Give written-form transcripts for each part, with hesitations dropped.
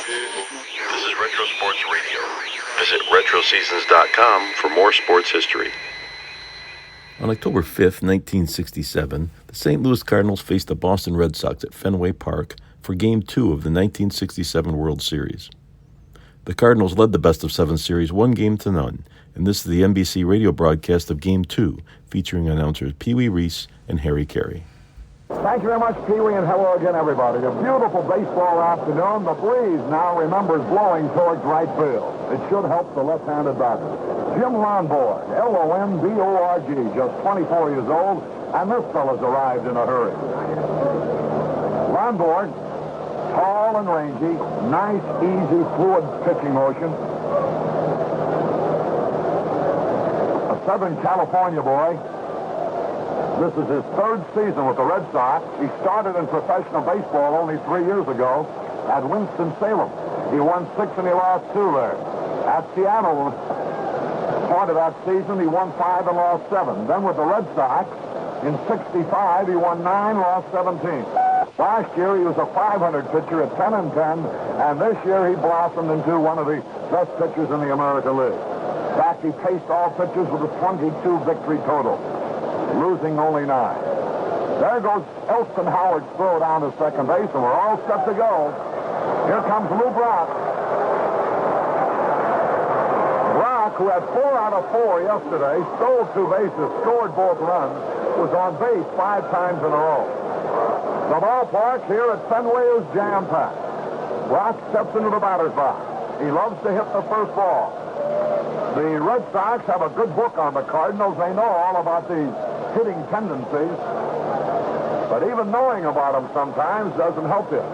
This is Retro Sports Radio. Visit RetroSeasons.com for more sports history. On October 5th, 1967, the St. Louis Cardinals faced the Boston Red Sox at Fenway Park for Game 2 of the 1967 World Series. The Cardinals led the best-of-7 series 1-0, and this is the NBC radio broadcast of Game 2, featuring announcers Pee Wee Reese and Harry Carey. Thank you very much, Pee Wee, and hello again, everybody. A beautiful baseball afternoon. The breeze now, remember, is blowing towards right field. It should help the left-handed batter. Jim Lonborg, Lonborg, just 24 years old, and this fella's arrived in a hurry. Lonborg, tall and rangy, nice, easy, fluid pitching motion. A Southern California boy. This is his third season with the Red Sox. He started in professional baseball only 3 years ago at Winston-Salem. He won 6 and he lost 2 there. At Seattle, part of that season, he won 5 and lost 7. Then with the Red Sox, in 65, he won 9, lost 17. Last year, he was a 500 pitcher at 10 and 10, and this year he blossomed into one of the best pitchers in the American League. In fact, he paced all pitchers with a 22 victory total, losing only 9. There goes Elston Howard's throw down to second base, and we're all set to go. Here comes Lou Brock. Brock, who had 4 out of 4 yesterday, stole 2 bases, scored both runs, was on base 5 times in a row. The ballpark here at Fenway is jam-packed. Brock steps into the batter's box. He loves to hit the first ball. The Red Sox have a good book on the Cardinals. They know all about these hitting tendencies. But even knowing about them sometimes doesn't help you.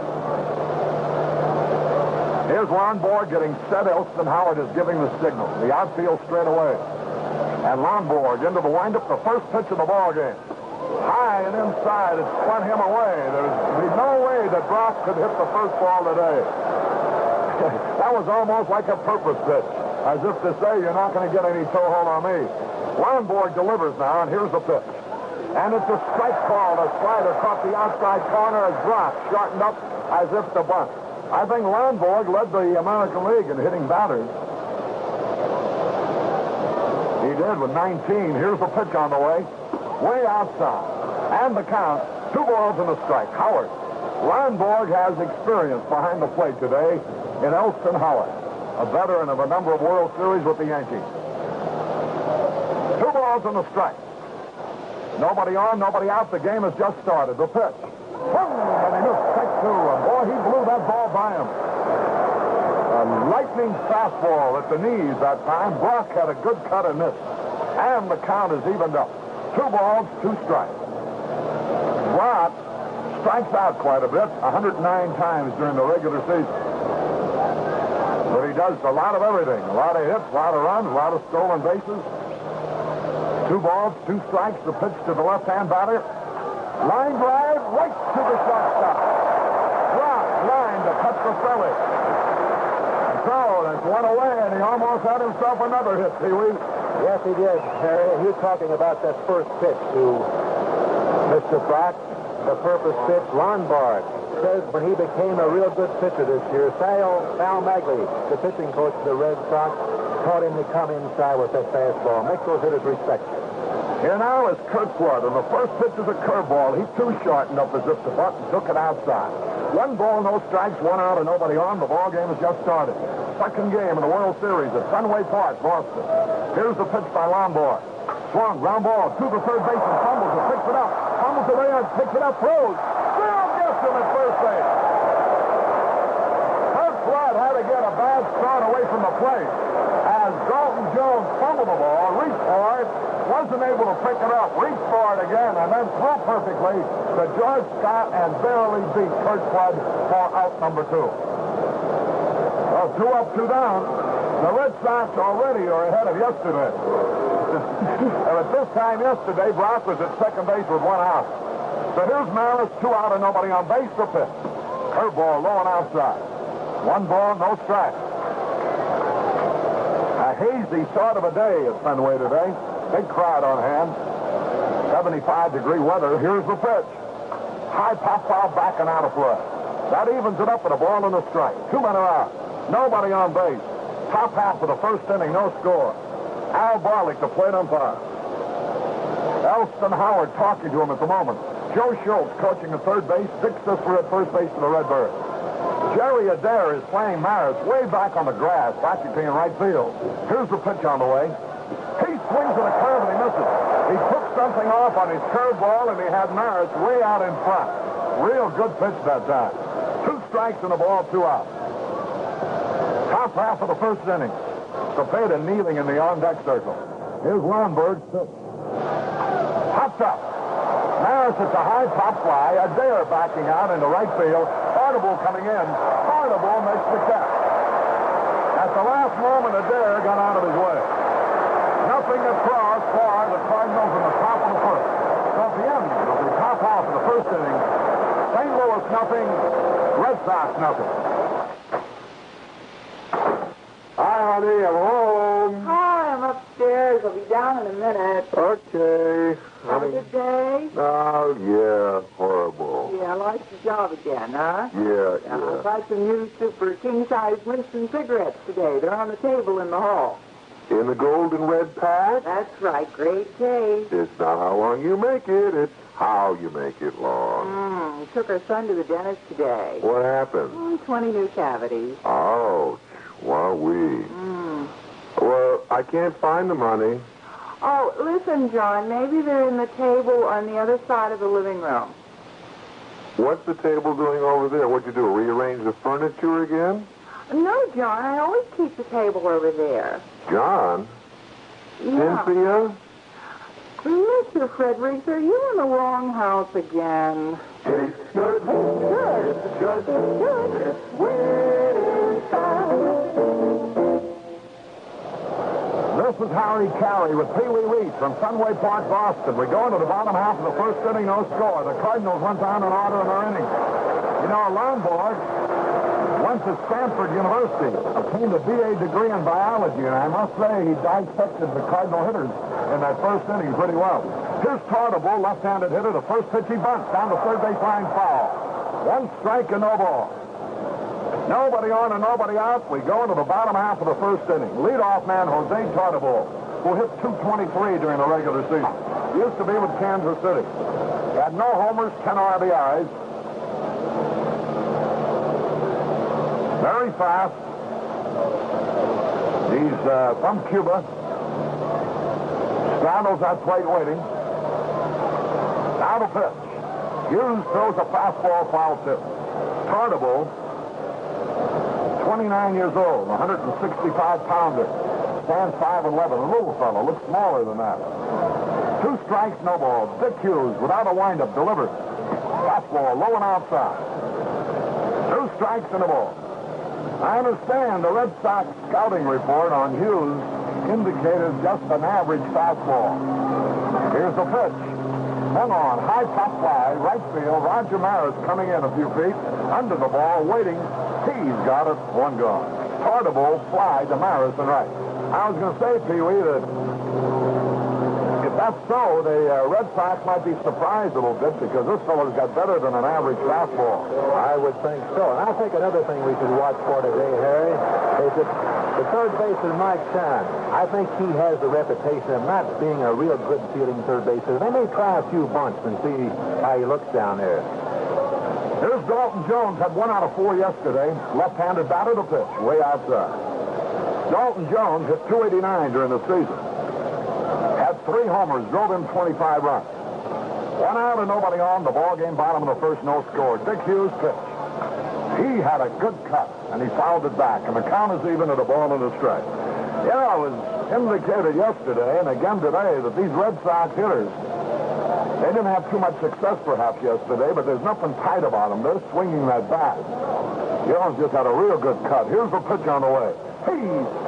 Here's Lonborg getting set. Elston Howard is giving the signal. The outfield straight away. And Lonborg into the windup, the first pitch of the ball game. High and inside, it spun him away. There's no way that Brock could hit the first ball today. That was almost like a purpose pitch, as if to say, you're not going to get any toe hold on me. Lonborg delivers now, and here's the pitch. And it's a strike call. The slider caught the outside corner as Brock shortened up as if to bunt. I think Lonborg led the American League in hitting batters. He did with 19. Here's the pitch on the way. Way outside. And the count, 2 balls and a strike. Howard. Lonborg has experience behind the plate today in Elston Howard, a veteran of a number of World Series with the Yankees. 2 balls and a strike. Nobody on, nobody out. The game has just started. The pitch. Boom! And he missed strike 2. And boy, he blew that ball by him. A lightning fastball at the knees that time. Brock had a good cut and missed. And the count is evened up. 2 balls, 2 strikes. Brock strikes out quite a bit, 109 times during the regular season. But he does a lot of everything. A lot of hits, a lot of runs, a lot of stolen bases. 2 balls, 2 strikes. The pitch to the left-hand batter. Line drive right to the shortstop. Brock line to cut the Philly. So that's one away, and he almost had himself another hit, Pee Wee. Yes, he did, Harry. You're talking about that first pitch to Mr. Brock, the purpose pitch. Lonborg says when he became a real good pitcher this year, Sal Magley, the pitching coach of the Red Sox, taught him to come inside with that fastball. Make those hitters respect you. Here now is Kurt Flood, and the first pitch is a curveball. He too shortened up as if the bunt and took it outside. 1 ball, no strikes, 1 out, and nobody on. The ball game has just started. Second game in the World Series at Fenway Park, Boston. Here's the pitch by Lonborg. Swung, ground ball to the third baseman, fumbles it, picks it up, fumbles it in, picks it up, throws. Still gets him at first base. Kurt Flood had to get a bad start away from the plate as Dalton Jones fumbled the ball, reached for it, wasn't able to pick it up, reached for it again, and then threw perfectly to George Scott and barely beat Kurt Flood for out number 2. Well, 2 up, 2 down. The Red Sox already are ahead of yesterday. And at this time yesterday, Brock was at second base with 1 out. So here's Maris, 2 out and nobody on base. The pitch. Curveball low and outside. 1 ball, no strike. A hazy sort of a day at Fenway today. Big crowd on hand. 75-degree weather. Here's the pitch. High pop foul back and out of play. That evens it up with a ball and a strike. 2 men are out. Nobody on base. Top half of the first inning, no score. Al Barlick, the plate umpire. Elston Howard talking to him at the moment. Joe Schultz coaching at third base. Dick Sisler at first base for the Redbirds. Jerry Adair is playing Maris way back on the grass, practically in right field. Here's the pitch on the way. He swings at a curve and he misses. He took something off on his curveball and he had Maris way out in front. Real good pitch that time. 2 strikes and a ball, 2 out. Top half of the first inning. Cepeda kneeling in the on-deck circle. Here's Lonborg. Pops up. Maris hits a high pop fly. Adair backing out into right field. Carnival coming in. Carnival makes the catch. At the last moment, Adair got out of his way. Nothing across for the Cardinals in the top of the first. So at the end of the top half of the first inning, St. Louis nothing, Red Sox nothing. Hi, honey, I'm home. Hi, I'm upstairs. I'll be down in a minute. Okay. Have a good day? Oh, yeah, horrible. Yeah, I like the job again, huh? Yeah. I bought some new super king-size Winston cigarettes today. They're on the table in the hall. In the gold and red pack? That's right, great taste. It's not how long you make it, it's how you make it long. Took our son to the dentist today. What happened? 20 new cavities. Ouch. Wowee. Well, I can't find the money. Oh, listen, John, maybe they're in the table on the other side of the living room. What's the table doing over there? What'd you do, rearrange the furniture again? No, John, I always keep the table over there. John? Yeah. Cynthia? Mr. Fredericks, are you in the wrong house again? It's good. Good. Good. Good. This is Harry Carey with Pee Wee Reese from Fenway Park, Boston. We go into the bottom half of the first inning, no score. The Cardinals went down in order in their innings. You know, Lonborg went to Stanford University, obtained a BA degree in biology, and I must say he dissected the Cardinal hitters in that first inning pretty well. Here's Tartable, left-handed hitter. The first pitch he bunts down the third base line, foul. 1 strike and no ball. Nobody on and nobody out. We go into the bottom half of the first inning. Leadoff man Jose Tartable, who hit .223 during the regular season. Used to be with Kansas City. He had no homers, 10 RBIs. Very fast. He's from Cuba. Straddles that plate waiting. Now the pitch. Hughes throws a fastball foul tip. Tartable, 29 years old, 165-pounder. Stands 5'11". A little fellow, looks smaller than that. 2 strikes, no ball. Dick Hughes, without a windup, delivers. Fastball, low and outside. 2 strikes and a ball. I understand the Red Sox scouting report on Hughes indicated just an average fastball. Here's the pitch. Hung on, high pop fly, right field. Roger Maris coming in a few feet, under the ball, waiting. He's got it, 1 gone. Tartable fly to Maris and right. I was going to say, Pee-wee, that if that's so, the Red Sox might be surprised a little bit because this fellow's got better than an average fastball. I would think so. And I think another thing we should watch for today, Harry, is that the third baseman, Mike Chan, I think he has the reputation of not being a real good fielding third baseman. They may try a few bunts and see how he looks down there. Here's Dalton Jones, had 1 out of 4 yesterday. Left-handed batter to pitch, way outside. Dalton Jones hit .289 during the season. Had 3 homers, drove in 25 runs. 1 out and nobody on. The ball game, bottom of the first, no score. Dick Hughes pitched. He had a good cut, and he fouled it back, and the count is even at a ball and a strike. You know, it was indicated yesterday and again today that these Red Sox hitters, they didn't have too much success perhaps yesterday, but there's nothing tight about them. They're swinging that bat. Jones just had a real good cut. Here's the pitch on the way. He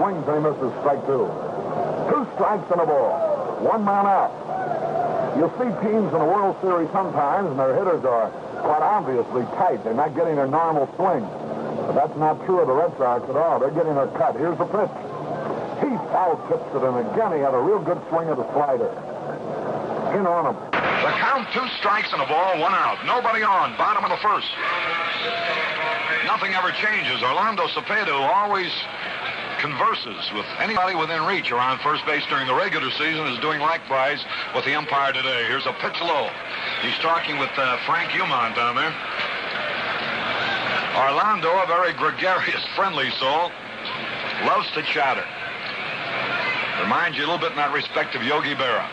swings and he misses strike 2. 2 strikes and a ball. 1 man out. You'll see teams in the World Series sometimes, and their hitters are quite obviously tight. They're not getting their normal swing. But that's not true of the Red Sox at all. They're getting their cut. Here's the pitch. He foul tips it, and again he had a real good swing of the slider. In on him. The count, 2 strikes and a ball, 1 out. Nobody on, bottom of the first. Nothing ever changes. Orlando Cepeda always converses with anybody within reach around first base during the regular season, is doing likewise with the umpire today. Here's a pitch low. He's talking with Frank Humont down there. Orlando, a very gregarious, friendly soul, loves to chatter. Reminds you a little bit in that respect of Yogi Berra.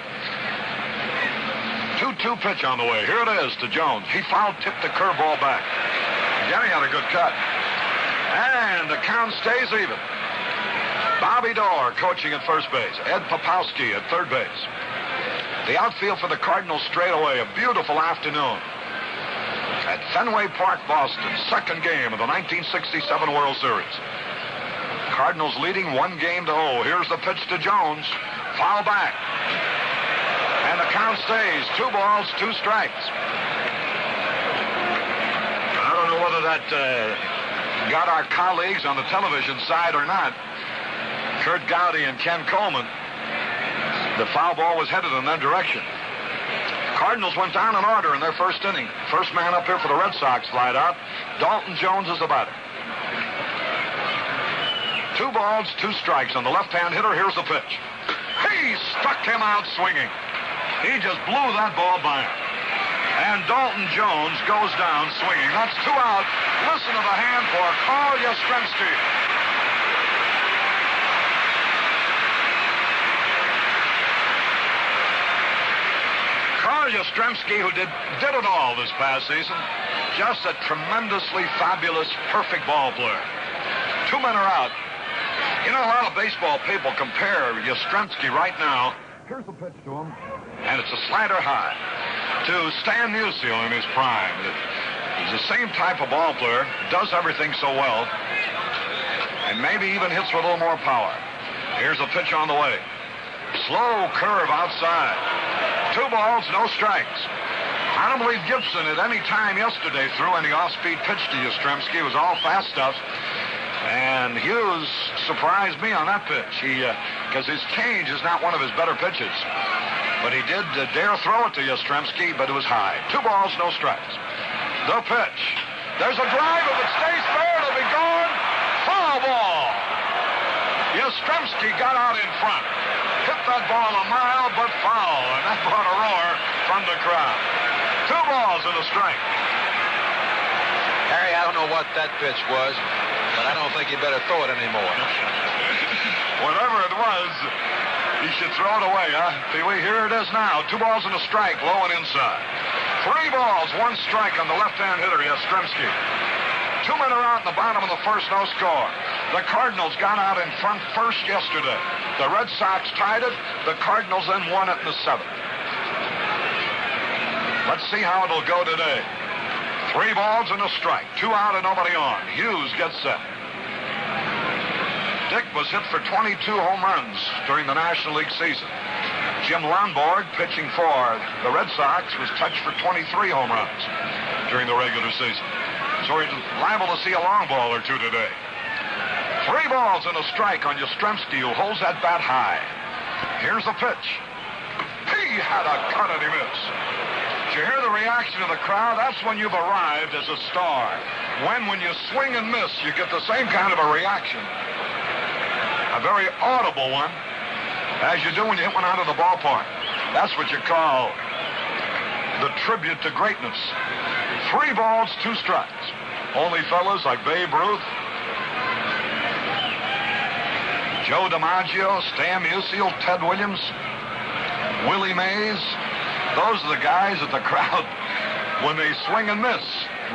2-2 pitch on the way. Here it is to Jones. He foul-tipped the curveball back. Again, he had a good cut. And the count stays even. Bobby Dorr coaching at first base. Ed Popowski at third base. The outfield for the Cardinals straight away. A beautiful afternoon at Fenway Park, Boston. Second game of the 1967 World Series. Cardinals leading 1-0. Here's the pitch to Jones. Foul back. And the count stays. 2 balls, 2 strikes. I don't know whether that got our colleagues on the television side or not. Kurt Gowdy and Ken Coleman. The foul ball was headed in that direction. Cardinals went down in order in their first inning. First man up here for the Red Sox flied out. Dalton Jones is the batter. 2 balls, 2 strikes on the left-hand hitter. Here's the pitch. He struck him out swinging. He just blew that ball by him. And Dalton Jones goes down swinging. That's 2 out. Listen to the hand for Carl Yastrzemski. Carl Yastrzemski, who did it all this past season. Just a tremendously fabulous, perfect ball player. 2 men are out. You know, a lot of baseball people compare Yastrzemski right now. Here's the pitch to him. And it's a slider high. To Stan Musial in his prime. He's the same type of ball player. Does everything so well. And maybe even hits with a little more power. Here's a pitch on the way. Slow curve outside. 2 balls, no strikes. I don't believe Gibson at any time yesterday threw any off-speed pitch to Yastrzemski. It was all fast stuff. And Hughes surprised me on that pitch. Because his change is not one of his better pitches. But he did dare throw it to Yastrzemski, but it was high. 2 balls, no strikes. The pitch. There's a drive. If it stays fair, it'll be gone. Foul ball. Yastrzemski got out in front. Hit that ball a mile, but foul. And that brought a roar from the crowd. 2 balls and a strike. Harry, I don't know what that pitch was, but I don't think you better throw it anymore. Whatever it was, he should throw it away, huh? Pee-wee, here it is now. 2 balls and a strike, low and inside. 3 balls, 1 strike on the left-hand hitter, Yastrzemski. 2 men are out in the bottom of the first, no score. The Cardinals got out in front first yesterday. The Red Sox tied it. The Cardinals then won it in the 7th. Let's see how it'll go today. 3 balls and a strike. 2 out and nobody on. Hughes gets set. Dick was hit for 22 home runs during the National League season. Jim Lonborg, pitching for the Red Sox, was touched for 23 home runs during the regular season. So he's liable to see a long ball or 2 today. 3 balls and a strike on Yastrzemski, who holds that bat high. Here's the pitch. He had a cut and he missed. Did you hear the reaction of the crowd? That's when you've arrived as a star. When you swing and miss, you get the same kind of a reaction. A very audible one, as you do when you hit one out of the ballpark. That's what you call the tribute to greatness. 3 balls, 2 strikes. Only fellas like Babe Ruth, Joe DiMaggio, Stan Musial, Ted Williams, Willie Mays. Those are the guys that the crowd, when they swing and miss,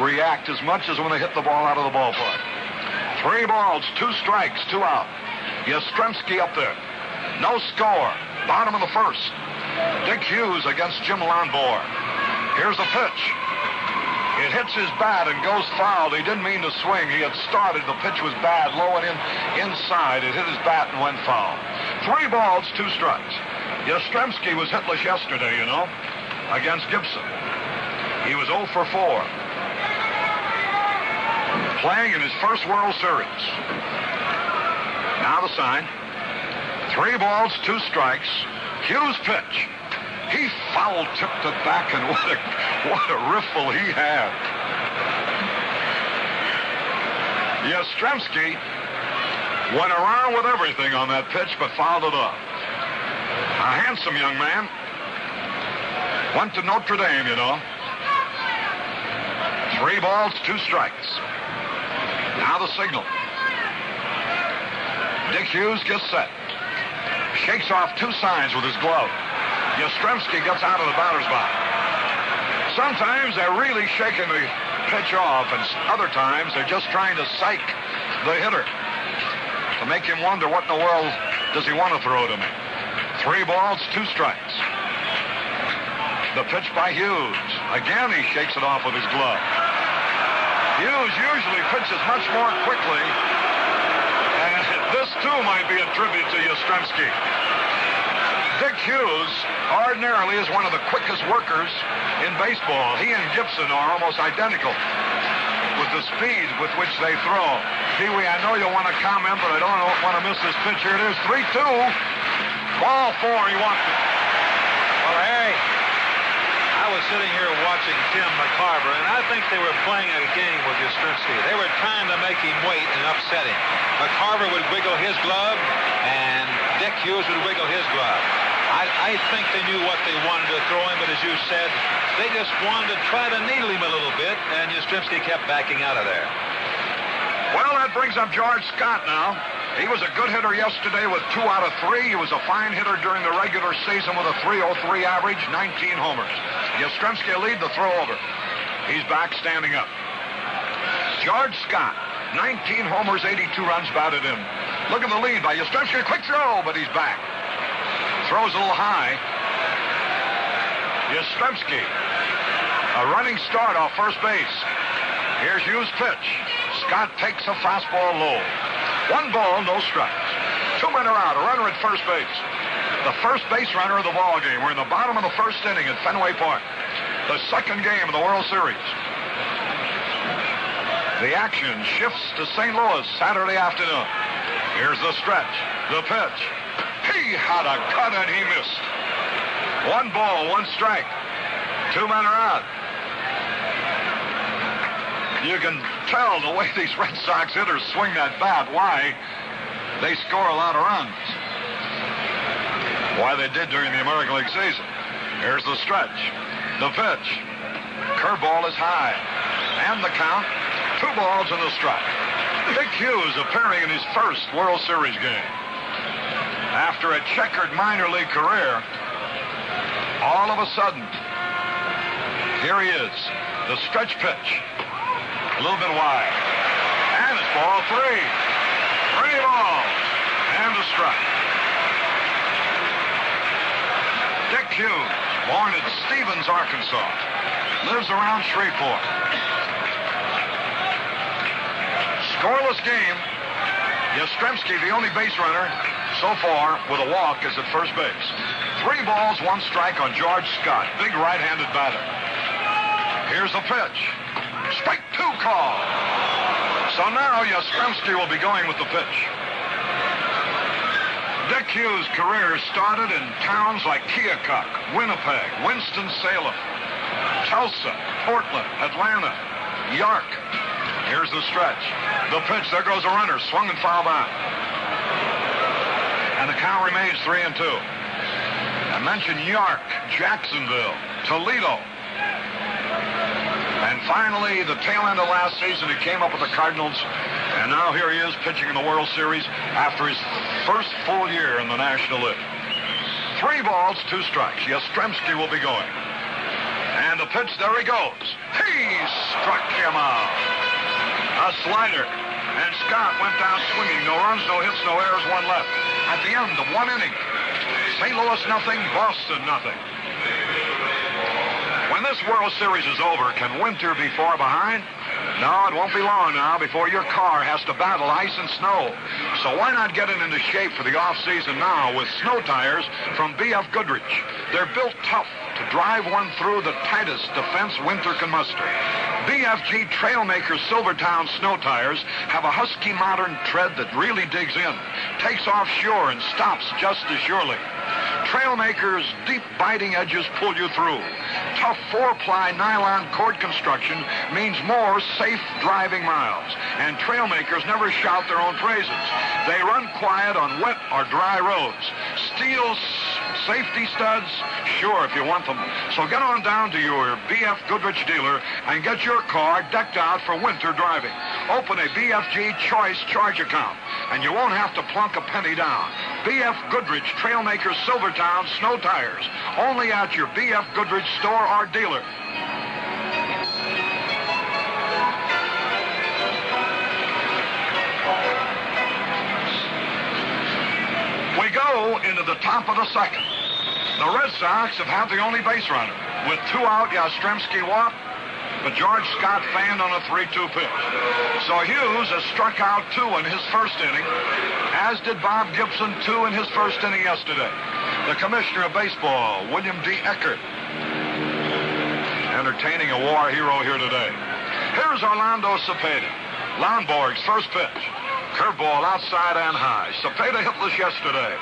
react as much as when they hit the ball out of the ballpark. 3 balls, 2 strikes, 2 out. Yastrzemski up there. No score. Bottom of the first. Dick Hughes against Jim Lonborg. Here's the pitch. It hits his bat and goes foul. He didn't mean to swing. He had started. The pitch was bad, low and inside. It hit his bat and went foul. 3 balls, 2 strikes. Yastrzemski was hitless yesterday, you know, against Gibson. He was 0 for 4. Playing in his first World Series. Now the sign. 3 balls, 2 strikes. Hughes pitch. He foul-tipped it back, and what a riffle he had. Yastrzemski went around with everything on that pitch, but fouled it off. A handsome young man. Went to Notre Dame, you know. 3 balls, 2 strikes. Now the signal. Dick Hughes gets set. Shakes off 2 signs with his glove. Yastrzemski gets out of the batter's box. Sometimes they're really shaking the pitch off, and other times they're just trying to psych the hitter to make him wonder what in the world does he want to throw to me. 3 balls, 2 strikes. The pitch by Hughes. Again, he shakes it off with his glove. Hughes usually pitches much more quickly, and this too might be a tribute to Yastrzemski. Dick Hughes ordinarily is one of the quickest workers in baseball. He and Gibson are almost identical with the speed with which they throw. Pee-wee, I know you'll want to comment, but I don't want to miss this pitch. Here it is, 3-2. Ball 4, he wants it. Well, Harry, I was sitting here watching Tim McCarver, and I think they were playing a game with Yastrzemski. They were trying to make him wait and upset him. McCarver would wiggle his glove, and Dick Hughes would wiggle his glove. I think they knew what they wanted to throw him, but as you said, they just wanted to try to needle him a little bit, and Yastrzemski kept backing out of there. Well, that brings up George Scott now. He was a good hitter yesterday with 2 out of 3. He was a fine hitter during the regular season with a .303 average, 19 homers. Yastrzemski will lead the throw over. He's back standing up. George Scott, 19 homers, 82 runs batted in. Look at the lead by Yastrzemski. Quick throw, but he's back. Throws a little high. Yastrzemski, a running start off first base. Here's Hughes' pitch. Scott takes a fastball low. 1 ball, no strikes. 2 men are out. A runner at first base. The first base runner of the ball game. We're in the bottom of the first inning at Fenway Park. The second game of the World Series. The action shifts to St. Louis Saturday afternoon. Here's the stretch. The pitch. He had a cut and he missed. 1 ball, 1 strike. 2 men are out. You can tell the way these Red Sox hitters swing that bat why they score a lot of runs. Why they did during the American League season. Here's the stretch. The pitch. Curveball is high. And the count. 2 balls and a strike. Dick Hughes appearing in his first World Series game. After a checkered minor league career, all of a sudden, here he is. The stretch pitch. A little bit wide. And it's ball 3. 3 balls. And a strike. Dick Hughes, born in Stevens, Arkansas. Lives around Shreveport. Scoreless game. Yastrzemski, the only base runner so far with a walk, is at first base. 3 balls, 1 strike on George Scott. Big right-handed batter. Here's the pitch. Strike 2 call. So now Yastrzemski will be going with the pitch. Dick Hughes' career started in towns like Keokuk, Winnipeg, Winston-Salem, Tulsa, Portland, Atlanta, York. Here's the stretch. The pitch. There goes a runner. Swung and fouled out. And the count remains 3-2. I mentioned York, Jacksonville, Toledo. And finally, the tail end of last season, he came up with the Cardinals. And now here he is pitching in the World Series after his first full year in the National League. 3 balls, 2 strikes. Yastrzemski will be going. And the pitch, there he goes. He struck him out. A slider. And Scott went down swinging. No runs, no hits, no errors, 1 left. At the end of 1 inning. St. Louis nothing, Boston nothing. When this World Series is over, can winter be far behind? No, it won't be long now before your car has to battle ice and snow. So why not get it into shape for the off-season now with snow tires from B.F. Goodrich? They're built tough to drive one through the tightest defense winter can muster. BFG Trailmaker Silvertown snow tires have a husky modern tread that really digs in, takes off sure, and stops just as surely. Trailmaker's deep biting edges pull you through. Tough 4-ply nylon cord construction means more safe driving miles. And Trailmakers never shout their own praises. They run quiet on wet or dry roads. Steel safety studs? Sure, if you want them. So get on down to your B.F. Goodrich dealer and get your car decked out for winter driving. Open a BFG Choice Charge account, and you won't have to plunk a penny down. B.F. Goodrich Trailmakers Silvertown Snow Tires. Only at your B.F. Goodrich store or dealer. We go into the top of the second. The Red Sox have had the only base runner. With 2 out, Yastrzemski walked, but George Scott fanned on a 3-2 pitch. So Hughes has struck out 2 in his first inning, as did Bob Gibson 2 in his first inning yesterday. The commissioner of baseball, William D. Eckert, entertaining a war hero here today. Here's Orlando Cepeda. Lonborg's first pitch. Curveball outside and high. Cepeda hitless yesterday.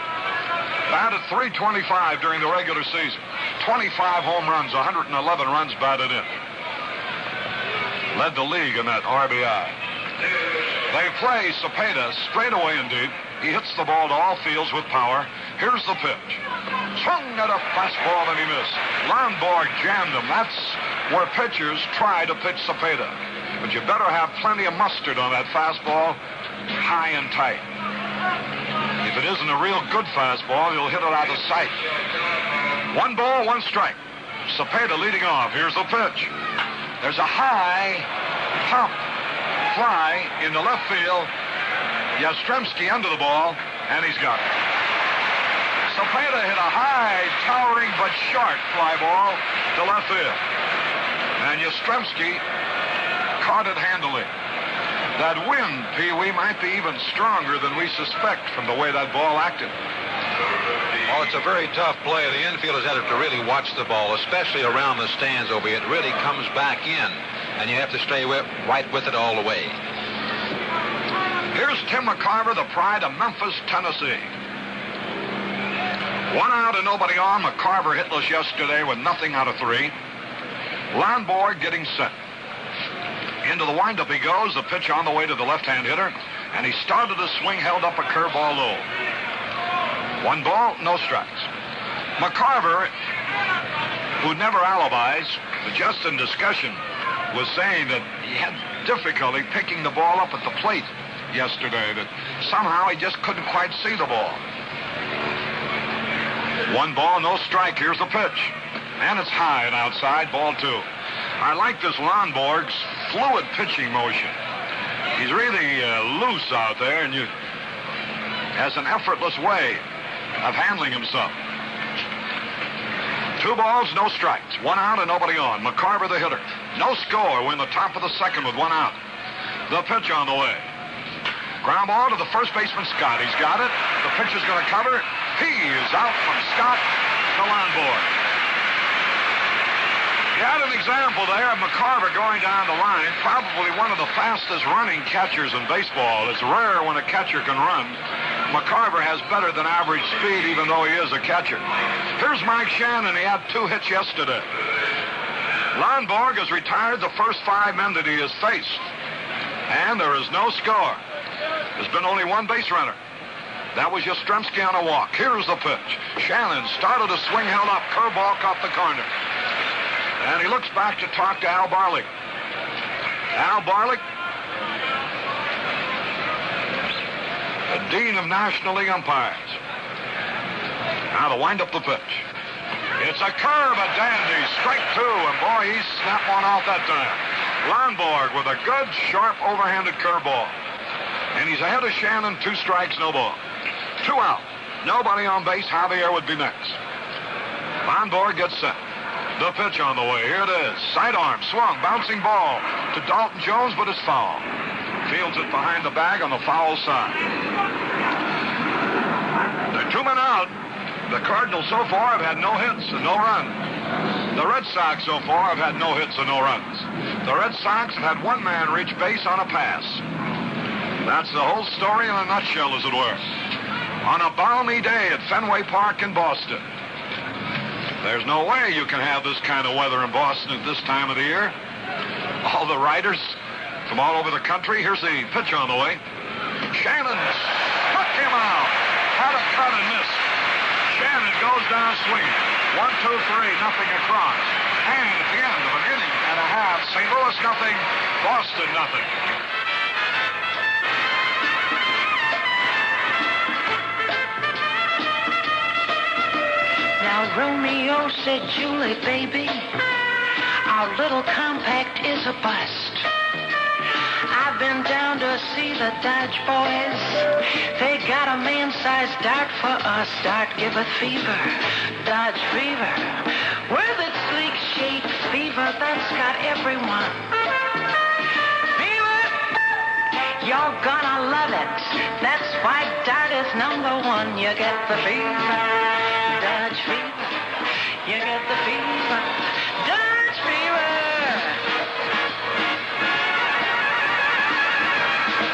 Batted .325 during the regular season. 25 home runs, 111 runs batted in. Led the league in that RBI. They play Cepeda straight away indeed. He hits the ball to all fields with power. Here's the pitch. Swung at a fastball and he missed. Lonborg jammed him. That's where pitchers try to pitch Cepeda. But you better have plenty of mustard on that fastball, high and tight. If it isn't a real good fastball, you'll hit it out of sight. 1 ball, 1 strike. Cepeda leading off. Here's the pitch. There's a high pump fly in the left field. Yastrzemski under the ball, and he's got it. Cepeda hit a high, towering but short fly ball to left field. And Yastrzemski caught it handily. That wind, Pee-wee, might be even stronger than we suspect from the way that ball acted. Well, it's a very tough play. The infielders had to really watch the ball, especially around the stands over here. It really comes back in, and you have to stay right with it all the way. Here's Tim McCarver, the pride of Memphis, Tennessee. 1 out and nobody on. McCarver hitless yesterday with nothing out of 3. Lonborg getting set. Into the windup he goes. The pitch on the way to the left-hand hitter. And he started his swing, held up a curveball low. 1 ball, no strikes. McCarver, who never alibis, but just in discussion, was saying that he had difficulty picking the ball up at the plate yesterday, that somehow he just couldn't quite see the ball. 1 ball, no strike. Here's the pitch. And it's high and outside, ball 2. I like this Lonborg's fluid pitching motion. He's really loose out there, and has an effortless way of handling himself. 2 balls, no strikes. 1 out and nobody on. McCarver the hitter. No score. We're in the top of the second with 1 out. The pitch on the way. Ground ball to the first baseman, Scott. He's got it. The pitcher's going to cover. He is out from Scott to Lonborg. You had an example there of McCarver going down the line, probably one of the fastest running catchers in baseball. It's rare when a catcher can run. McCarver has better than average speed, even though he is a catcher. Here's Mike Shannon. He had 2 hits yesterday. Lonborg has retired the first 5 men that he has faced. And there is no score. There's been only 1 base runner. That was Yastrzemski on a walk. Here's the pitch. Shannon started a swing, held up. Curveball caught the corner. And he looks back to talk to Al Barlick. Al Barlick, the Dean of National League Umpires. Now to wind up the pitch. It's a curve, a dandy. Strike 2, and boy, he snapped one off that time. Lonborg with a good, sharp, overhanded curveball. And he's ahead of Shannon, 2 strikes, no ball. 2 out. Nobody on base. Javier would be next. Lonborg gets set. The pitch on the way. Here it is. Sidearm, swung, bouncing ball to Dalton Jones, but it's foul. Fields it behind the bag on the foul side. There are 2 men out. The Cardinals so far have had no hits and no runs. The Red Sox so far have had no hits and no runs. The Red Sox have had 1 man reach base on a pass. That's the whole story in a nutshell, as it were. On a balmy day at Fenway Park in Boston, There's no way you can have this kind of weather in Boston at this time of the year. All the riders from all over the country. Here's the pitch on the way. Shannon struck him out. Had a cut and missed. Shannon goes down swinging. 1, 2, 3, nothing across. And at the end of an inning and a half, St. Louis nothing, Boston nothing. Now Romeo said, Julie, baby, our little compact is a bust. I've been down to see the Dodge boys. They got a man-sized dart for us. Dart giveth fever, Dodge fever. With its sleek shape fever that's got everyone. Fever, you're gonna love it. That's why Dart is #1. You get the fever, Dodge fever. You get the fever, Dodge fever.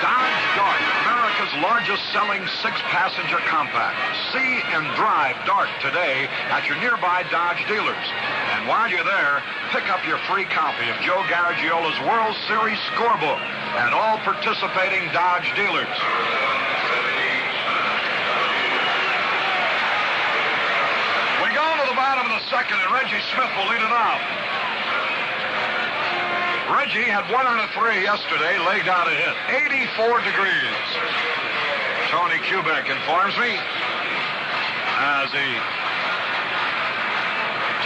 Dodge Dart, America's largest selling 6-passenger compact. See and drive Dart today at your nearby Dodge dealers. And while you're there, pick up your free copy of Joe Garagiola's World Series scoreboard at all participating Dodge dealers. We go to the bottom of the second, and Reggie Smith will lead it off. Reggie had 1 out of 3 yesterday, laid down a hit. 84 degrees. Tony Kubek informs me as he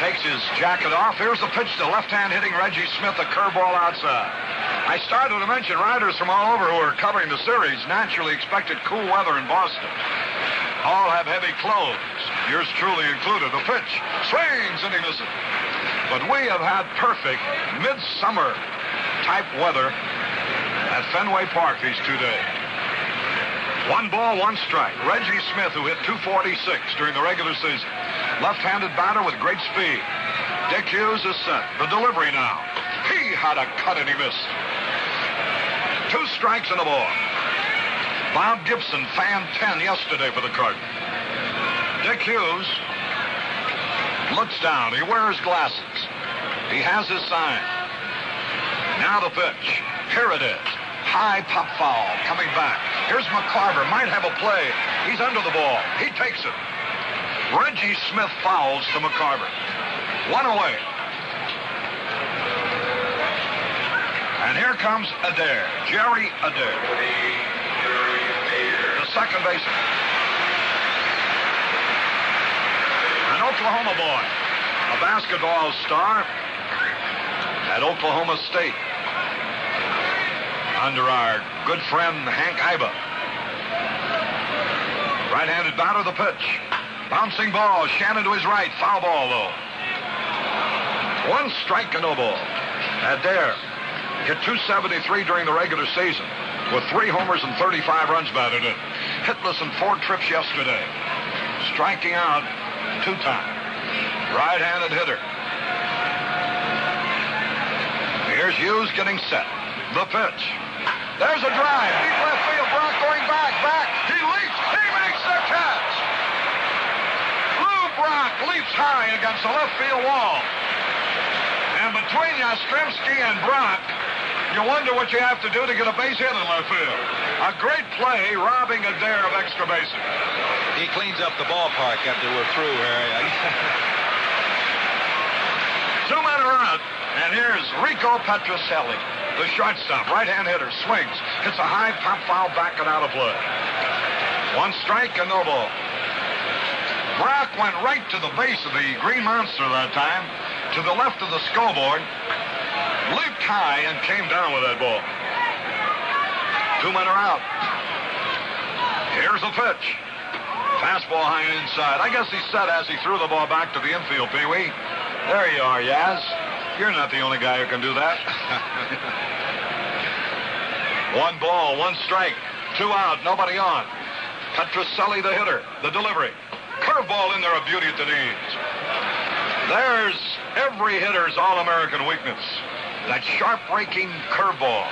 takes his jacket off. Here's the pitch to left-hand hitting Reggie Smith, a curveball outside. I started to mention riders from all over who are covering the series naturally expected cool weather in Boston. All have heavy clothes, yours truly included. The pitch swings and he misses. But we have had perfect midsummer type weather at Fenway Park these 2 days. 1 ball, 1 strike. Reggie Smith, who hit .246 during the regular season. Left-handed batter with great speed. Dick Hughes is set. The delivery now. He had a cut and he missed. 2 strikes and a ball. Bob Gibson fanned 10 yesterday for the Cardinals. Dick Hughes looks down. He wears glasses. He has his sign. Now the pitch. Here it is. High pop foul coming back. Here's McCarver. Might have a play. He's under the ball. He takes it. Reggie Smith fouls to McCarver. 1 away. And here comes Adair. Jerry Adair. The second baseman. An Oklahoma boy. A basketball star at Oklahoma State. Under our good friend Hank Iba. Right-handed batter, the pitch. Bouncing ball, Shannon to his right. Foul ball, though. 1 strike and no ball. Adair hit .273 during the regular season with 3 homers and 35 runs batted in. Hitless in 4 trips yesterday. Striking out 2 times. Right-handed hitter. Here's Hughes getting set. The pitch. There's a drive. Deep left field. Brock going back. He leaps. He makes the catch. Lou Brock leaps high against the left field wall. And between Yastrzemski and Brock, you wonder what you have to do to get a base hit in left field. A great play, robbing Adair of extra bases. He cleans up the ballpark after we're through, Harry. 2 men are out, and here's Rico Petrocelli, the shortstop, right-hand hitter, swings, hits a high pop foul back and out of play. 1 strike and no ball. Brock went right to the base of the Green Monster that time, to the left of the scoreboard, leaped high and came down with that ball. 2 men are out. Here's the pitch. Fastball high and inside. I guess he said as he threw the ball back to the infield, Pee-wee. There you are, Yaz. You're not the only guy who can do that. 1 ball, 1 strike, 2 out, nobody on. Petrocelli, the hitter, the delivery. Curveball in there, a beauty at the knees. There's every hitter's all-American weakness. That sharp-breaking curveball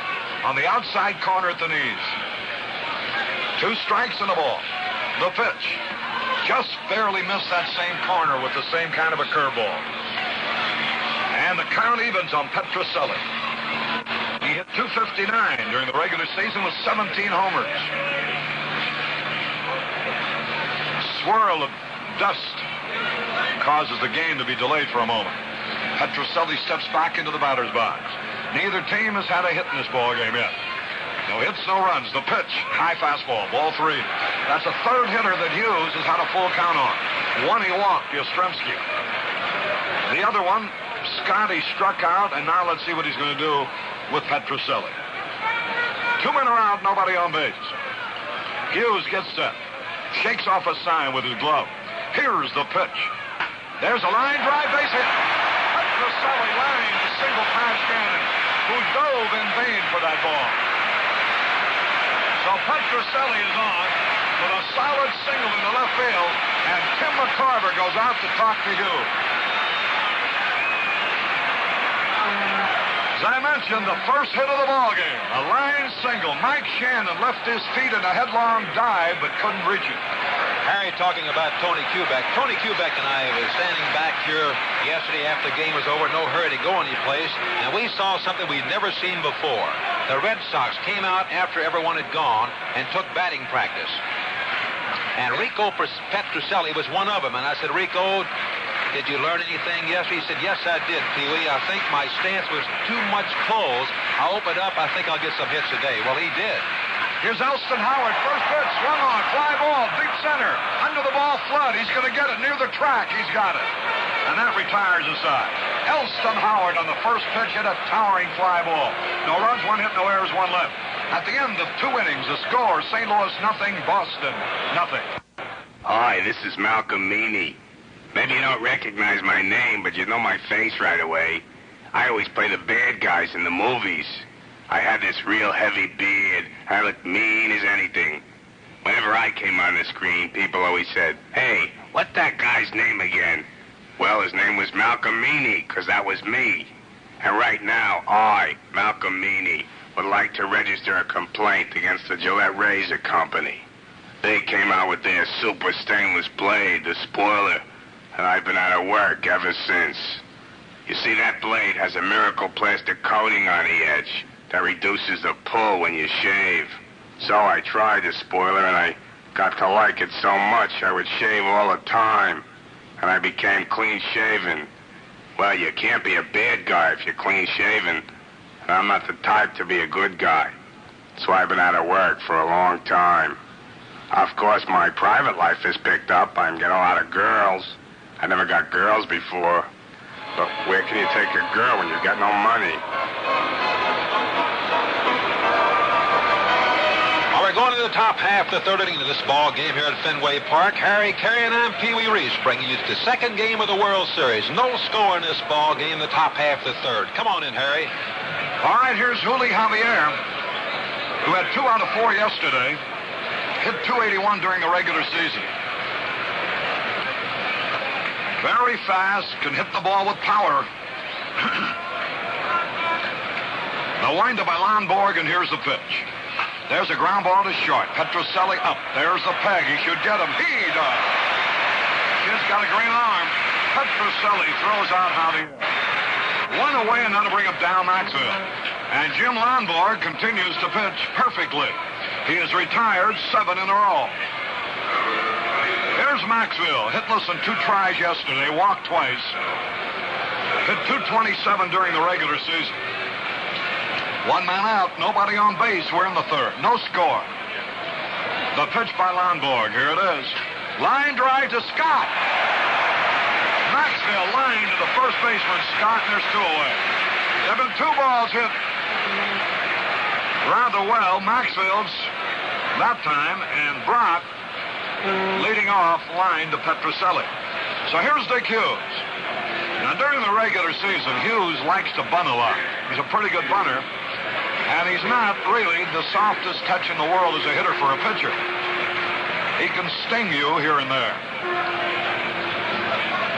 on the outside corner at the knees. 2 strikes and a ball. The pitch. Just barely missed that same corner with the same kind of a curveball. And the count evens on Petrocelli. He hit .259 during the regular season with 17 homers. Swirl of dust causes the game to be delayed for a moment. Petrocelli steps back into the batter's box. Neither team has had a hit in this ball game yet. No hits, no runs. The pitch, high fastball, ball 3. That's the third hitter that Hughes has had a full count on. One he walked, Yastrzemski. The other one, Scotty struck out, and now let's see what he's going to do with Petrocelli. 2 men are out, nobody on base. Hughes gets set. Shakes off a sign with his glove. Here's the pitch. There's a line drive base hit. Petrocelli lined the single past Shannon, who dove in vain for that ball. So Petrocelli is on with a solid single in the left field, and Tim McCarver goes out to talk to Hughes. As I mentioned, the first hit of the ball game, a line single. Mike Shannon left his feet in a headlong dive, but couldn't reach it. Harry talking about Tony Kubek. Tony Kubek and I was standing back here yesterday after the game was over, no hurry to go anyplace, and we saw something we'd never seen before. The Red Sox came out after everyone had gone and took batting practice. And Rico Petrocelli was one of them, and I said, Rico, did you learn anything yesterday? He said, yes, I did, Pee-wee. I think my stance was too much closed. I'll open up. I think I'll get some hits today. Well, he did. Here's Elston Howard. First pitch, swung on, fly ball, deep center. Under the ball flood. He's going to get it near the track. He's got it. And that retires the side. Elston Howard on the first pitch hit a towering fly ball. No runs, 1 hit, no errors, 1 left. At the end of 2 innings, the score, St. Louis nothing, Boston nothing. Hi, this is Malcolm Meany. Maybe you don't recognize my name, but you know my face right away. I always play the bad guys in the movies. I had this real heavy beard. I looked mean as anything. Whenever I came on the screen, people always said, hey, what's that guy's name again? Well, his name was Malcolm Meany, because that was me. And right now, I, Malcolm Meany, would like to register a complaint against the Gillette Razor Company. They came out with their super stainless blade, the spoiler, and I've been out of work ever since. You see, that blade has a miracle plastic coating on the edge that reduces the pull when you shave. So I tried the spoiler, and I got to like it so much I would shave all the time, and I became clean-shaven. Well, you can't be a bad guy if you're clean-shaven, and I'm not the type to be a good guy. So I've been out of work for a long time. Of course, my private life has picked up. I'm getting a lot of girls. I never got girls before. But where can you take a girl when you've got no money? Well, we're going to the top half of the third inning of this ball game here at Fenway Park. Harry Carey and I'm Pee-wee Reese bringing you the second game of the World Series. No score in this ball game, the top half of the third. Come on in, Harry. All right, here's Juli Javier, who had 2 out of 4 yesterday. Hit .281 during the regular season. Very fast, can hit the ball with power. The windup by Lonborg, and here's the pitch. There's a ground ball to short. Petrocelli up. There's the peg. He should get him. He does. Kid's got a green arm. Petrocelli throws out Javier. 1 away, and now to bring up down Maxwell. And Jim Lonborg continues to pitch perfectly. He has retired 7 in a row. Here's Maxwell, hitless in 2 tries yesterday, walked twice. Hit .227 during the regular season. 1 man out, nobody on base. We're in the third. No score. The pitch by Lonborg. Here it is. Line drive to Scott. Maxwell line to the first baseman, Scott, and there's 2 away. There have been 2 balls hit rather well. Maxwell's that time, and Brock leading off line to Petrocelli. So here's Dick Hughes. Now, during the regular season, Hughes likes to bunt a lot. He's a pretty good bunter, and he's not really the softest touch in the world as a hitter for a pitcher. He can sting you here and there.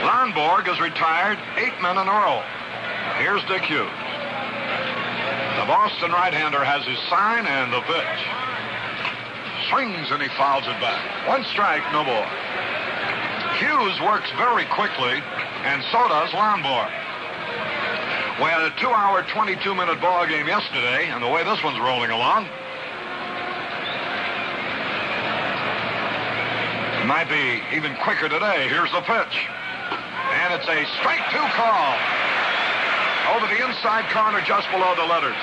Lonborg has retired 8 men in a row. Here's Dick Hughes. The Boston right-hander has his sign and the pitch. Swings and he fouls it back. 1 strike, no ball. Hughes works very quickly, and so does Lonborg. We had a 2-hour, 22-minute ball game yesterday, and the way this one's rolling along, it might be even quicker today. Here's the pitch. And it's a strike 2 call. Over the inside corner just below the letters.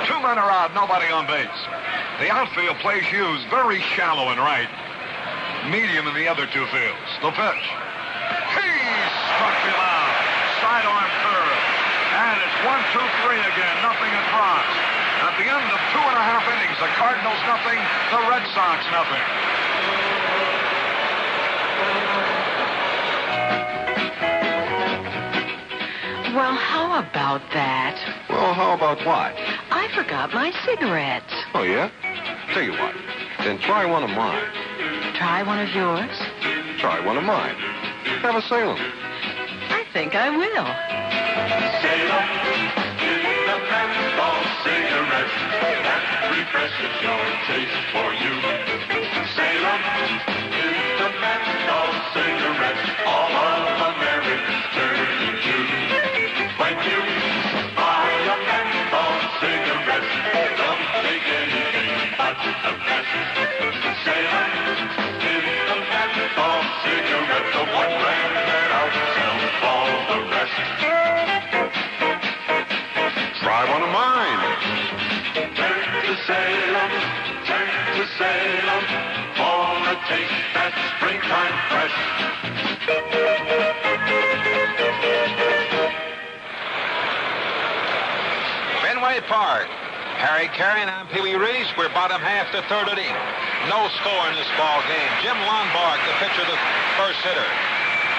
2 men are out, nobody on base. The outfield plays Hughes very shallow and right. Medium in the other 2 fields. The pitch. He struck him out. Sidearm curve. And it's 1-2-3 again. Nothing across. At the end of 2.5 innings, the Cardinals nothing, the Red Sox nothing. Well, how about that? Well, how about what? I forgot my cigarettes. Oh, yeah? Tell you what. Then try one of mine. Try one of yours? Try one of mine. Have a Salem. I think I will. Salem is the menthol cigarette that refreshes your taste for you. Salem is the menthol cigarette all of Americans turning to. When you buy a menthol cigarette, don't take anything but the best. Salem is the menthol cigarette, the one brand that outsells all the rest. Try one of mine. Turn to Salem, for a taste that's springtime fresh. Fenway Park. Harry Carey and Pee Wee Reese. We're bottom half the 3rd inning. No score in this ball game. Jim Lonborg, the pitcher, the first hitter.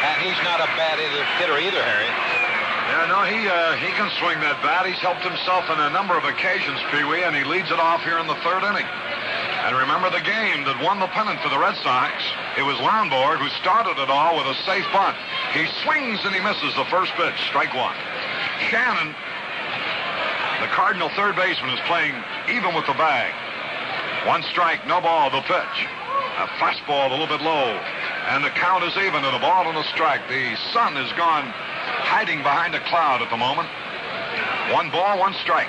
And he's not a bad hitter either, Harry. Yeah, no, he can swing that bat. He's helped himself on a number of occasions, Pee Wee, and he leads it off here in the 3rd inning. And remember the game that won the pennant for the Red Sox? It was Lonborg who started it all with a safe bunt. He swings and he misses the first pitch, strike 1. Shannon, the Cardinal third baseman, is playing even with the bag. 1 strike, no ball, the pitch. A fastball a little bit low. And the count is even at a ball and a strike. The sun is gone hiding behind a cloud at the moment. 1 ball, 1 strike.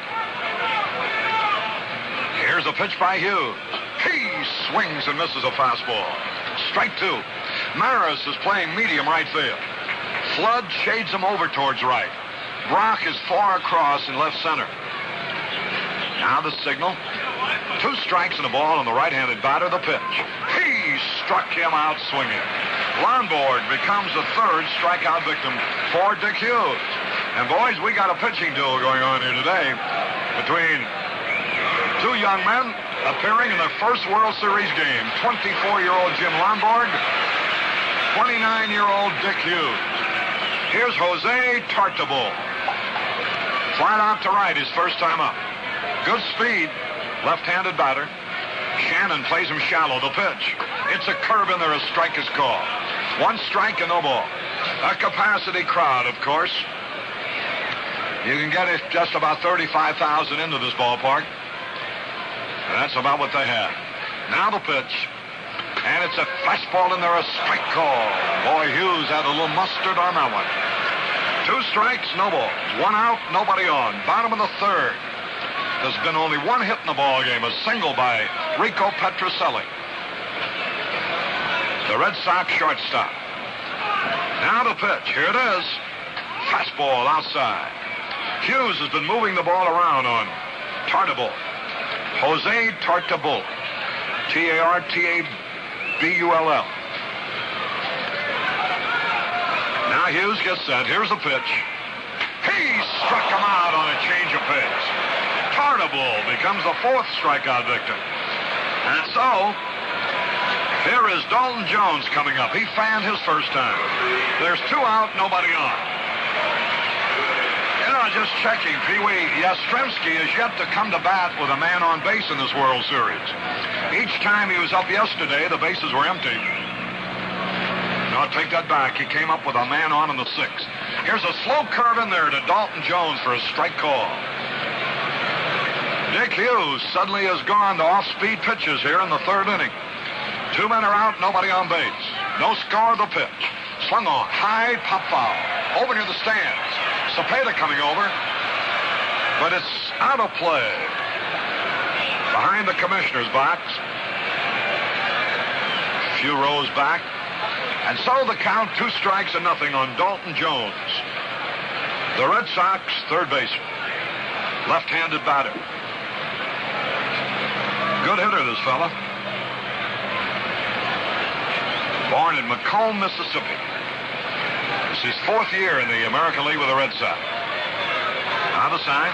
Here's a pitch by Hughes. He swings and misses a fastball. Strike 2. Maris is playing medium right field. Flood shades him over towards right. Brock is far across in left center. Now the signal. 2 strikes and a ball on the right-handed batter, the pitch. He struck him out swinging. Lonborg becomes the 3rd strikeout victim for Dick Hughes. And boys, we got a pitching duel going on here today between 2 young men appearing in their first World Series game. 24-year-old Jim Lonborg, 29-year-old Dick Hughes. Here's Jose Tartabull. Flat out to right his first time up. Good speed, left-handed batter. Shannon plays him shallow, the pitch. It's a curve in there, a strike is called. 1 strike and no ball. A capacity crowd, of course. You can get it just about 35,000 into this ballpark. And that's about what they have. Now the pitch. And it's a fastball in there, a strike call. Boy, Hughes had a little mustard on that one. 2 strikes, no balls. 1 out, nobody on. Bottom of the 3rd. There's been only 1 hit in the ball game, a single by Rico Petrocelli, the Red Sox shortstop. Now the pitch. Here it is. Fastball outside. Hughes has been moving the ball around on Tartabull. Jose Tartabull. Tartabull. Now Hughes gets set. Here's the pitch. He struck him out on a change of pace. Tartabull becomes the 4th strikeout victim. And so, here is Dalton Jones coming up. He fanned his first time. There's 2 out, nobody on. You know, just checking, Pee Wee, Yastrzemski is yet to come to bat with a man on base in this World Series. Each time he was up yesterday, the bases were empty. No, take that back. He came up with a man on in the 6th. Here's a slow curve in there to Dalton Jones for a strike call. Dick Hughes suddenly has gone to off-speed pitches here in the 3rd inning. 2 men are out, nobody on base. No score, the pitch. Swung on. High pop foul. Over near the stands. Cepeda coming over. But it's out of play. Behind the commissioner's box. A few rows back. And so the count, 2 strikes and nothing on Dalton Jones. The Red Sox third baseman. Left-handed batter. Good hitter, this fella. Born in Macomb, Mississippi. This is his 4th year in the American League with the Red Sox. Now the sign.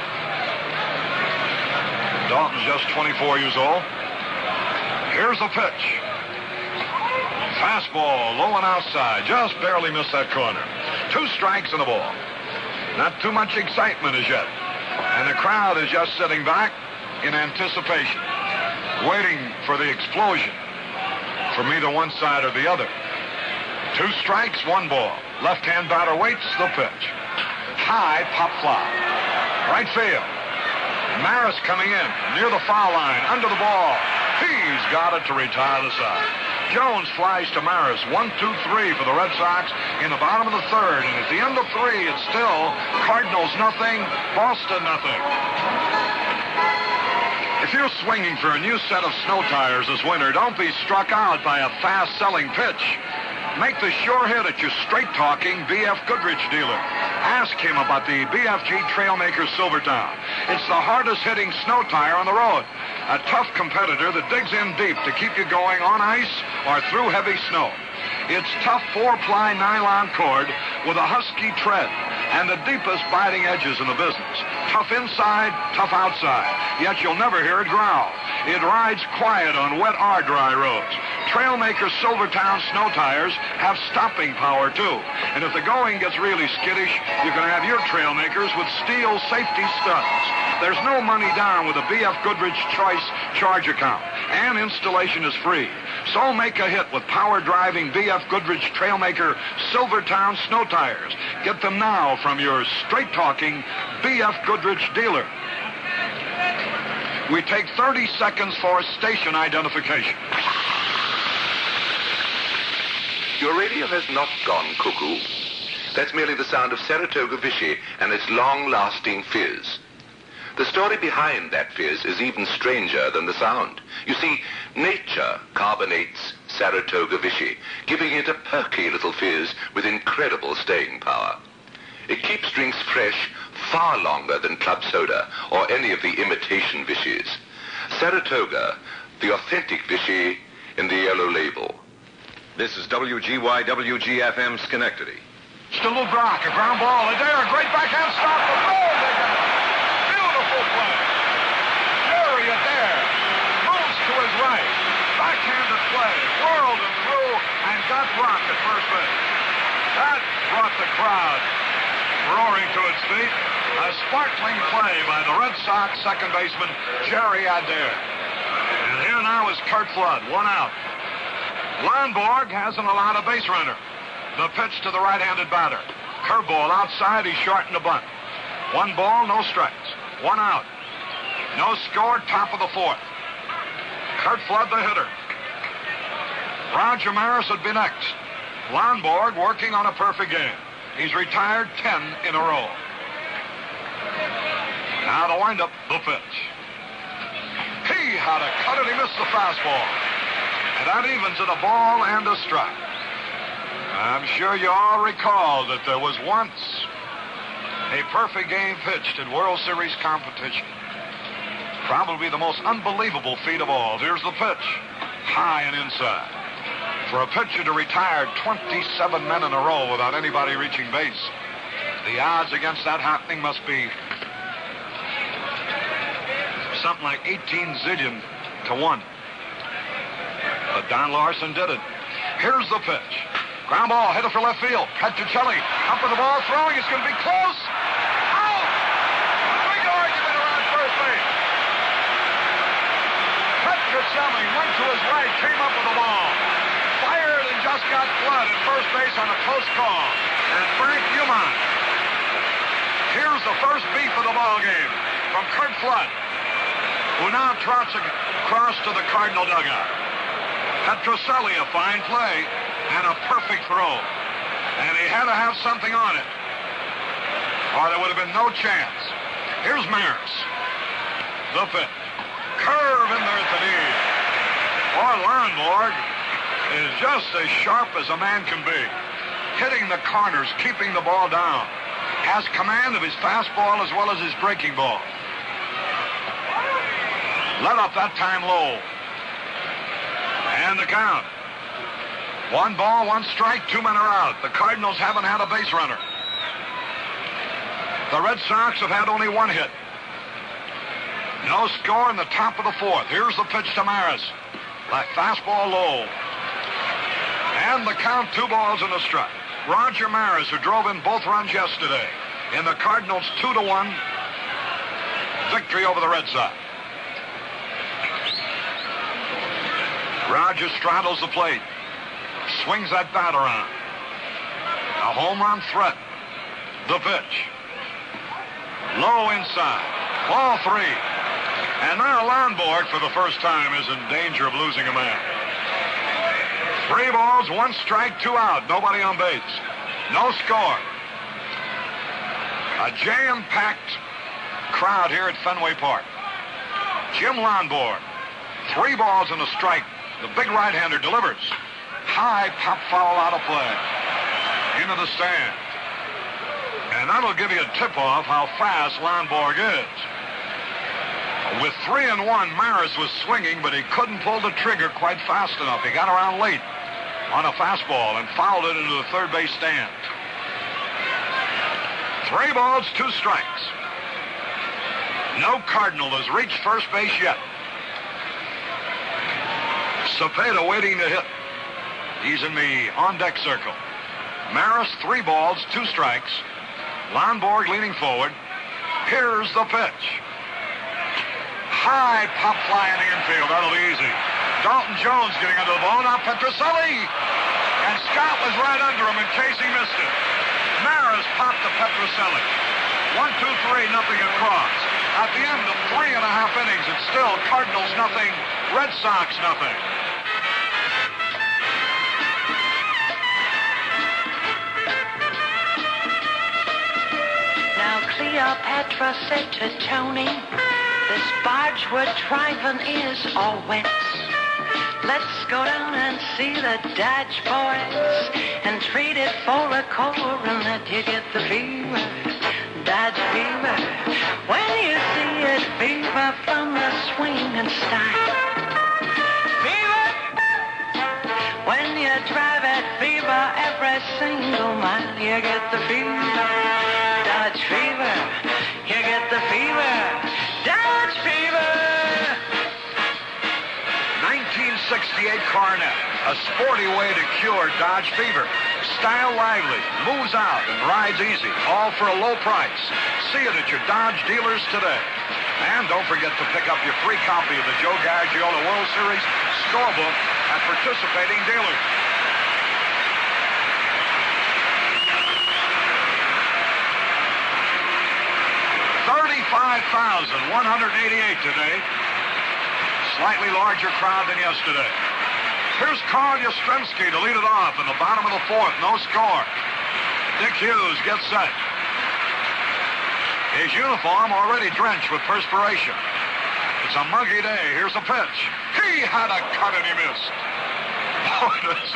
Dalton's just 24 years old. Here's the pitch. Fastball, low and outside. Just barely missed that corner. 2 strikes and a ball. Not too much excitement as yet. And the crowd is just sitting back in anticipation, waiting for the explosion from either one side or the other. 2 strikes, 1 ball. Left-hand batter waits the pitch. High pop fly. Right field. Maris coming in near the foul line, under the ball. He's got it to retire the side. Jones flies to Maris. 1, 2, 3 for the Red Sox in the bottom of the 3rd. And at the end of 3, it's still Cardinals nothing, Boston nothing. If you're swinging for a new set of snow tires this winter, don't be struck out by a fast-selling pitch. Make the sure hit at your straight-talking B.F. Goodrich dealer. Ask him about the BFG Trailmaker Silvertown. It's the hardest-hitting snow tire on the road. A tough competitor that digs in deep to keep you going on ice or through heavy snow. It's tough 4-ply nylon cord with a husky tread and the deepest biting edges in the business. Tough inside, tough outside, yet you'll never hear it growl. It rides quiet on wet or dry roads. Trailmaker Silvertown snow tires have stopping power, too. And if the going gets really skittish, you can have your Trailmakers with steel safety studs. There's no money down with a B.F. Goodrich Choice charge account, and installation is free. So make a hit with power-driving B.F. Goodrich Trailmaker Silvertown snow tires. Get them now from your straight-talking B.F. Goodrich dealer. We take 30 seconds for station identification. Your radio has not gone cuckoo. That's merely the sound of Saratoga Vichy and its long-lasting fizz. The story behind that fizz is even stranger than the sound. You see, nature carbonates Saratoga Vichy, giving it a perky little fizz with incredible staying power. It keeps drinks fresh far longer than club soda or any of the imitation Vichy's. Saratoga, the authentic Vichy in the yellow label. This is WGYWG-FM Schenectady. Still Brock, a ground ball. Adair, great backhand stop. The goal, they got it. Beautiful play. Jerry Adair moves to his right. Backhanded play. Whirled him through and got Brock at first base. That brought the crowd roaring to its feet. A sparkling play by the Red Sox second baseman, Jerry Adair. And here now is Curt Flood, 1 out. Lonborg hasn't allowed a base runner. The pitch to the right-handed batter. Curveball outside, he shortened a bunt. 1 ball, no strikes. 1 out. No score, top of the 4th. Curt Flood, the hitter. Roger Maris would be next. Lonborg working on a perfect game. He's retired 10 in a row. Now the windup, the pitch. He had a cut it, he missed the fastball. And that evens it, a ball and a strike. I'm sure you all recall that there was once a perfect game pitched in World Series competition. Probably the most unbelievable feat of all. Here's the pitch, high and inside. For a pitcher to retire 27 men in a row without anybody reaching base, the odds against that happening must be something like 18 zillion to 1. But Don Larson did it. Here's the pitch. Ground ball, headed for left field. Petrocelli up with the ball, throwing. It's going to be close. Out! Big argument around first base. Petrocelli went to his right, came up with the ball. Fired and just got blood at first base on a close call. And Frank Humont. Here's the first beef of the ball game from Curt Flood, who now trots across to the Cardinal dugout. Petrocelli, a fine play. and a perfect throw. And he had to have something on it, or there would have been no chance. Here's Maris. The pitch. Curve in there at the knee. Or Lonborg is just as sharp as a man can be. Hitting the corners, keeping the ball down. Has command of his fastball as well as his breaking ball. Let up that time low. And the count. 1 ball, 1 strike, 2 men are out. The Cardinals haven't had a base runner. The Red Sox have had only 1 hit. No score in the top of the 4th. Here's the pitch to Maris. That fastball low. And the count, 2 balls and a strike. Roger Maris, who drove in both runs yesterday in the Cardinals' 2-1 victory over the Red Sox. Roger straddles the plate. Swings that bat around. A home run threat. The pitch. Low inside. Ball 3. And now Lonborg, for the first time, is in danger of losing a man. 3 balls, 1 strike, 2 out. Nobody on base. No score. A jam-packed crowd here at Fenway Park. Jim Lonborg. 3 balls and a strike. The big right-hander delivers. High pop foul out of play. Into the stand. And that'll give you a tip-off how fast Lonborg is. With 3-1, Maris was swinging, but he couldn't pull the trigger quite fast enough. He got around late on a fastball and fouled it into the third base stand. 3 balls, 2 strikes. No Cardinal has reached first base yet. Cepeda waiting to hit. He's in the on-deck circle. Maris, 3 balls, 2 strikes. Lonborg leaning forward. Here's the pitch. High pop fly in the infield. That'll be easy. Dalton Jones getting under the ball. Now Petrocelli. And Scott was right under him in case he missed it. Maris popped to Petrocelli. 1-2-3, nothing across. At the end of 3.5 innings, it's still Cardinals nothing, Red Sox nothing. Now Cleopatra said to Tony, this barge we're driving is all wet. Let's go down and see the Dodge boys and trade it for a core and let you get the fever. Dodge fever. When you see it, fever from the swing and style. Fever. When you drive it, fever every single mile. You get the fever. Dodge fever. You get the fever. Dodge fever. 1968 Cornet, a sporty way to cure Dodge fever. Style lively, moves out, and rides easy, all for a low price. See it at your Dodge dealers today. And don't forget to pick up your free copy of the Joe Garagiola World Series scorebook at participating dealers. $35,188 today. Slightly larger crowd than yesterday. Here's Carl Yastrzemski to lead it off in the bottom of the 4th. No score. Dick Hughes gets set. His uniform already drenched with perspiration. It's a muggy day. Here's a pitch. He had a cut and he missed. Oh, does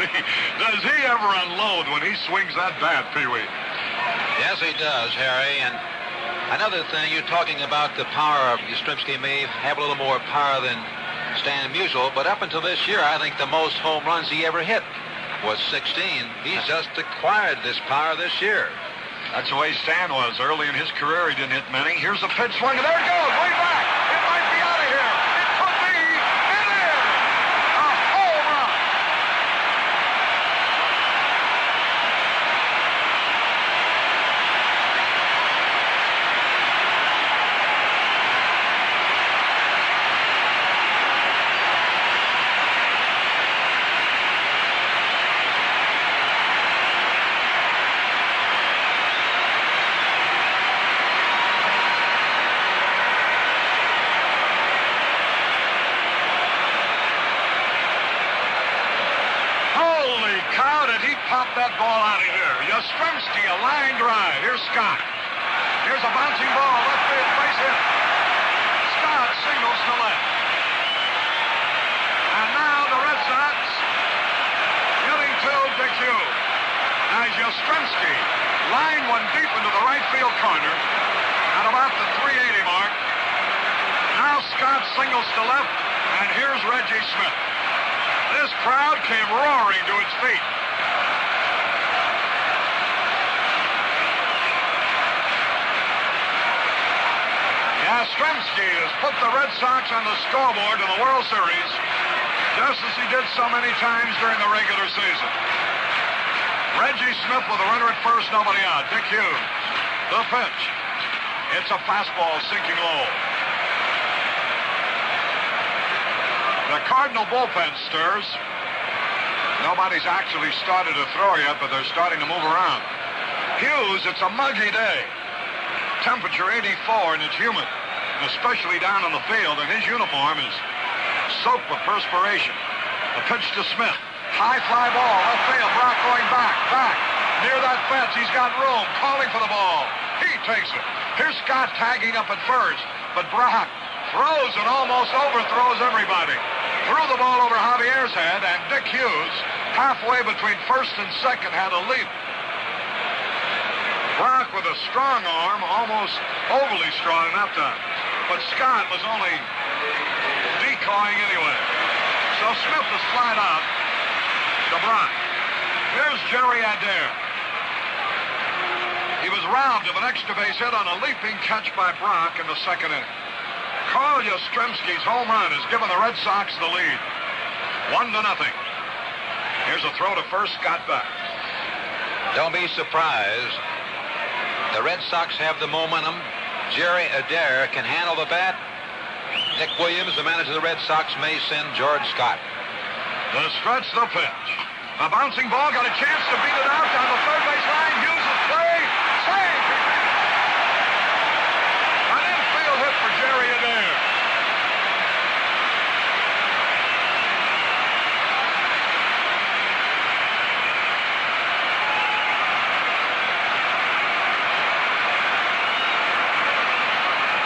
he ever unload when he swings that bat, Pee-wee? Yes, he does, Harry. And another thing, you're talking about the power of Yastrzemski may have a little more power than Stan Musial, but up until this year, I think the most home runs he ever hit was 16. He's just acquired this power this year. That's the way Stan was. Early in his career, he didn't hit many. Here's a pitch swing, and there it goes, way back. It might be out of here. It could be. It is. A home run. popped that ball out of here. Yastrzemski, a line drive. Here's Scott. Here's a bouncing ball, left field, base hit. Scott singles to left. And now the Red Sox getting to decisive. As Yastrzemski lined one deep into the right field corner at about the 380 mark. Now Scott singles to left, and here's Reggie Smith. This crowd came roaring to its feet. Yastrzemski has put the Red Sox on the scoreboard in the World Series, just as he did so many times during the regular season. Reggie Smith with a runner at first, nobody out. Dick Hughes, the pitch. It's a fastball sinking low. The Cardinal bullpen stirs. Nobody's actually started to throw yet, but they're starting to move around. Hughes, it's a muggy day. Temperature 84 and it's humid, especially down on the field, and his uniform is soaked with perspiration. The pitch to Smith. High fly ball, left field. Brock going back. Near that fence, he's got room, calling for the ball. He takes it. Here's Scott tagging up at first, but Brock throws and almost overthrows everybody. Threw the ball over Javier's head, and Dick Hughes, halfway between first and second, had a leap. Brock with a strong arm, almost overly strong enough time. But Scott was only decoying anyway. So Smith was flat out to Brock. Here's Jerry Adair. He was robbed of an extra base hit on a leaping catch by Brock in the second inning. Carl Yastrzemski's home run has given the Red Sox the lead. 1-0. Here's a throw to first, Scott back. Don't be surprised. The Red Sox have the momentum. Jerry Adair can handle the bat. Nick Williams, the manager of the Red Sox, may send George Scott. The stretch, the pitch. A bouncing ball, got a chance to beat it out down the third base line. Hughes' play. Save! An infield hit for Jerry Adair.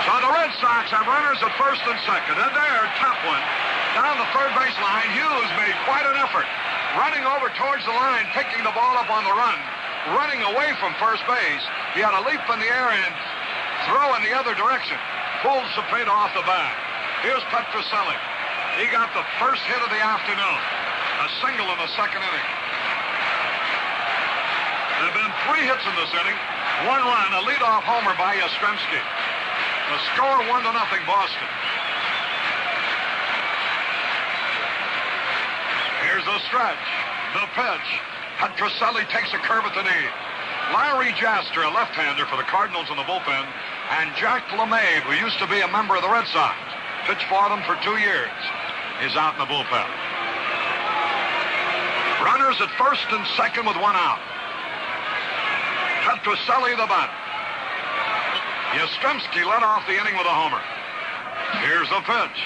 So the Red Sox have runners at first and second. Adair, top one. Down the third base line, Hughes made quite an effort. Running over towards the line, picking the ball up on the run. Running away from first base. He had a leap in the air and throw in the other direction. Pulls Cepeda off the bat. Here's Petrocelli. He got the first hit of the afternoon. A single in the second inning. There have been 3 hits in this inning. 1 run, a leadoff homer by Yastrzemski. The score 1-0 Boston. Here's the stretch. The pitch. Petrocelli takes a curve at the knee. Larry Jaster, a left-hander for the Cardinals in the bullpen, and Jack LeMay, who used to be a member of the Red Sox, pitched for them for 2 years, is out in the bullpen. Runners at first and second with 1 out. Petrocelli the batter. Yastrzemski led off the inning with a homer. Here's the pitch.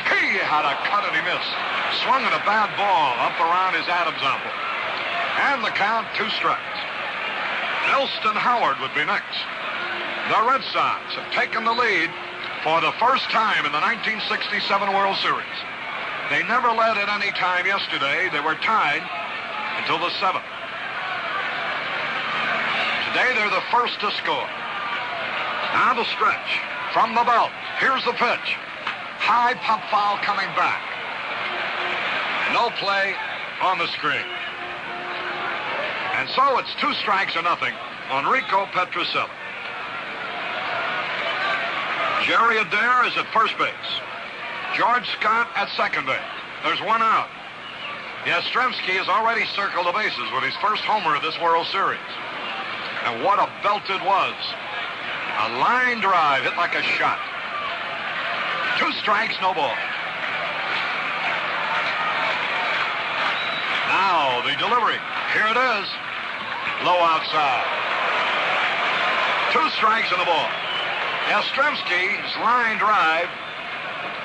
He had a cut and he missed. Swung at a bad ball up around his Adam's apple. And the count, 2 strikes. Elston Howard would be next. The Red Sox have taken the lead for the first time in the 1967 World Series. They never led at any time yesterday. They were tied until the 7th. Today they're the first to score. Now the stretch from the belt. Here's the pitch. High pop foul coming back. No play on the screen. And so it's 2 strikes or nothing on Rico Petrocelli. Jerry Adair is at first base. George Scott at second base. There's 1 out. Yastrzemski has already circled the bases with his first homer of this World Series. And what a belt it was. A line drive hit like a shot. 2 strikes, no ball. Now the delivery. Here it is. Low outside. 2 strikes and a ball. Yastrzemski's line drive,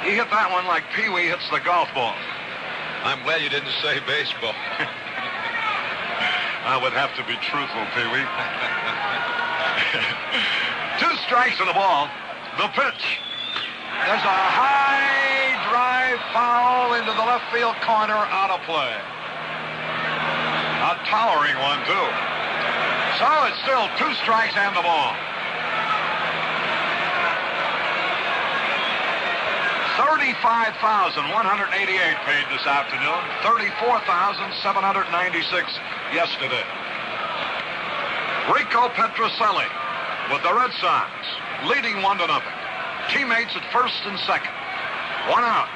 he hit that one like Pee Wee hits the golf ball. I'm glad you didn't say baseball. I would have to be truthful, Pee-wee. 2 strikes and a ball. The pitch. There's a high drive foul into the left field corner, out of play. A towering one, too. So it's still 2 strikes and the ball. 35,188 paid this afternoon. 34,796 yesterday. Rico Petrocelli with the Red Sox, leading 1-0. Teammates at first and second. 1 out.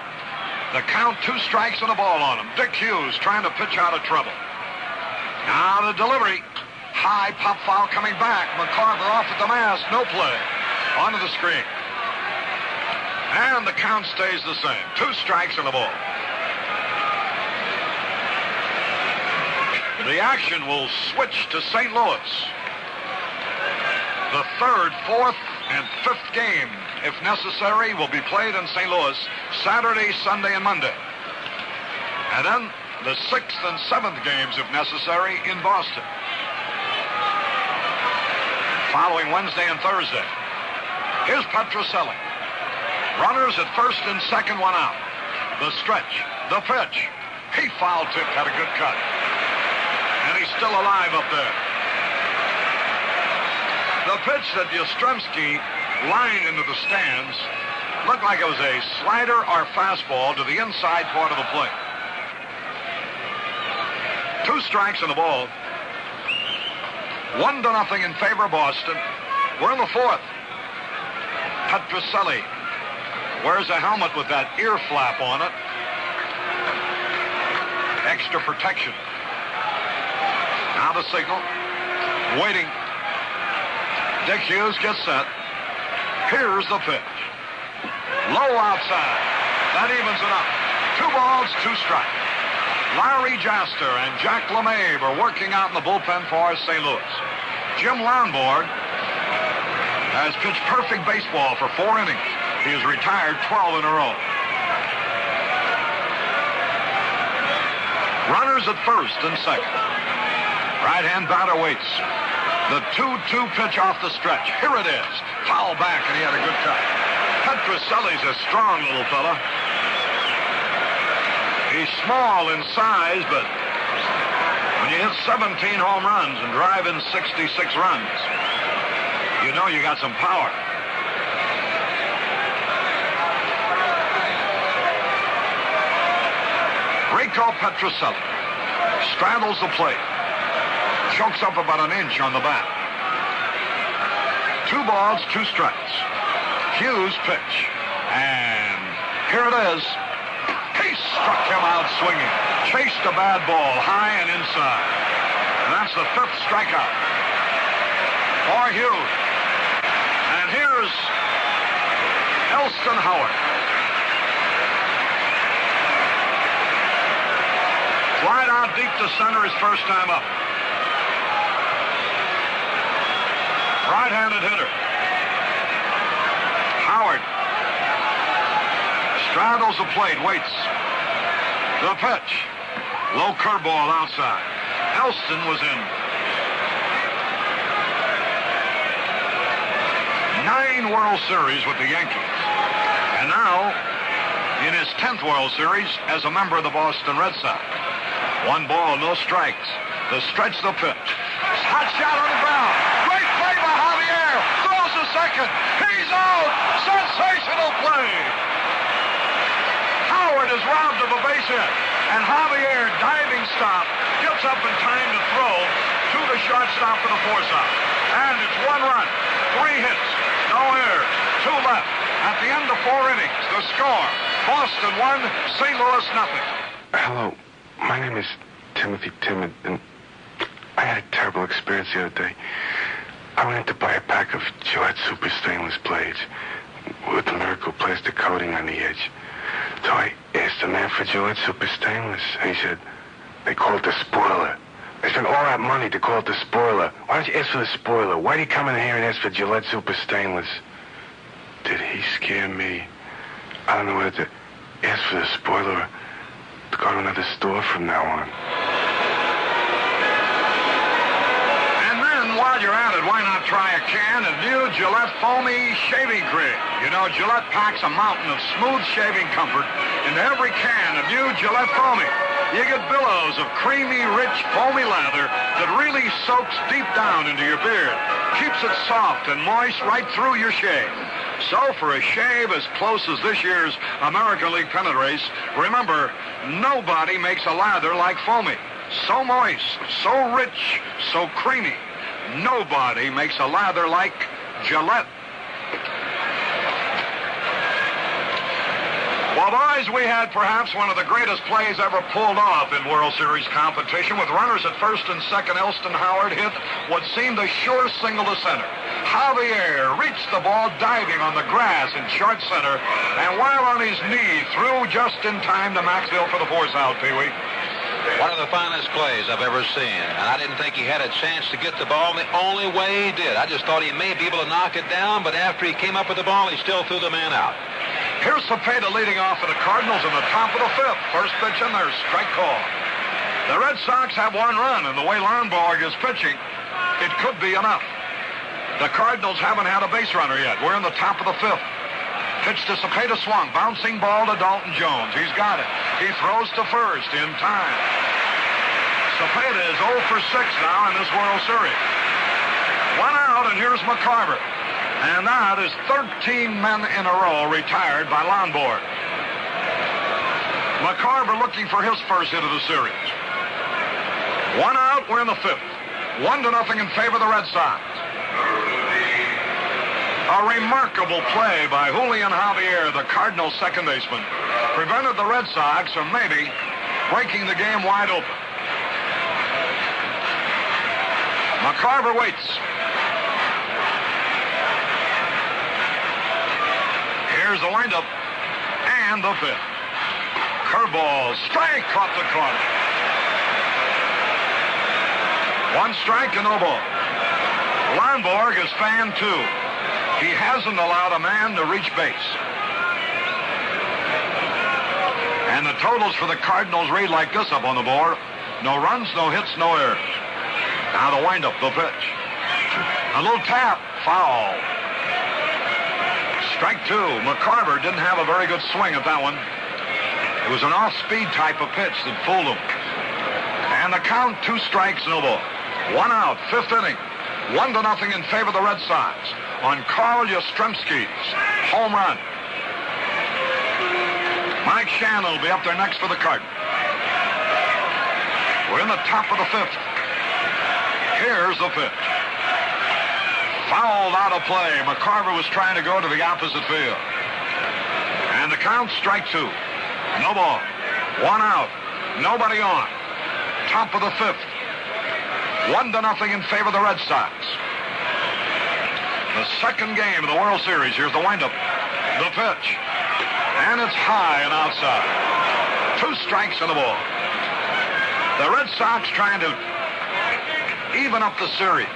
The count, 2 strikes and a ball on him. Dick Hughes trying to pitch out of trouble. Now the delivery. High pop foul coming back. McCarver off at the mask. No play. Onto the screen. And the count stays the same. 2 strikes and a ball. The action will switch to St. Louis. The 3rd, 4th, and 5th game, if necessary, will be played in St. Louis Saturday, Sunday, and Monday. And then the 6th and 7th games, if necessary, in Boston. Following Wednesday and Thursday. Here's Petrocelli. Runners at first and second, 1 out. The stretch, the pitch. He foul tipped, had a good cut. And he's still alive up there. The pitch that Yastrzemski lined into the stands looked like it was a slider or fastball to the inside part of the plate. 2 strikes and a ball. 1-0 in favor of Boston. We're in the 4th. Petrocelli wears a helmet with that ear flap on it. Extra protection. Now the signal. Waiting. Dick Hughes gets set. Here's the pitch. Low outside. That evens it up. 2 balls, 2 strikes. Larry Jaster and Jack LeMahieu are working out in the bullpen for St. Louis. Jim Lonborg has pitched perfect baseball for 4 innings. He has retired 12 in a row. Runners at first and second. Right-hand batter waits. The 2-2 pitch off the stretch. Here it is. Foul back, and he had a good cut. Petrocelli's a strong little fella. He's small in size, but when you hit 17 home runs and drive in 66 runs, you know you got some power. Rico Petrocelli straddles the plate. Chokes up about an inch on the bat. 2 balls, 2 strikes. Hughes pitch. And here it is. He struck him out swinging. Chased a bad ball high and inside. And that's the 5th strikeout for Hughes. And here's Elston Howard. Flied out deep to center his first time up. Right-handed hitter. Howard straddles the plate, waits. The pitch. Low curveball outside. Elston was in. 9 World Series with the Yankees. And now, in his 10th World Series as a member of the Boston Red Sox. 1 ball, no strikes. The stretch, the pitch. Hot shot on the ground. Great play by Javier. Throws to second. He's out. Sensational play. Howard is robbed of a base hit. And Javier, diving stop, gets up in time to throw to the shortstop for the force-out. And it's 1 run, 3 hits, no errors, 2 left. At the end of 4 innings, the score, Boston 1, St. Louis nothing. Hello, my name is Timothy Timmons, and I had a terrible experience the other day. I went in to buy a pack of Gillette Super Stainless blades with the miracle plastic coating on the edge. So I asked the man for Gillette Super Stainless, and he said, they call it the spoiler. They spent all that money to call it the spoiler. Why don't you ask for the spoiler? Why do you come in here and ask for Gillette Super Stainless? Did he scare me? I don't know whether to ask for the spoiler to go to another store from now on. While you're at it, why not try a can of new Gillette Foamy Shaving Cream? You know, Gillette packs a mountain of smooth shaving comfort into every can of new Gillette Foamy. You get billows of creamy, rich, foamy lather that really soaks deep down into your beard. Keeps it soft and moist right through your shave. So for a shave as close as this year's American League pennant race, remember, nobody makes a lather like Foamy. So moist, so rich, so creamy. Nobody makes a lather like Gillette. Well, boys, we had perhaps one of the greatest plays ever pulled off in World Series competition with runners at first and second. Elston Howard hit what seemed a sure single to center. Javier reached the ball diving on the grass in short center, and while on his knee, threw just in time to Maxwell for the force out, Pee-wee. One of the finest plays I've ever seen, and I didn't think he had a chance to get the ball the only way he did. I just thought he may be able to knock it down, but after he came up with the ball, he still threw the man out. Here's Cepeda leading off for the Cardinals in the top of the fifth. First pitch in there, strike call. The Red Sox have one run, and the way Lonborg is pitching, it could be enough. The Cardinals haven't had a base runner yet. We're in the top of the fifth. Pitch to Cepeda, swung. Bouncing ball to Dalton Jones. He's got it. He throws to first in time. Cepeda is 0 for 6 now in this World Series. One out, and here's McCarver. And that is 13 men in a row retired by Lonborg. McCarver looking for his first hit of the series. One out, we're in the fifth. 1-0 in favor of the Red Sox. A remarkable play by Julian Javier, the Cardinals second baseman, prevented the Red Sox from maybe breaking the game wide open. McCarver waits. Here's the windup and the pitch. Curveball, strike, caught the corner. One strike and no ball. Lonborg is fan 2. He hasn't allowed a man to reach base. And the totals for the Cardinals read like this up on the board. No runs, no hits, no errors. Now the windup, the pitch. A little tap, foul. Strike 2. McCarver didn't have a very good swing at that one. It was an off-speed type of pitch that fooled him. And the count, 2 strikes, no ball. One out, fifth inning. 1-0 in favor of the Red Sox on Carl Yastrzemski's home run. Mike Shannon will be up there next for the Cardinals. We're in the top of the fifth. Here's the pitch. Fouled out of play. McCarver was trying to go to the opposite field. And the count, strike 2. No ball. One out. Nobody on. Top of the fifth. 1-0 in favor of the Red Sox. The second game of the World Series. Here's the windup. The pitch. And it's high and outside. 2 strikes and a ball. The Red Sox trying to even up the series.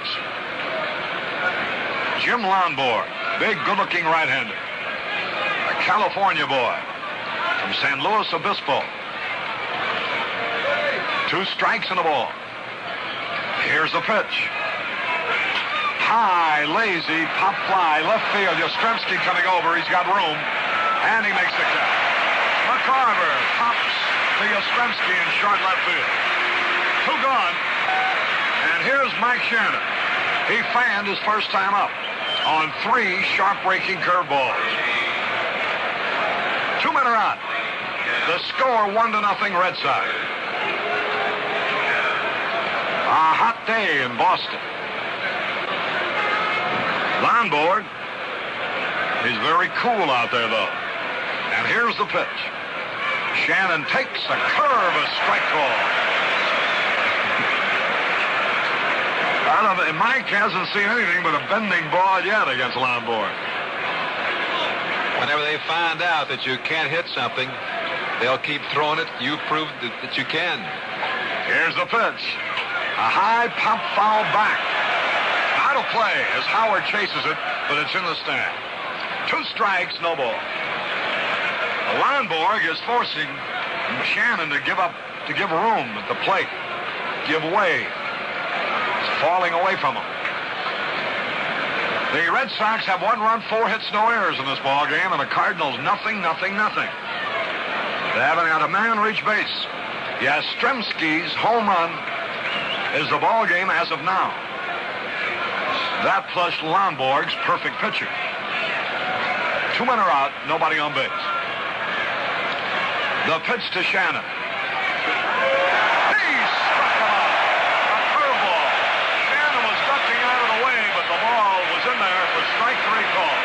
Jim Lonborg, big, good-looking right-hander. A California boy from San Luis Obispo. 2 strikes and a ball. Here's the pitch. High, lazy, pop fly, left field. Yastrzemski coming over. He's got room. And he makes the catch. McCarver pops to Yastrzemski in short left field. 2 gone. And here's Mike Shannon. He fanned his first time up on 3 sharp-breaking curveballs. 2 men are out. The score 1-0 Red Sox. A hot day in Boston. Lonborg is very cool out there, though. And here's the pitch. Shannon takes a curve, a strike call. I don't know, Mike hasn't seen anything but a bending ball yet against Lonborg. Whenever they find out that you can't hit something, they'll keep throwing it. You've proved that you can. Here's the pitch. A high pop foul back. Out of play as Howard chases it, but it's in the stand. 2 strikes, no ball. Lonborg is forcing Shannon to give room at the plate. Give way. It's falling away from him. The Red Sox have 1 run, 4 hits, no errors in this ball game, and the Cardinals nothing. They haven't had a man reach base. Yastrzemski's home run is the ball game as of now. That plus Lonborg's perfect pitcher. 2 men are out, nobody on base. The pitch to Shannon. He struck him out. A curveball. Shannon was ducking out of the way, but the ball was in there for strike 3 call.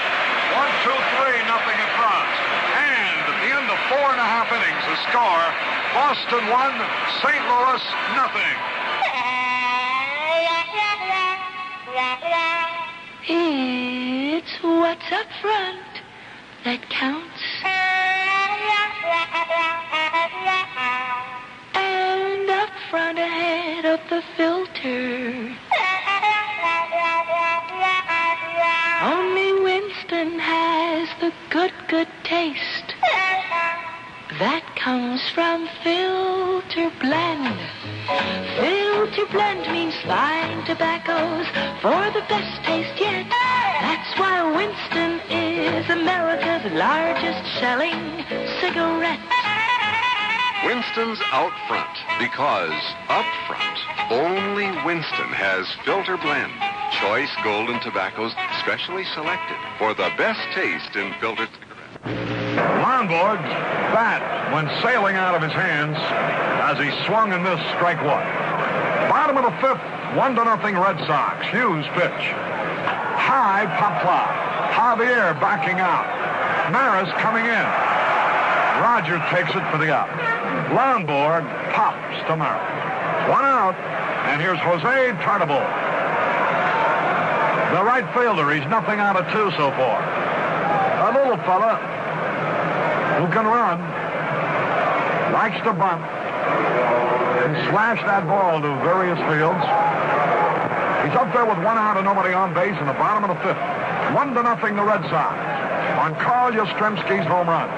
1, 2, 3, nothing across. And at the end of 4.5 innings, the score, Boston 1, St. Louis nothing. It's what's up front that counts. And up front ahead of the filter. Only Winston has the good taste. That comes from Filter Blend. Filter Blend means fine tobaccos for the best taste yet. That's why Winston is America's largest selling cigarette. Winston's out front, because up front, only Winston has Filter Blend. Choice golden tobaccos specially selected for the best taste in filtered cigarettes. Lonborg's bat went sailing out of his hands as he swung and missed strike 1. Bottom of the 5th, 1-0 Red Sox. Hughes pitch. High pop fly. Javier backing out. Maris coming in. Roger takes it for the out. Lonborg pops to Maris. 1 out, and here's Jose Tartabull. The right fielder, he's nothing out of 2 so far. A little fella who can run, likes to bunt, and slash that ball to various fields. He's up there with 1 out and nobody on base in the bottom of the 5th. 1-0 the Red Sox on Carl Yastrzemski's home run.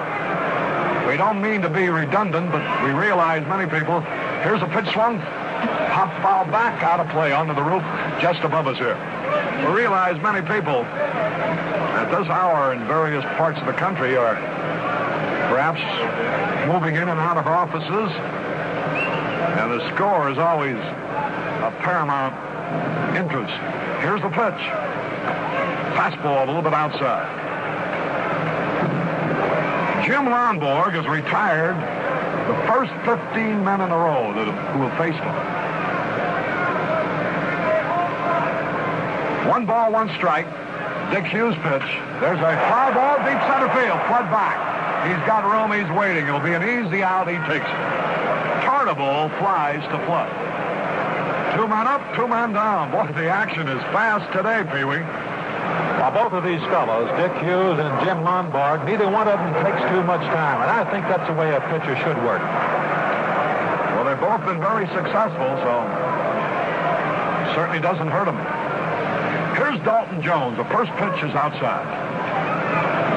We don't mean to be redundant, but we realize many people. Here's a pitch swung. Hop foul back out of play onto the roof just above us here. We realize many people at this hour in various parts of the country are perhaps moving in and out of offices, and the score is always of paramount interest. Here's the pitch. Fastball a little bit outside. Jim Lonborg has retired the first 15 men in a row who have faced him. 1 ball, 1 strike. Dick Hughes pitch. There's a fly ball, deep center field. Flood back. He's got room. He's waiting. It'll be an easy out. He takes it. Tartabull flies to Flood. 2 men up, 2 men down. Boy, the action is fast today, Pee-wee. Well, both of these fellows, Dick Hughes and Jim Lonborg, neither one of them takes too much time, and I think that's the way a pitcher should work. Well, they've both been very successful, so it certainly doesn't hurt them. Here's Dalton Jones. The first pitch is outside.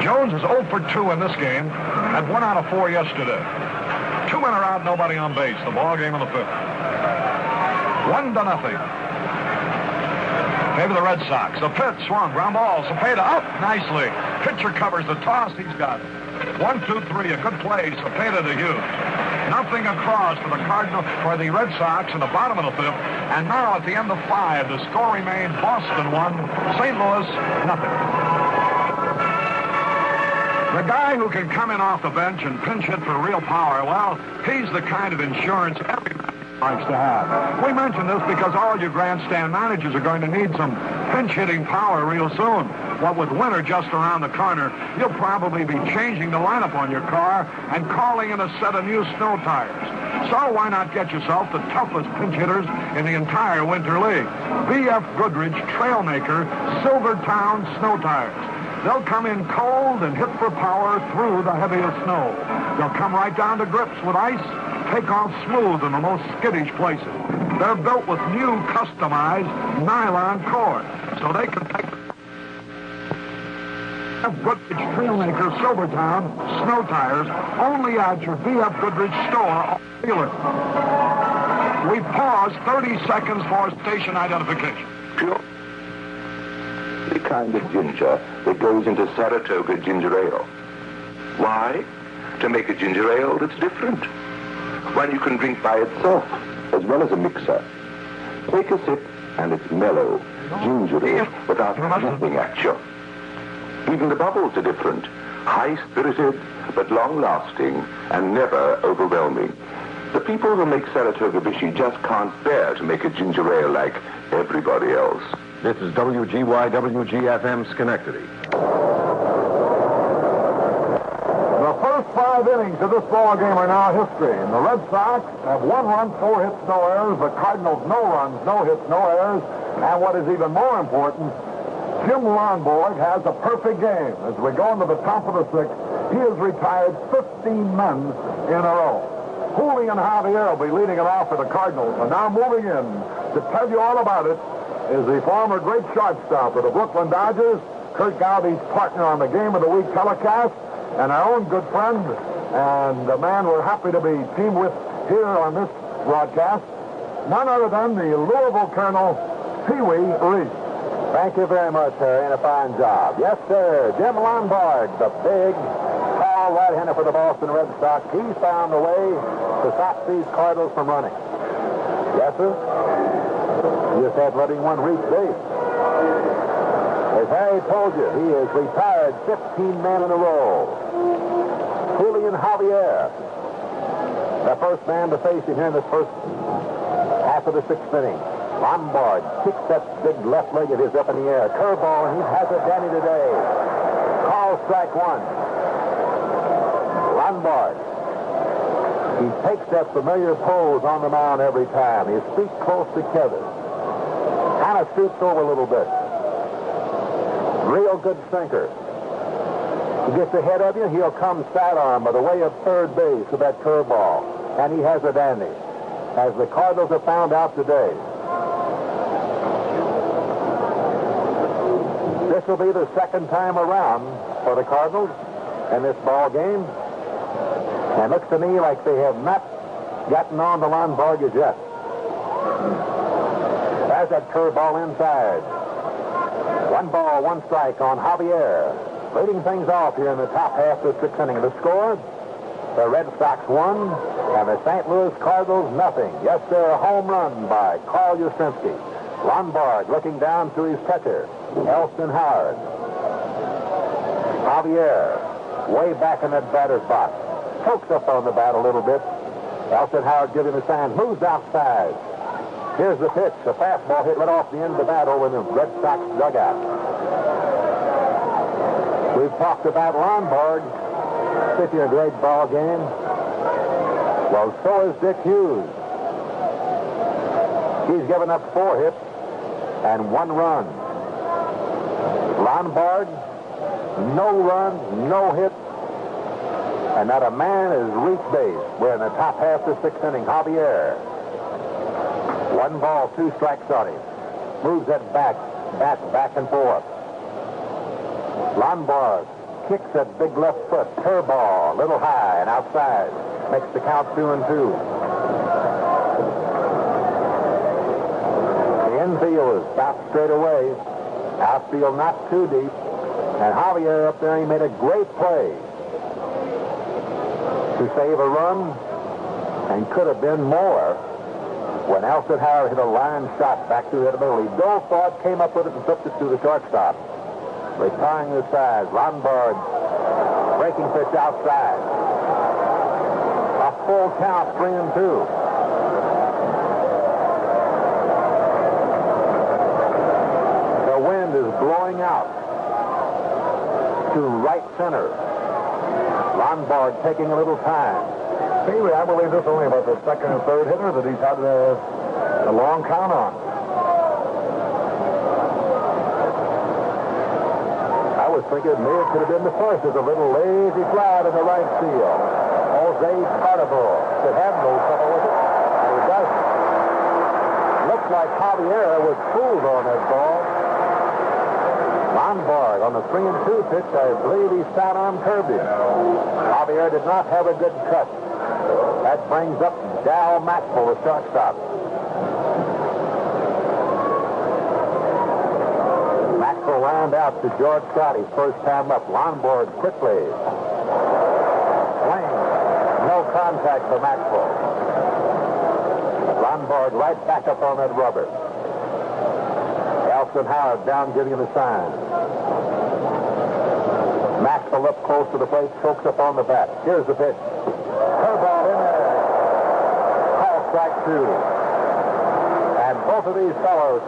Jones is 0 for 2 in this game. Had 1 out of 4 yesterday. 2 men are out, nobody on base. The ball game in the 5th. 1-0. Favor the Red Sox. The pitch swung. Ground ball. Cepeda up nicely. Pitcher covers the toss. He's got it. 1, 2, 3. A good play. Cepeda to Hughes. Nothing across for the the Red Sox in the bottom of the 5th. And now at the end of 5, the score remains Boston 1, St. Louis nothing. The guy who can come in off the bench and pinch hit for real power, well, he's the kind of insurance every man likes to have. We mention this because all you grandstand managers are going to need some pinch hitting power real soon. What with winter just around the corner, you'll probably be changing the lineup on your car and calling in a set of new snow tires. So why not get yourself the toughest pinch hitters in the entire Winter League? B.F. Goodrich Trailmaker Silvertown Snow Tires. They'll come in cold and hit for power through the heaviest snow. They'll come right down to grips with ice, take off smooth in the most skittish places. They're built with new customized nylon cord, so they can take Goodrich Trailmaker, Silvertown, snow tires, only at your V.F. Goodrich store or dealer. We pause 30 seconds for station identification. Pure. The kind of ginger that goes into Saratoga ginger ale. Why? To make a ginger ale that's different. One you can drink by itself, as well as a mixer. Take a sip, and it's mellow, gingery, without nothing at you. Even the bubbles are different. High-spirited, but long-lasting, and never overwhelming. The people who make Saratoga Vichy just can't bear to make a ginger ale like everybody else. This is WGYWG-FM Schenectady. The first 5 innings of this ball game are now history. And the Red Sox have 1 run, 4 hits, no errors. The Cardinals, no runs, no hits, no errors. And what is even more important, Jim Lonborg has a perfect game. As we go into the top of the 6th, he has retired 15 men in a row. Julian Javier will be leading it off for the Cardinals. And now moving in to tell you all about it is the former great shortstop of the Brooklyn Dodgers, Kurt Gowdy's partner on the Game of the Week telecast, and our own good friend, and the man we're happy to be teamed with here on this broadcast, none other than the Louisville Colonel, Pee Wee Reese. Thank you very much, Harry, and a fine job. Yes, sir, Jim Lonborg, the big, tall right-hander for the Boston Red Sox. He's found a way to stop these Cardinals from running. Yes, sir? He just had letting one reach base. As Harry told you, he has retired 15 men in a row. Julian Javier, the first man to face him here in this first half of the 6th inning. Lonborg kicks that big left leg of his up in the air. Curveball, and he has a dandy today. Call strike 1. Lonborg. He takes that familiar pose on the mound every time. His feet close together. Kind of scoots over a little bit. Real good sinker. He gets ahead of you, he'll come sidearm by the way of third base with that curveball. And he has a dandy, as the Cardinals have found out today. This will be the second time around for the Cardinals in this ball game. And it looks to me like they have not gotten on to Lonborg as yet. There's that curveball inside. 1 ball, 1 strike on Javier. Leading things off here in the top half of the 6th inning. The score, the Red Sox 1 and the St. Louis Cardinals nothing. Yes, sir, a home run by Carl Yastrzemski. Lonborg looking down to his catcher, Elston Howard. Javier, way back in that batter's box. Pokes up on the bat a little bit. Elston Howard giving the sign, moves outside. Here's the pitch. A fastball hit right off the end of the bat over in the Red Sox dugout. We've talked about Lonborg pitching a great ball game. Well, so is Dick Hughes. He's given up 4 hits and 1 run. Lonborg, no runs, no hits, and not a man has reached base. We're in the top half of the 6th inning. Javier. 1 ball, 2 strikes on him. Moves that bat back and forth. Lonborg kicks that big left foot. Curveball, a little high and outside. Makes the count 2-2. The infield is stopped straight away. Outfield not too deep. And Javier up there, he made a great play to save a run, and could have been more. When Elston Howard hit a line shot back through the middle, he dove for it, came up with it, and flipped it to the shortstop. Retiring the side, Lonborg breaking pitch outside. A full count, 3-2. The wind is blowing out to right center. Lonborg taking a little time. Pee-wee, I believe this is only about the second and third hitter that he's had a long count on. I was thinking maybe it could have been the first. There's a little lazy fly in the right field. Jose Carnival should have no trouble with it. He doesn't. Looks like Javier was fooled on that ball. Lonborg on the 3-2 pitch. I believe he sidearm curved him. Javier did not have a good cut. That brings up Dal Maxwell, the shortstop. Maxwell lined out to George Scott, his first time up. Lonborg quickly. Swing. No contact for Maxwell. Lonborg right back up on that rubber. Elson Howard down giving him a sign. Maxwell up close to the plate, chokes up on the bat. Here's the pitch. Curveball in there. Call strike 2. And both of these fellows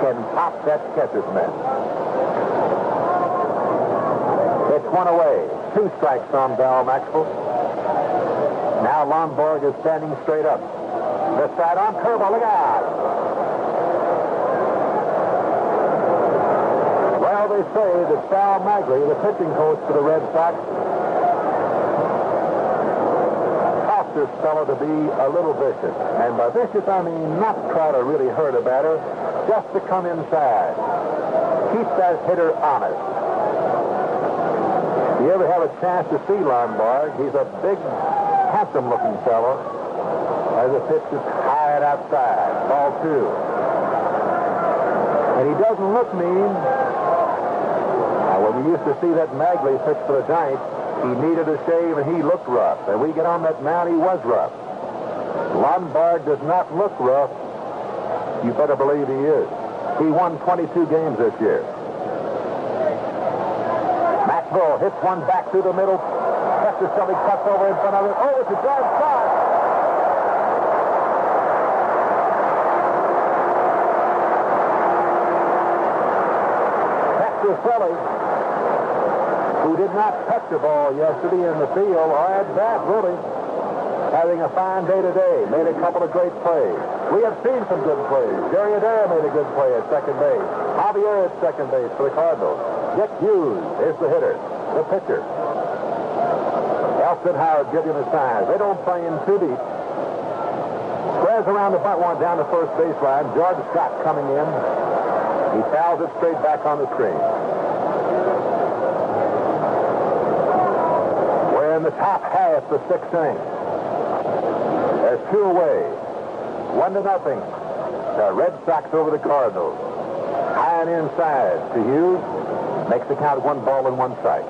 can pop that catcher's mitt. It's one away. 2 strikes on Dal Maxwell. Now Lonborg is standing straight up. The sidearm curveball, look out! Well, they say that Sal Magley, the pitching coach for the Red Sox, taught this fellow to be a little vicious. And by vicious, I mean not try to really hurt a batter, just to come inside. Keep that hitter honest. If you ever have a chance to see Lonborg, he's a big, handsome-looking fellow. As the pitch is high and outside. Ball 2. And he doesn't look mean. Now, when we used to see that Magley pitch for the Giants, he needed a shave and he looked rough. And we get on that mound, he was rough. Lonborg does not look rough. You better believe he is. He won 22 games this year. Maxwell hits one back through the middle. Chester Shelley cuts over in front of it. Oh, it's a drive shot. Shelley, who did not touch the ball yesterday in the field, or at bat, really, having a fine day today, made a couple of great plays. We have seen some good plays. Jerry Adair made a good play at second base. Javier at second base for the Cardinals. Dick Hughes is the hitter, the pitcher. Elson Howard giving the signs. They don't play in too deep. Squares around the bunt one down the first baseline. George Scott coming in. He fouls it straight back on the screen. We're in the top half of the 6th inning. There's 2 away. 1-0. The Red Sox over the Cardinals. High and inside to Hughes. Makes the count 1 ball and 1 strike.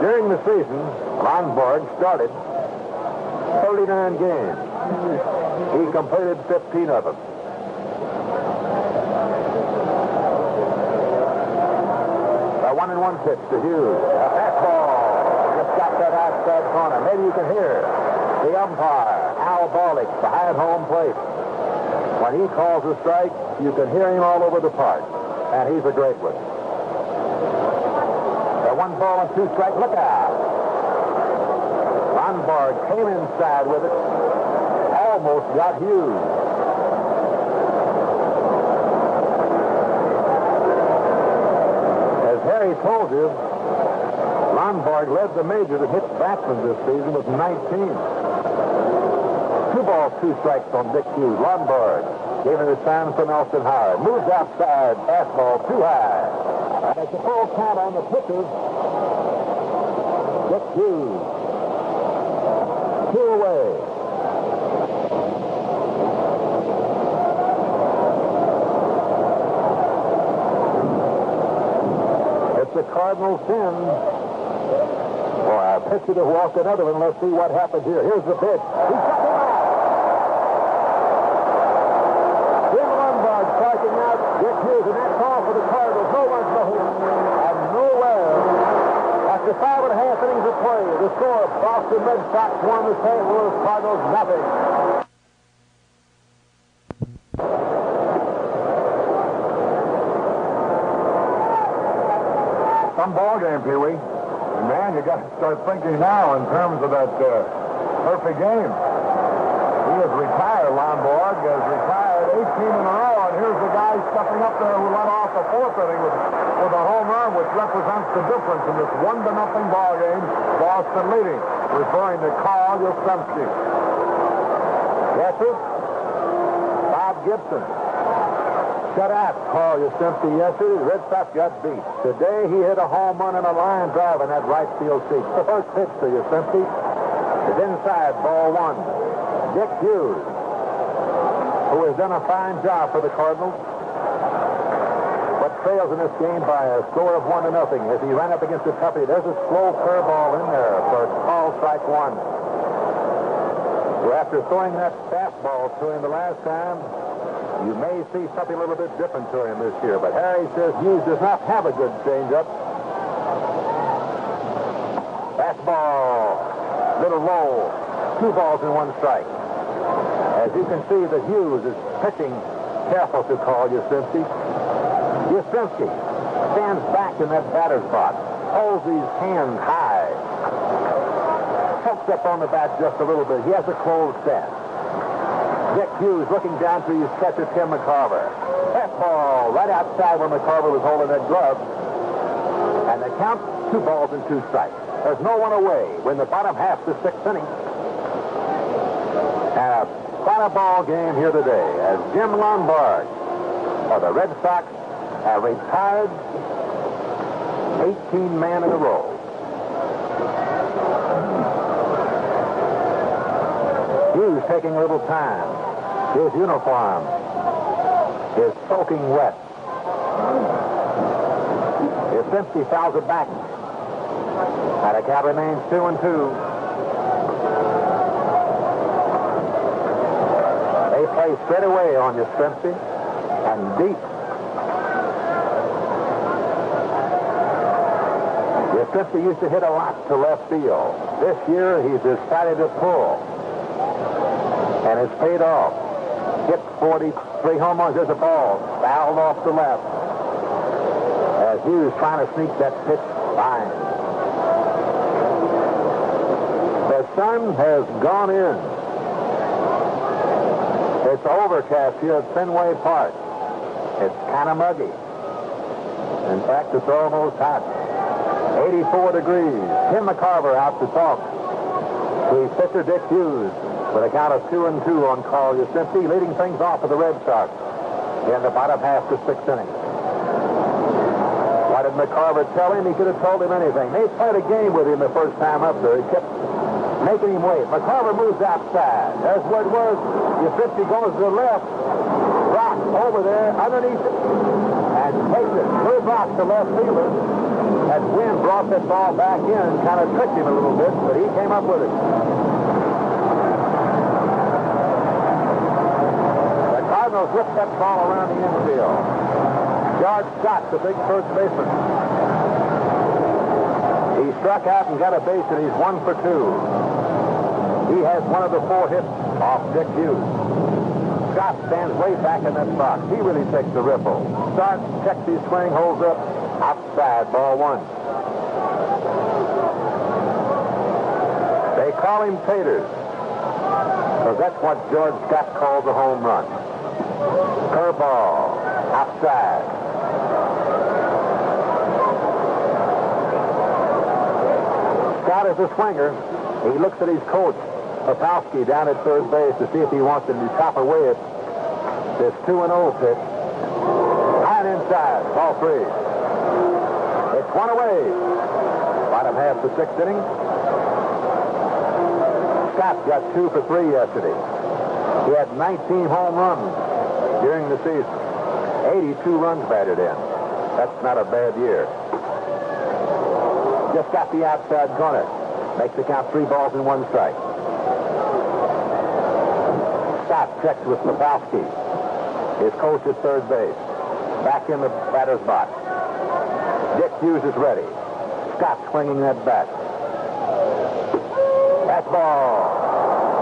During the season, Lonborg started 39 games. He completed 15 of them. A 1-1 pitch to Hughes. A fastball. Just got that outside corner. Maybe you can hear the umpire, Al Barlick, behind home plate. When he calls a strike, you can hear him all over the park. And he's a great one. The 1 ball and 2 strike. Look out. Lonborg came inside with it. Almost got Hughes. As Harry told you, Lonborg led the major that hit batsmen this season with 19. 2 balls, 2 strikes on Dick Hughes. Lonborg gave him the sign from Elson Howard. Moves outside, fastball too high. And it's a full count on the pitcher. Dick Hughes. 2 away. It's the Cardinals 10. Boy, I pitcher to walk another one. Let's see what happens here. Here's the pitch. He struck him out. Jim Lonborg striking out Dick Hughes, and that's all for the Cardinals. No one's no hit. And nowhere. After 5.5 innings of play, the score, Boston Red Sox 1, the St. Louis Cardinals nothing. Some ball game, Pee Wee. Man, you got to start thinking now in terms of that perfect game. He has retired. Lonborg has retired 18 in a row, and here's the guy stepping up there who led off the 4th inning with a home run, which represents the difference in this 1-0 ball game. Boston leading, referring to Carl Yastrzemski. Yes, sir? Bob Gibson. Shutout, Carl Yastrzemski. Yesterday, the Red Sox got beat. Today, he hit a home run and a line drive in that right field seat. The first pitch to Yastrzemski is inside, ball one. Dick Hughes, who has done a fine job for the Cardinals, but trails in this game by a score of 1-0 as he ran up against the toughie. There's a slow curveball in there for call strike one. So after throwing that fastball to him the last time, you may see something a little bit different to him this year. But Harry says Hughes does not have a good changeup. Fastball, little low, 2 balls and 1 strike. As you can see that Hughes is pitching careful to Carl Yastrzemski. Yastrzemski stands back in that batter's box, holds his hands high, tilts up on the bat just a little bit. He has a closed stance. Dick Hughes looking down to his catcher, Tim McCarver. Fastball right outside when McCarver was holding that glove. And the count, 2 balls and 2 strikes. There's no one away. We're in the bottom half of the 6th inning. And quite a ball game here today as Jim Lonborg of the Red Sox have retired 18 men in a row. Hughes taking a little time. His uniform is soaking wet. Yastrzemski fouls it back. And the count remains 2-2. They play straight away on Yastrzemski and deep. Yastrzemski used to hit a lot to left field. This year he's decided to pull. And it's paid off. Hit 43 home runs. There's a ball fouled off the left. As Hughes trying to sneak that pitch line. The sun has gone in. It's overcast here at Fenway Park. It's kind of muggy. In fact, it's almost hot. 84 degrees. Tim McCarver out to talk to his pitcher, Dick Hughes, with a count of 2-2 on Carl Yastrzemski, leading things off for the Red Sox in the bottom half of the 6th inning. What did McCarver tell him? He could have told him anything. They played a game with him the first time up there. He kept making him wait. McCarver moves outside. There's where it was. Yastrzemski goes to the left. Brock over there underneath it and takes it. Through Brock to left fielder. That wind brought that ball back in, kind of tricked him a little bit, but he came up with it. Cardinals whipped that ball around the infield. George Scott, the big first baseman. He struck out and got a base, and he's 1 for 2. He has one of the 4 hits off Dick Hughes. Scott stands way back in that box. He really takes the ripple. Starts, checks his swing, holds up, outside, ball 1. They call him Taters, because that's what George Scott calls a home run. Curveball, outside. Scott is a swinger. He looks at his coach, Popowski, down at third base to see if he wants to chop away at this 2-0 pitch. High and inside, ball 3. It's 1 away. Bottom half the 6th inning. Scott got 2 for 3 yesterday. He had 19 home runs during the season. 82 runs batted in. That's not a bad year. Just got the outside corner. Makes the count 3 balls and 1 strike. Scott checks with Popowski. His coach at third base. Back in the batter's box. Dick Hughes is ready. Scott swinging that bat. That ball.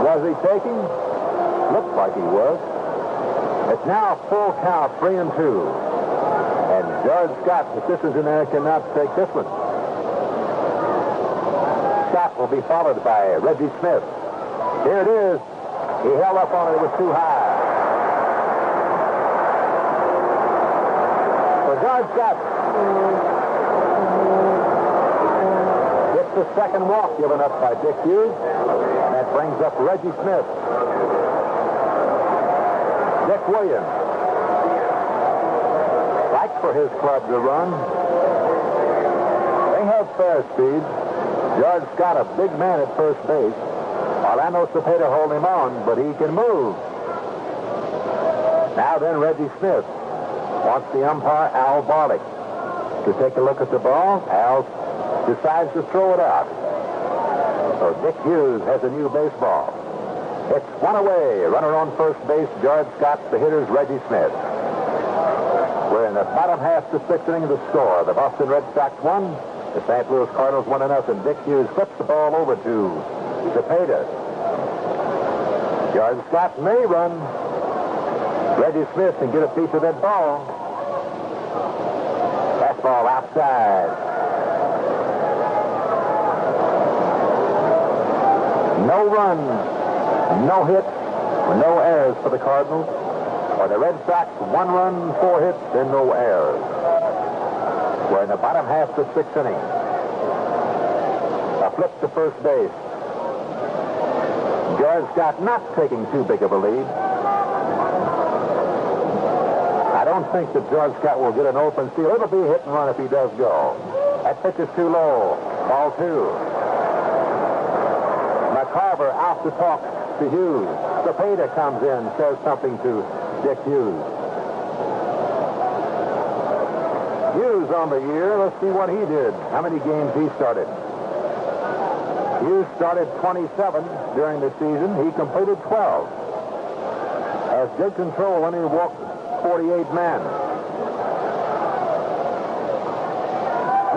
Was he taking? Looks like he was. It's now a full count, 3-2. And George Scott, the assistant in there, cannot take this one. Scott will be followed by Reggie Smith. Here it is. He held up on it. It was too high. For George Scott, it's the second walk given up by Dick Hughes. And that brings up Reggie Smith. Dick Williams. like for his club to run. They have fair speed. George Scott, a big man at first base. Orlando Cepeda holding him on, but he can move. Now then, Reggie Smith wants the umpire, Al Barlick, to take a look at the ball. Al decides to throw it out. So Dick Hughes has a new baseball. It's one away. Runner on first base, George Scott. The hitter's Reggie Smith. We're in the bottom half of the sixth inning of the score. The Boston Red Sox won. The St. Louis Cardinals 1-0. Dick Hughes flips the ball over to Cepeda. George Scott may run. Reggie Smith can get a piece of that ball. Fastball outside. No runs, no hits, no errors for the Cardinals. For the Red Sox, 1 run, 4 hits, and no errors. We're in the bottom half of the sixth inning. A flip to first base. George Scott not taking too big of a lead. I don't think that George Scott will get an open steal. It'll be a hit and run if he does go. That pitch is too low. Ball 2. McCarver out to talk to Hughes. Cepeda comes in, says something to Dick Hughes. Hughes on the year. Let's see what he did. How many games he started. Hughes started 27 during the season. He completed 12. Has good control when he walked 48 men.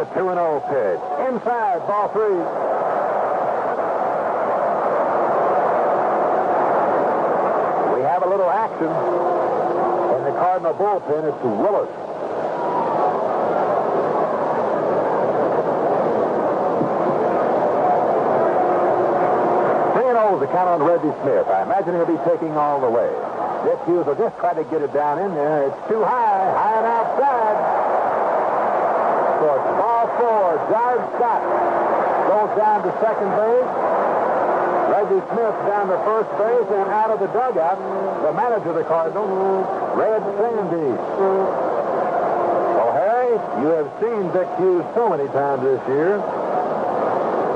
The 2-0 pitch. Inside, ball 3. We have a little action in the Cardinal bullpen. It's Willis. The count on Reggie Smith. I imagine he'll be taking all the way. Dick Hughes will just try to get it down in there. It's too high. High and outside. So it's ball 4. George Scott goes down to second base. Reggie Smith down to first base, and out of the dugout, the manager of the Cardinals, Red Sandy. Well, Harry, you have seen Dick Hughes so many times this year.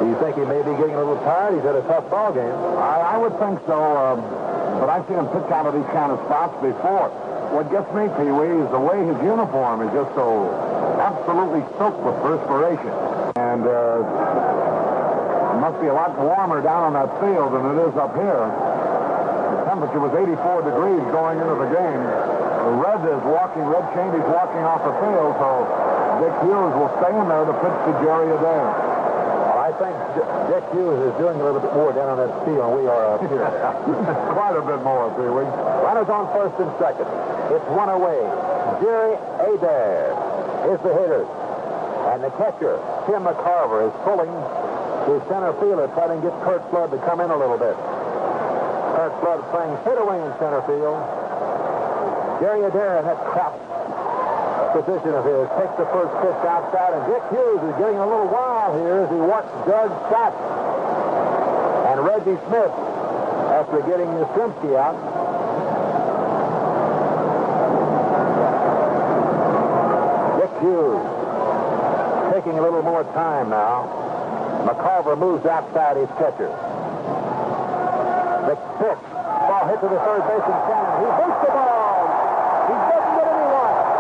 Do you think he may be getting a little tired? He's had a tough ball game. I would think so, but I've seen him pitch out of these kind of spots before. What gets me, Pee-wee, is the way his uniform is just so absolutely soaked with perspiration. And it must be a lot warmer down on that field than it is up here. The temperature was 84 degrees going into the game. Red Chaney's walking off the field, so Dick Hughes will stay in there to pitch to Jerry Adair. I think Dick Hughes is doing a little bit more down on that field than we are up here. Quite a bit more, Pee-wee. Runners on first and second. It's 1 away. Jerry Adair is the hitter. And the catcher, Tim McCarver, is pulling to center fielder, trying to get Kurt Flood to come in a little bit. Kurt Flood playing hit away in center field. Jerry Adair in that crouch position of his takes the first pitch outside, and Dick Hughes is getting a little wild here as he watches George Scott and Reggie Smith after getting Yastrzemski out. Dick Hughes taking a little more time now. McCarver moves outside his catcher. The pitch, ball hit to the third baseman Cannon. He boots the ball. He doesn't get anyone.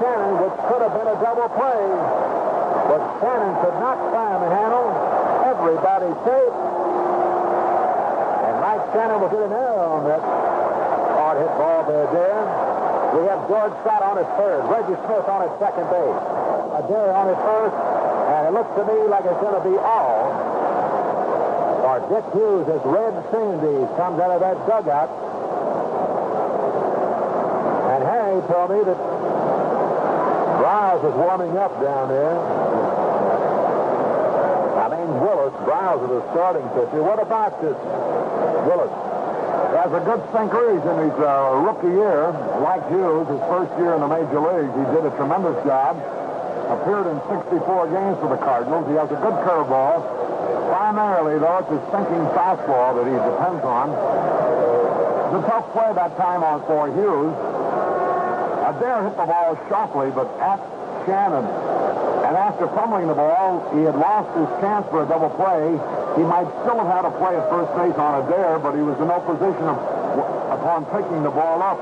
Which could have been a double play, but Shannon could not climb the handle. Everybody's safe. And Mike Shannon will get an error on that hard hit ball there. We have George Scott on his third, Reggie Smith on his second base, Adair on his first, and it looks to me like it's going to be all for Dick Hughes as Red Sandy comes out of that dugout. And Harry told me that Riles is warming up down there. I may James Willis browses the starting pitcher. What about this Willis? He has a good sinker. He's in his rookie year. Like Hughes, his first year in the major leagues, he did a tremendous job. Appeared in 64 games for the Cardinals. He has a good curveball. Primarily, though, it's his sinking fastball that he depends on. It's a tough play that time for Hughes. Adair hit the ball sharply, but at Shannon. And after fumbling the ball, he had lost his chance for a double play. He might still have had a play at first base on Adair, but he was in no position upon picking the ball up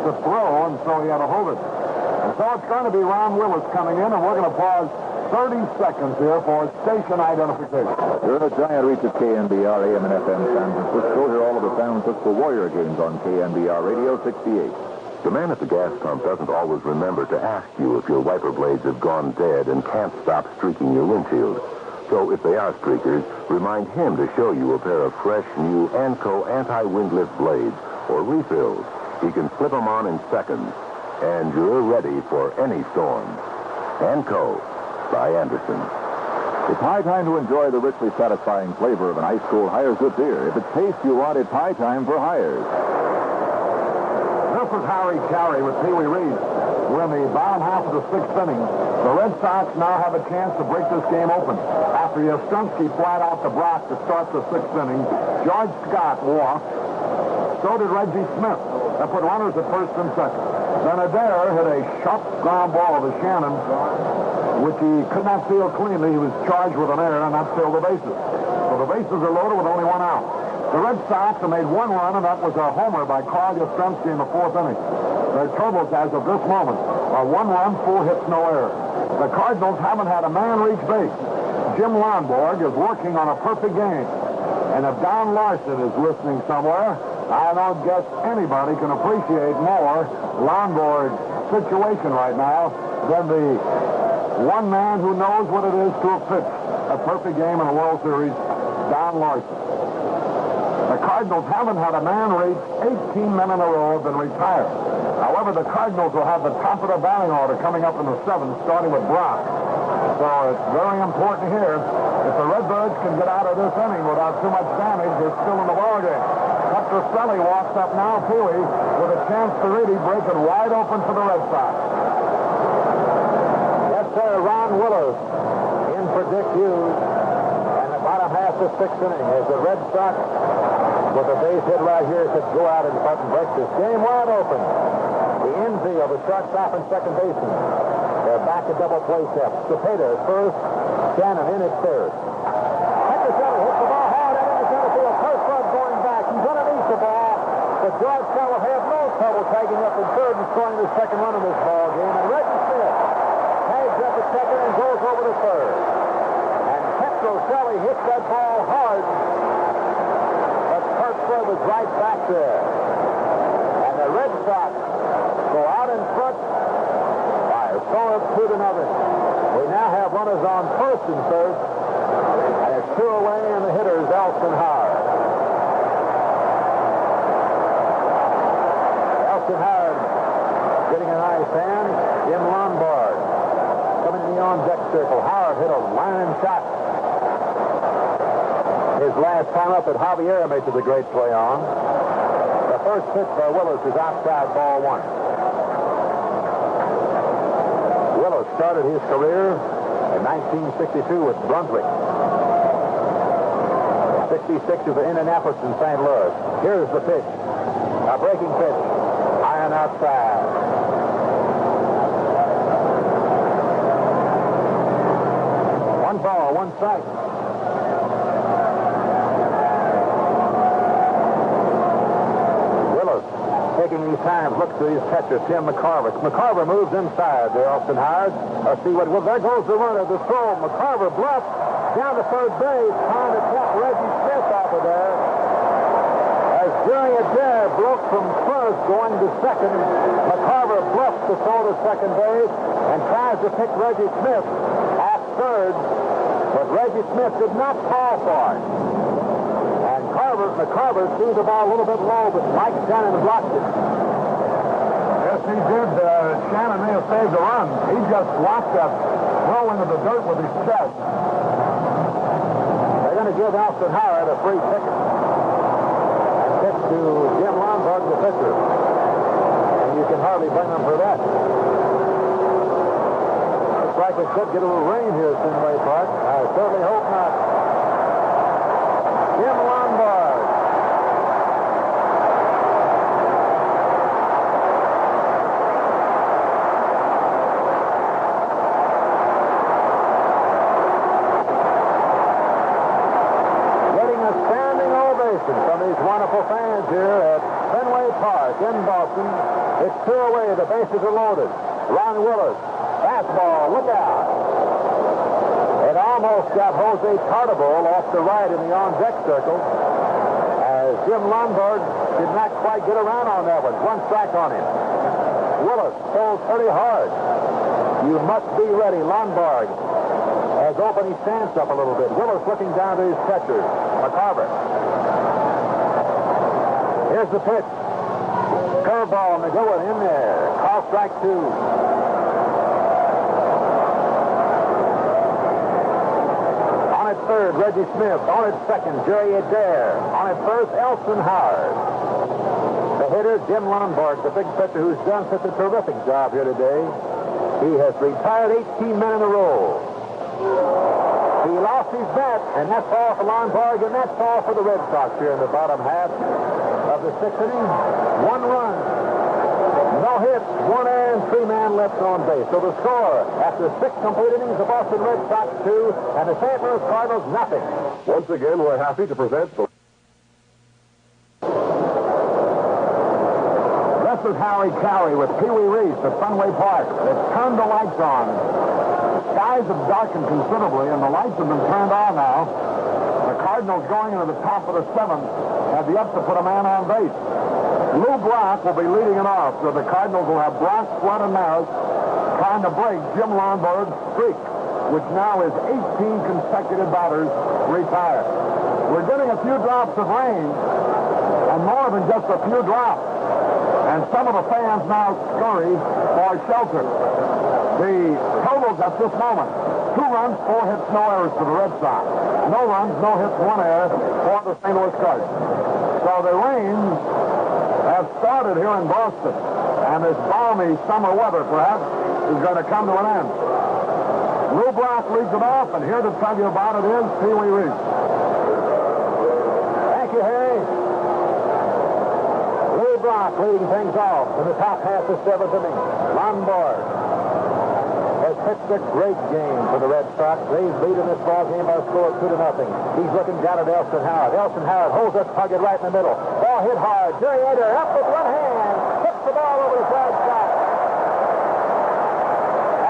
to throw, and so he had to hold it. And so it's going to be Ron Willis coming in, and we're going to pause 30 seconds here for station identification. You're in a giant reach of KNBR AM and FM San Francisco. Hear all of the San Francisco Warrior games on KNBR Radio 68. The man at the gas pump doesn't always remember to ask you if your wiper blades have gone dead and can't stop streaking your windshield. So if they are streakers, remind him to show you a pair of fresh, new Anco anti-wind lift blades or refills. He can flip them on in seconds, and you're ready for any storm. Anco by Anderson. It's high time to enjoy the richly satisfying flavor of an ice-cold Hires root beer. If it's taste you want, it's high time for Hires. This is Harry Carey with Pee Wee Reed. We're in the bottom half of the sixth inning. The Red Sox now have a chance to break this game open. After Yastrzemski flat out to Brock to start the sixth inning, George Scott walked. So did Reggie Smith. That put runners at first and second. Then Adair hit a sharp ground ball to Shannon, which he could not field cleanly. He was charged with an error and not filled the bases. So the bases are loaded with only one out. The Red Sox have made one run, and that was a homer by Carl Yastrzemski in the fourth inning. Their totals as of this moment are 1 run, 4 hits, no error. The Cardinals haven't had a man reach base. Jim Lonborg is working on a perfect game. And if Don Larson is listening somewhere, I don't guess anybody can appreciate more Lonborg's situation right now than the one man who knows what it is to have pitched a perfect game in a World Series, Don Larson. The Cardinals haven't had a man reach 18 men in a row have been retired. However, the Cardinals will have the top of the batting order coming up in the seventh, starting with Brock. So it's very important here. If the Redbirds can get out of this inning without too much damage, they're still in the ballgame. Petroselli walks up now, Pee-wee, with a chance to really break it wide open for the Red Sox. Yes, sir, Ron Willis in for Dick Hughes. And the bottom half of the sixth inning as the Red Sox, with a base hit right here, could go out and break this game wide open. The infield, the shortstop and second baseman. They're back at double play steps. Cepeda is first, Shannon in at third. Petroselli hits the ball hard out into center field. First run going back. He's underneath the ball. But George Scott will have no trouble tagging up in third and scoring the second run of this ball game. And Reggie Smith tags up at second and goes over to third. And Petroselli hits that ball hard. But Kurt Flood was right back there. And the Red Sox go out in front by a score of 2-0. We now have runners on first and third. And it's 2 away, and the hitter is Elston Howard. Elston Howard getting a nice hand. Jim Lonborg coming in the on-deck circle. Howard hit a line shot. His last time up at Javier made it a great play on. The first pitch by Willis is outside, ball one. Willis started his career in 1962 with Brunswick. 66 is in Indianapolis and St. Louis. Here's the pitch. A breaking pitch. Iron outside. One ball, one strike. Willis taking these times, looks to his catcher, Tim McCarver. McCarver moves inside there, Austin Howard. Let's see what, well, there goes the runner, the throw. McCarver bluffs down to third base, trying to tap Reggie Smith off of there. As Jerry Adair broke from first going to second, McCarver bluffs the throw to second base and tries to pick Reggie Smith off third, but Reggie Smith did not call for it. And McCarver threw the ball a little bit low, but Mike Shannon blocked it. Yes, he did. Shannon may have saved a run. He just blocked that throw into the dirt with his chest. going to give Alston Howard a free ticket. And pitch to Jim Lonborg, the pitcher. And you can hardly blame him for that. Looks like it could get a little rain here at Fenway Park. I certainly hope not. Jim Lonborg. From these wonderful fans here at Fenway Park in Boston. It's 2 away. The bases are loaded. Ron Willis. Fastball. Look out. It almost got Jose Tartabull off the right in the on-deck circle as Jim Lonborg did not quite get around on that one. 1 strike on him. Willis pulls pretty hard. You must be ready. Lonborg has opened his stance up a little bit. Willis looking down to his catcher, McCarver. Here's the pitch. Curveball, McGowan in there. Call strike 2. On at third, Reggie Smith. On at second, Jerry Adair. On at first, Elston Howard. The hitter, Jim Lonborg, the big pitcher who's done such a terrific job here today. He has retired 18 men in a row. He lost his bat, and that's all for Lonborg, and that's all for the Red Sox here in the bottom half of the 6th inning. 1 run, no hits, 1 error, and 3 men left on base. So the score after 6 complete innings, the Boston Red Sox 2 and the St. Louis Cardinals nothing. Once again, we're happy to present the... This is Harry Carey with Pee Wee Reese at Fenway Park. They've turned the lights on. Skies have darkened considerably, and the lights have been turned on now. The Cardinals going into the top of the 7th have yet to put a man on base. Lou Brock will be leading it off, so the Cardinals will have Brock, Flood, and Maris trying to break Jim Lonborg's streak, which now is 18 consecutive batters retired. We're getting a few drops of rain, and more than just a few drops. And some of the fans now scurry for shelter. The totals at this moment, 2 runs, 4 hits, no errors for the Red Sox. No runs, no hits, 1 error for the St. Louis Cardinals. So the rains have started here in Boston, and this balmy summer weather, perhaps, is going to come to an end. Lou Brock leads it off, and here to tell you about it is Pee Wee Reese. Thank you, Harry. Lou Brock leading things off in the top half of 7th inning. Lonborg has pitched a great game for the Red Sox. They've leading this ball game by a score of 2-0. He's looking down at Elston Howard. Elston Howard holds that target right in the middle. Ball hit hard. Jerry Adair up with 1 hand. Hits the ball over the side side.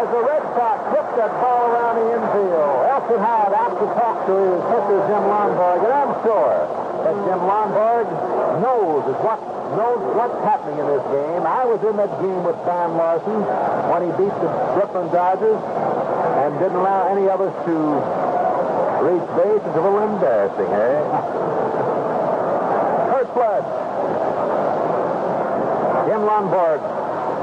As the Red Sox whip that ball around the infield, Elston Howard out to talk to his pitcher, Jim Lonborg. And I'm sure that Jim Lonborg knows what's happening in this game. I was in that game with Sam Larson when he beat the Brooklyn Dodgers and didn't allow any of us to reach base. It's a little embarrassing, eh? Kurt Flood. Jim Lonborg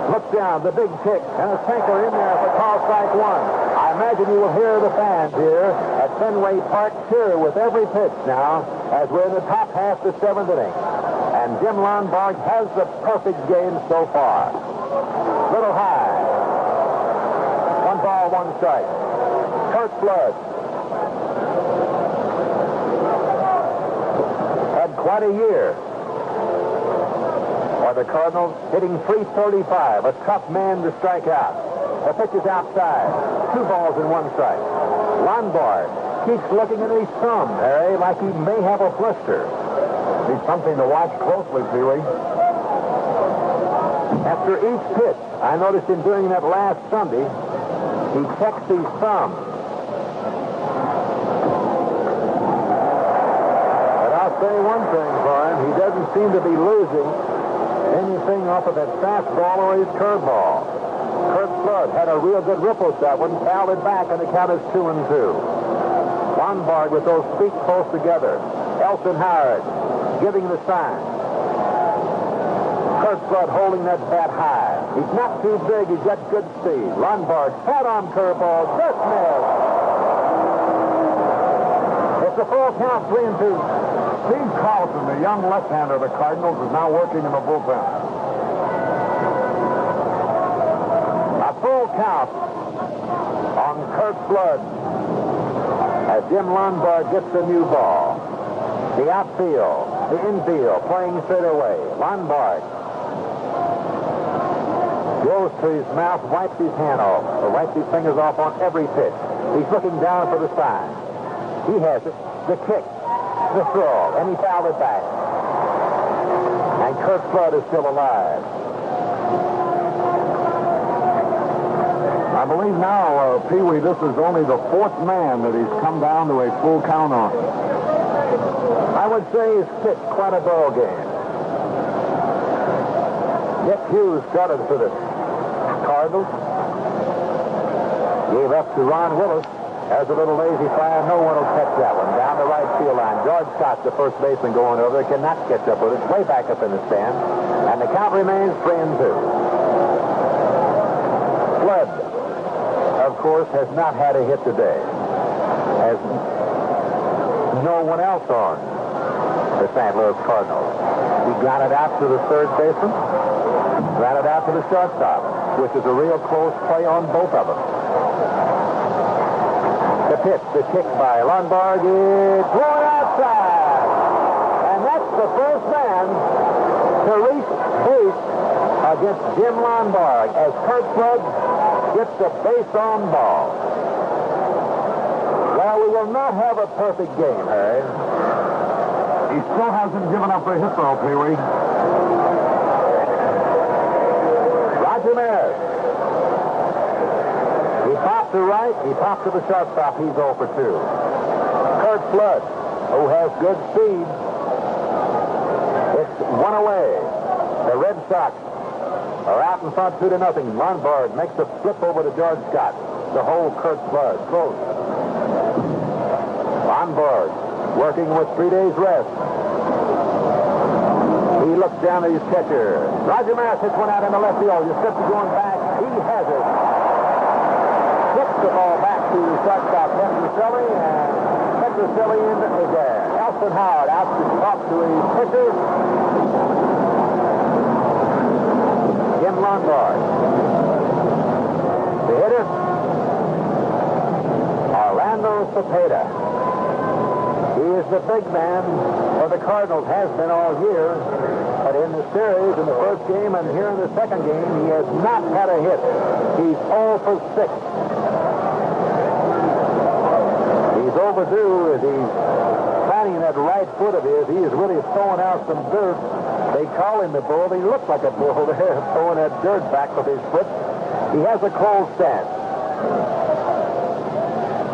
looks down, the big kick, and a sinker in there for call strike 1. I imagine you will hear the fans here at Fenway Park cheer with every pitch now as we're in the top half of the 7th inning. And Jim Lonborg has the perfect game so far. Little high. 1 ball, 1 strike. Kurt Flood had quite a year for the Cardinals, hitting .335, a tough man to strike out. The pitch is outside. 2 balls and 1 strike. Lonborg keeps looking at his thumb, Harry, like he may have a blister. He's something to watch closely, Pee Wee. After each pitch, I noticed him doing that last Sunday, he checks his thumb. But I'll say one thing for him, he doesn't seem to be losing anything off of that fastball or his curveball. Kurt Flood had a real good ripple shot when he fouled it back, and the count is 2-2. Lonborg with those feet close together. Elston Howard giving the sign. Kurt Flood holding that bat high. He's not too big. He's got good speed. Lonborg, flat-arm curveball, just missed. If It's a full count, 3-2. Steve Carlson, the young left-hander of the Cardinals, is now working in the bullpen. A full count on Kurt Flood as Jim Lonborg gets the new ball. The outfield, the infield, playing straight away. Lonborg goes to his mouth, wipes his hand off, or wipes his fingers off on every pitch. He's looking down for the sign. He has it. The kick, the throw, and he fouled it back. And Kurt Flood is still alive. I believe now, Pee Wee, this is only the fourth man that he's come down to a full count on. I would say he's pitched quite a ball game. Nick Hughes started for the Cardinals. Gave up to Ron Willis. Has a little lazy fire. No one will catch that one. Down the right field line. George Scott, the first baseman, going over. Cannot catch up with it. Way back up in the stand. And the count remains 3-2. Flood, of course, has not had a hit today. Has no one else on the St. Louis Cardinals. He got it out to the third baseman. Got it out to the shortstop, which is a real close play on both of them. The pitch, the kick by Lonborg is thrown outside. And that's the first man to reach base against Jim Lonborg as Kurt Flood gets the base on ball. Well, we will not have a perfect game, Harry. He still hasn't given up a hit, though, Pee Wee. Roger Maris. He popped to right. He popped to the shortstop. He's 0 for 2. Kurt Flood, who has good speed. It's one away. The Red Sox are out in front 2-0. Lonborg makes a flip over to George Scott. The whole Kurt Flood. Close. Lonborg working with 3 days rest. He looks down at his catcher. Roger Maris hits one out in the left field. Yastrzemski going back. He has it. Hits the ball back to shortstop Petroselli, and Petroselli is there. Elson Howard out to talk to his pitcher. Jim Lonborg. The hitter, Orlando Cepeda. He is the big man for the Cardinals, has been all year. But in the series, in the first game and here in the second game, he has not had a hit. He's 0 for 6. He's overdue as he's planting that right foot of his. He is really throwing out some dirt. They call him the bull. He looks like a bull there, throwing that dirt back with his foot. He has a cold stance.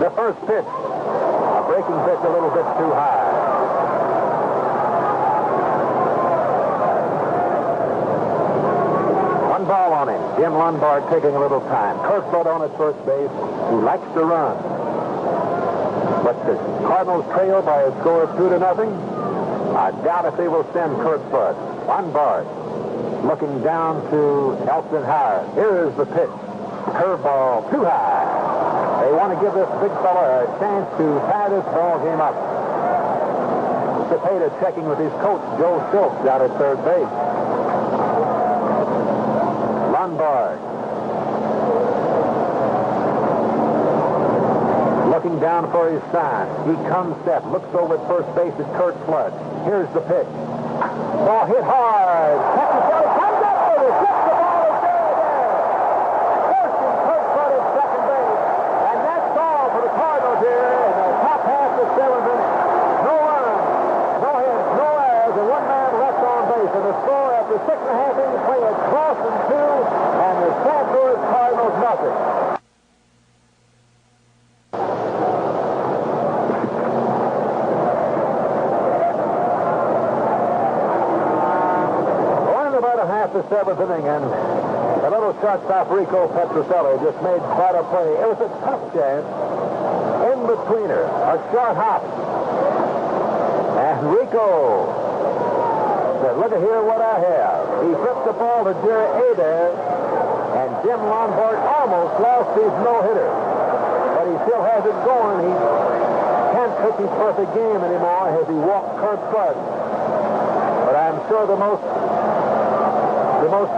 The first pitch, a breaking pitch a little bit too high. One ball on him. Jim Lonborg taking a little time. Kurt Flood on at first base, who likes to run. But the Cardinals trail by a score of 2-0. I doubt if they will send Kurt Flood. Lonborg looking down to Elson Howard. Here is the pitch. Curveball too high. They want to give this big fella a chance to tie this ball game up. Cepeda checking with his coach, Joe Schultz, out at third base. Lonborg looking down for his sign. He comes step, looks over at first base at Kurt Flood. Here's the pitch. Ball hit hard. Petroselli comes up with it. Gets the ball is there. Forcing Kurt Flood at second base. And that's all for the Cardinals here in the top half of the seventh inning. No runs, no hits, no errors, and one man left on base. And the score after 6.5 innings play at Boston 2 and the St. Louis Cardinals nothing. The seventh inning, and the little shortstop Rico Petroselli just made quite a play. It was a tough chance in betweener, a short hop, and Rico said, "Look at here what I have." He flipped the ball to Jerry Adair, and Jim Lonborg almost lost his no-hitter, but he still has it going. He can't pitching perfect game anymore as he walked Kurt Flood. But I'm sure the most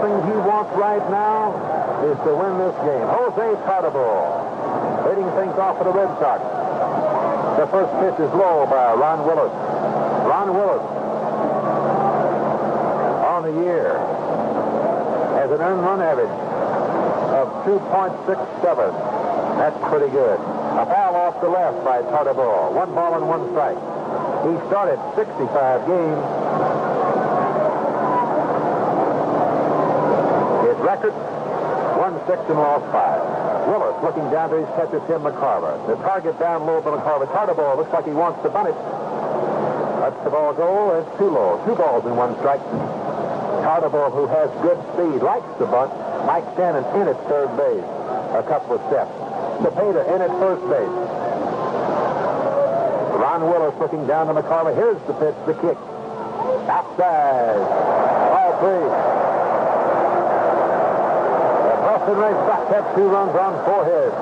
thing he wants right now is to win this game. Jose Tardeball leading things off for the Red Sox. The first pitch is low by Ron Willis. Ron Willis on the year has an earned run average of 2.67. That's pretty good. A foul off the left by Tardeball. 1 ball and 1 strike. He started 65 games. His record, 1-6 and lost 5. Willis looking down to his catcher, Tim McCarver. The target down low for McCarver. Tardeball looks like he wants to bunt it. Lets the ball go. It's too low. 2 balls and 1 strike. Tardeball, who has good speed, likes to bunt. Mike Shannon in at third base. A couple of steps. Cepeda in at first base. Ron Willis looking down to McCarver. Here's the pitch, the kick. Outside. Ball 3. The Boston Red Sox have 2 runs on 4 hits.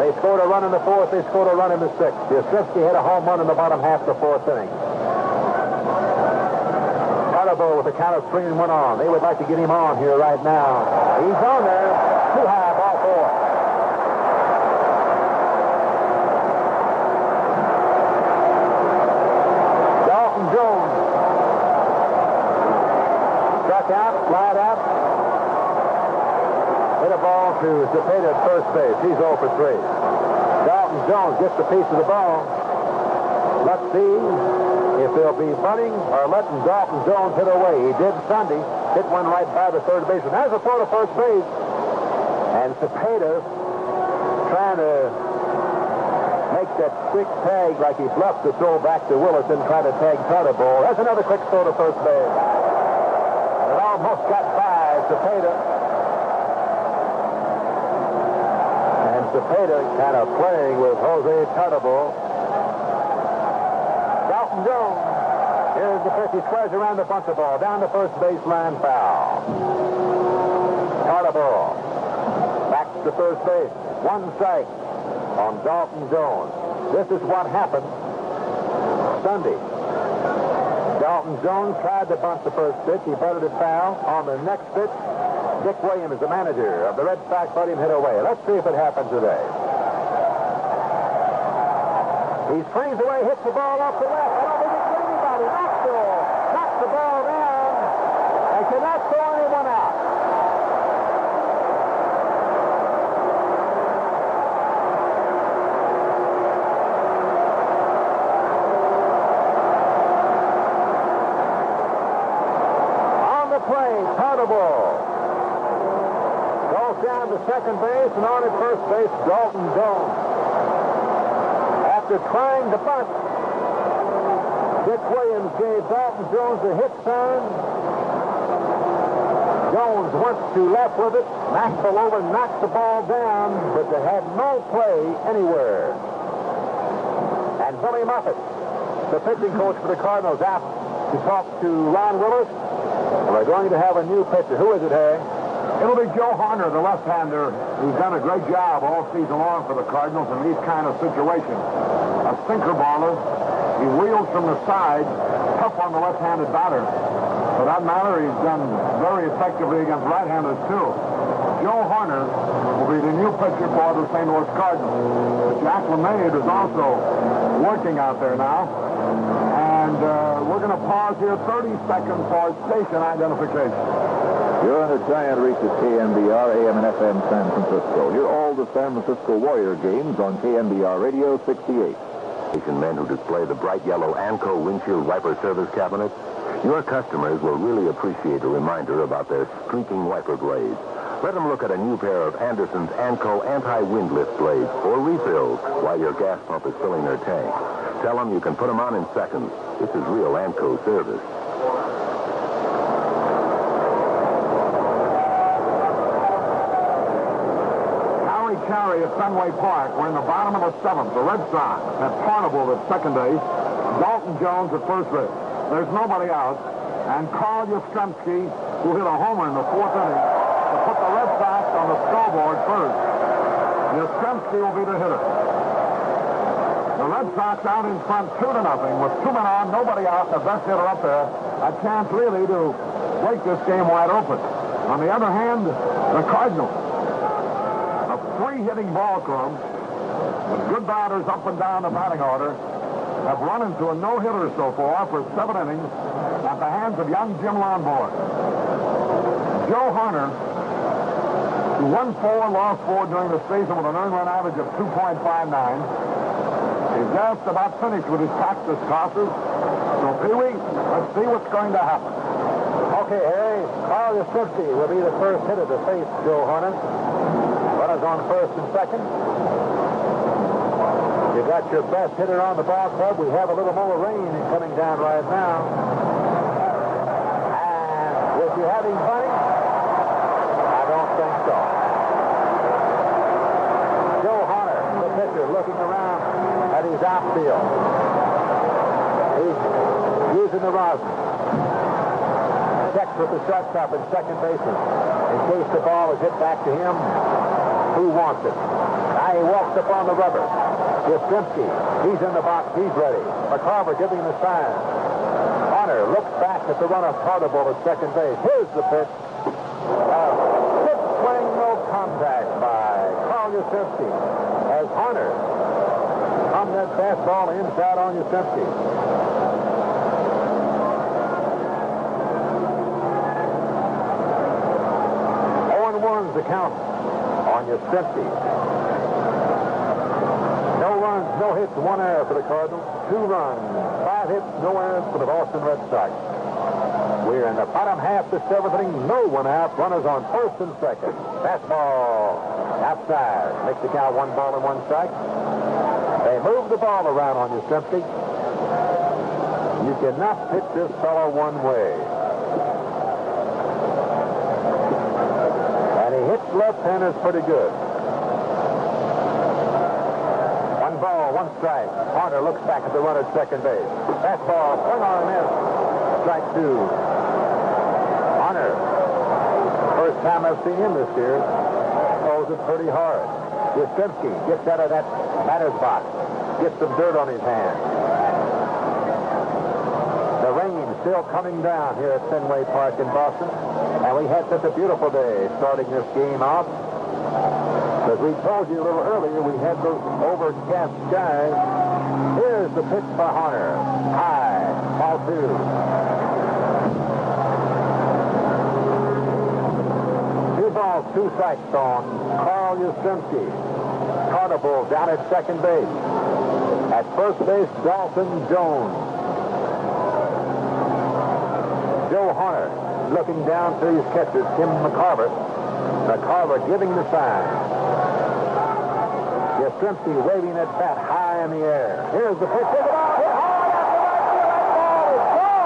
They scored a run in the 4th. They scored a run in the 6th. Yastrzemski had a home run in the bottom half of the 4th inning. Tardeball with a count of 3-1 on. They would like to get him on here right now. He's on there. Too high, ball 4. Jones struck out, flied out, hit a ball to Cepeda at first base. He's 0 for 3. Dalton Jones gets a piece of the ball. Let's see if they'll be bunting or letting Dalton Jones hit away. He did Sunday, hit one right by the third baseman. There's a throw to first base, and Cepeda trying to make that quick tag like he bluffed to throw back to Willis and try to tag Tardeball. That's another quick throw to first base. It almost got by Cepeda. And Cepeda kind of playing with Jose Tardeball. Dalton Jones. Here's the pitch. He squares around the bunch of ball. Down the first baseline, foul. Tardeball. Back to first base. 1 strike on Dalton Jones. This is what happened Sunday. Dalton Jones tried to bunt the first pitch. He butted it foul. On the next pitch, Dick Williams, the manager of the Red Sox, let him hit away. Let's see if it happens today. He swings away, hits the ball off the left. I don't think it's anybody. Knocks the ball down and cannot throw anyone out. Tardeball goes down to second base, and on at first base, Dalton Jones. After trying to bunt, Dick Williams gave Dalton Jones a hit turn. Jones went to left with it, knocked the over, knocked the ball down, but they had no play anywhere. And Billy Muffett, the pitching coach for the Cardinals, out to talk to Ron Willis. We're going to have a new pitcher. Who is it, Harry? It'll be Joe Horner, the left-hander. He's done a great job all season long for the Cardinals in these kind of situations. A sinker baller. He wheels from the side, tough on the left-handed batter. For that matter, he's done very effectively against right-handers, too. Joe Horner will be the new pitcher for the St. Louis Cardinals. Jack LeMay is also working out there now. And we're going to pause here 30 seconds for station identification. You're on a giant reach at KNBR, AM and FM San Francisco. Hear all the San Francisco Warrior games on KNBR Radio 68. Station men who display the bright yellow Anco windshield wiper service cabinets. Your customers will really appreciate a reminder about their streaking wiper blades. Let them look at a new pair of Anderson's Anco anti-wind lift blades for refills while your gas pump is filling their tank. Tell them you can put them on in seconds. This is real Anco service. Carry at Fenway Park. We're in the bottom of the 7th. The Red Sox have Tarnable at second base. Dalton Jones at first base. There's nobody out. And Carl Yastrzemski, who hit a homer in the 4th inning, to put the Red Sox on the scoreboard first. Yastrzemski will be the hitter. The Red Sox out in front 2-0 with 2 men on, nobody out, the best hitter up there. A chance really to break this game wide open. On the other hand, the Cardinals, a 3-hitting ball club with good batters up and down the batting order, have run into a no-hitter so far for 7 innings at the hands of young Jim Lonborg. Joe Hunter, who won 4, lost 4 during the season with an earned run average of 2.59, is just about finished with his practice tosses. So, Pee-wee, let's see what's going to happen. Okay, Harry. Carl Yastrzemski will be the first hitter to face Joe Hunter. Runners on first and second. You got your best hitter on the ball club. We have a little more rain coming down right now. And was you having fun? I don't think so. Joe Hunter, the pitcher, looking around at his outfield. He's using the rosin. Checks with the shortstop and second baseman. In case the ball is hit back to him, who wants it? Now he walks up on the rubber. Yastrzemski, he's in the box, he's ready. McCarver giving the sign. Hunter looks back at the runner portable at second base. Here's the pitch. Good swing, no contact by Carl Yastrzemski. As Hunter on that fastball inside on Yastrzemski. 0-1's the count on Yastrzemski. No runs, no hits, 1 error for the Cardinals. 2 runs, 5 hits, no errors for the Boston Red Sox. We're in the bottom half of the 7th inning. No 1 out. Runners on first and second. Fastball outside. Makes the count 1 ball and 1 strike. They move the ball around on Yastrzemski. You cannot pitch this fellow one way. And he hits left-handers pretty good. 1 ball, 1 strike. Hunter looks back at the runner at second base. Fastball, swing on and miss. Strike 2. Hunter, first time I've seen him this year, throws it pretty hard. Yastrzemski gets out of that batter's box, gets some dirt on his hands. The rain still coming down here at Fenway Park in Boston, and we had such a beautiful day starting this game off. As we told you a little earlier, we had those overcast skies. Here's the pitch by Hunter. High, ball 2. 2 balls, 2 strikes on Carl Yastrzemski. Carnival down at second base. At first base, Dalton Jones. Joe Hunter looking down to his catcher, Tim McCarver. McCarver giving the sign. Yastrzemski waving that bat high in the air. Here's the pitch. Hit the ball. Hit hard after right field. That ball is gone.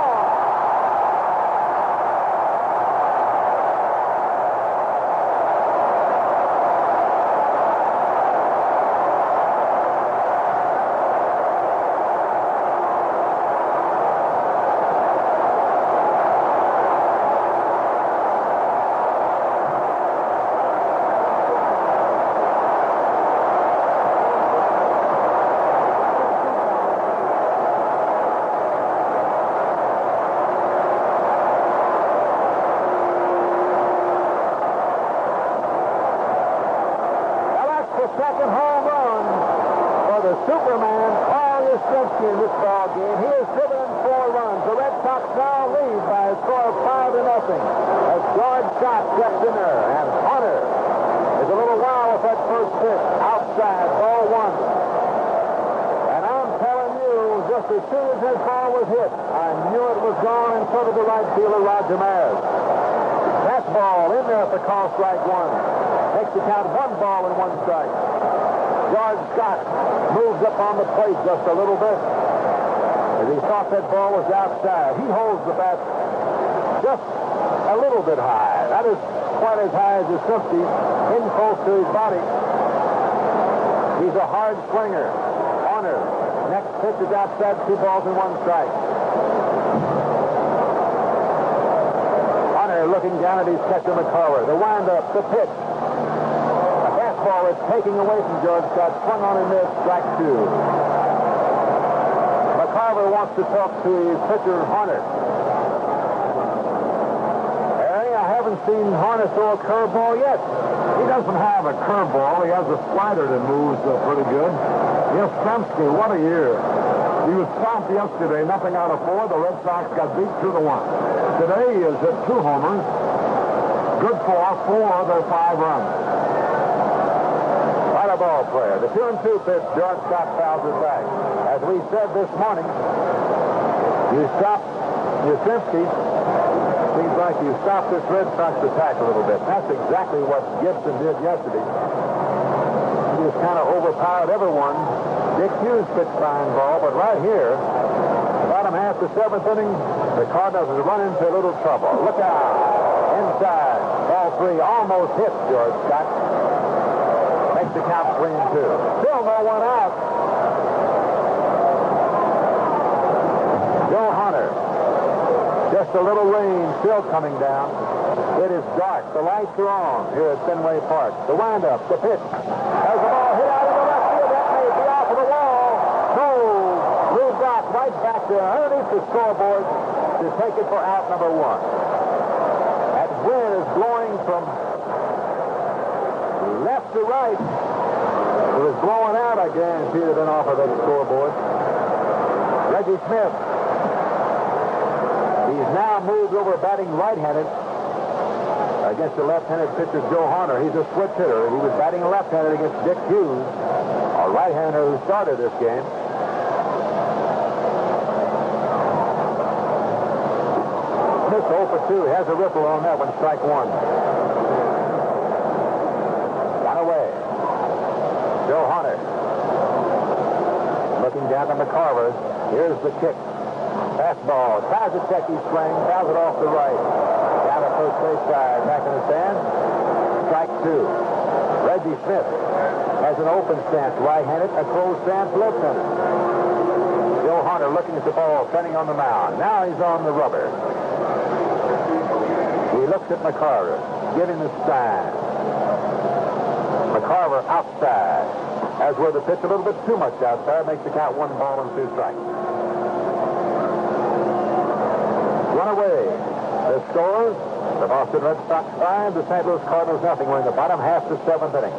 Second home run for the Superman, Carl Yastrzemski, in this ball game. He has driven in 4 runs. The Red Sox now lead by a score of 5-0 as George Scott steps in there. And Hunter is a little wild with that first pitch. Outside, ball 1. And I'm telling you, just as soon as his ball was hit, I knew it was gone, and so did the right fielder, Roger Maris. Fastball in there for call strike 1. Makes the count 1 ball and 1 strike. George Scott moves up on the plate just a little bit. As he thought that ball was outside, he holds the bat just a little bit high. That is quite as high as Yastrzemski, in close to his body. He's a hard swinger. Hunter. Next pitch is outside, 2 balls and 1 strike. Hunter looking down at his catcher, McCarver. The windup, the pitch. Ball is taking away from George Scott. Swung on and missed. Strike 2. Carver wants to talk to his pitcher, Horner. Harry, I haven't seen Horner throw a curveball yet. He doesn't have a curveball. He has a slider that moves pretty good. Yastrzemski, what a year. He was stopped yesterday, nothing out of 4. The Red Sox got beat 2-1. Today he has hit 2 homers. Good for 4 of their 5 runs. What a ball player. The 2-2 pitch, George Scott fouls it back. As we said this morning, you stop Yastrzemski. Seems like you stopped this Red Sox attack a little bit. That's exactly what Gibson did yesterday. He just kind of overpowered everyone. Dick Hughes pitched fine ball, but right here, bottom half the 7th inning, the Cardinals has run into a little trouble. Look out. Inside. Ball 3 almost hit George Scott. Makes the count 3-2. Still no one out. Joe Hunter. Just a little rain still coming down. It is dark. The lights are on here at Fenway Park. The windup, the pitch. There's the ball hit out of the left field. That may be off of the wall. No. Lou Brock right back there underneath the scoreboard to take it for out number 1. That wind is blowing from left to right. It was blowing out, I guarantee, it had been off of that scoreboard. Reggie Smith. He's now moved over batting right-handed against the left-handed pitcher, Joe Horner. He's a switch hitter. He was batting left-handed against Dick Hughes, a right-hander who started this game. Smith 0 for 2. He has a ripple on that one, strike 1. One away. Joe Horner. Looking down on the Carver. Here's the kick. Fastball. Tries to check his swing. Fouls it off the right. Down the first base side. Back in the stand. Strike 2. Reggie Smith has an open stance right-handed, a closed stance left-handed. Joe Hunter looking at the ball, standing on the mound. Now he's on the rubber. He looks at McCarver, giving the sign. McCarver outside. As where the pitch a little bit too much outside, makes the count 1 ball and 2 strikes. One away. The scores, the Boston Red Sox 5, the St. Louis Cardinals nothing. We're in the bottom half the 7th inning.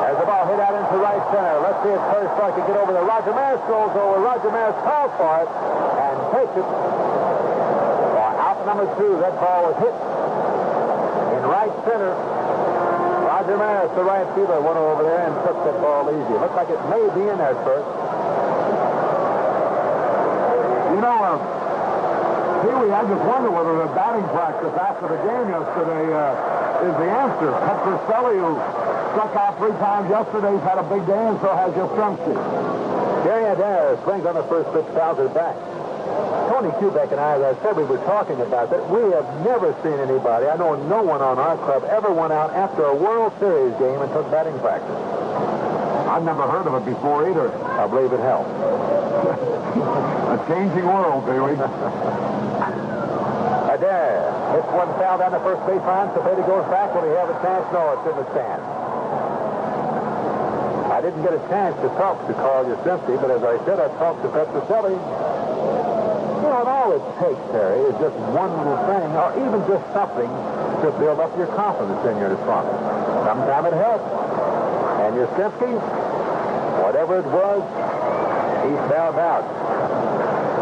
As the ball hit out into right center. Let's see if first strike can get over there. Roger Maris goes over. Roger Maris calls for it and takes it. For out number 2, that ball was hit in right center. Roger Maris, the right fielder, went over there and took that ball easy. Looks like it may be in there first. You know, Pee-wee, I just wonder whether the batting practice after the game yesterday is the answer. Petroselli, who struck out 3 times yesterday, has had a big day, and so has Yastrzemski. Jerry Adair swings on the first pitch, fouls it back. Tony Kubek and I, as I said, we were talking about that. We have never seen anybody, I know no one on our club ever went out after a World Series game and took batting practice. I've never heard of it before either. I believe it helped. A changing world, Pee-wee. Adair hits one foul down the first base line. Cepeda goes back. Will he have a chance? No, it's in the stand. I didn't get a chance to talk to Carl Yastrzemski, but as I said, I talked to Petroselli. You know, all it takes, Terry, is just one little thing, or even just something to build up your confidence in your opponent. Sometimes it helps. And Yastrzemski, whatever it was, he found out.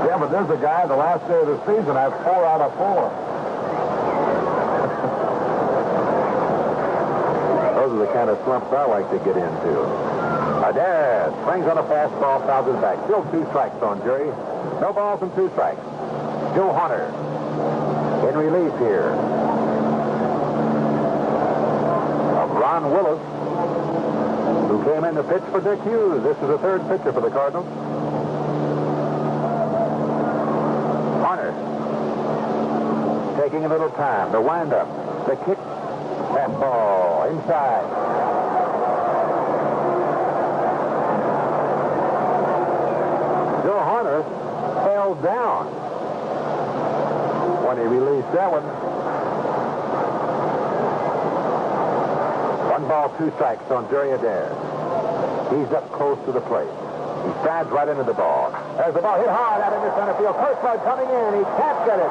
Yeah, but there's a guy the last day of the season has 4 out of 4. Those are the kind of slumps I like to get into. Adair swings on a fastball, fouls it back. Still 2 strikes on Jerry. No balls and 2 strikes. Joe Hunter in relief here of Ron Willis, who came in to pitch for Dick Hughes. This is the 3rd pitcher for the Cardinals. Hunter taking a little time. The windup, the kick, fastball inside. Joe Hunter fell down when he released that one. 1 ball, 2 strikes on Jerry Adair. He's up close to the plate. He strides right into the ball. There's the ball hit hard out into center field. Kirkwood coming in. He can't get it.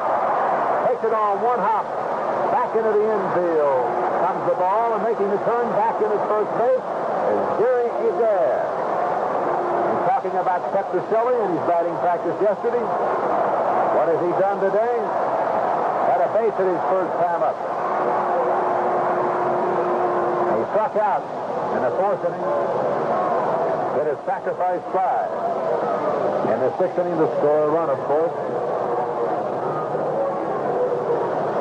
Takes it on one hop. Back into the infield comes the ball, and making the turn back in at first base is Gary Adair. He's talking about Petrocelli and his batting practice yesterday. What has he done today? Had a base at his first time up. He struck out in the fourth inning. Hit a sacrifice fly. In the sixth inning, to score a run, of course.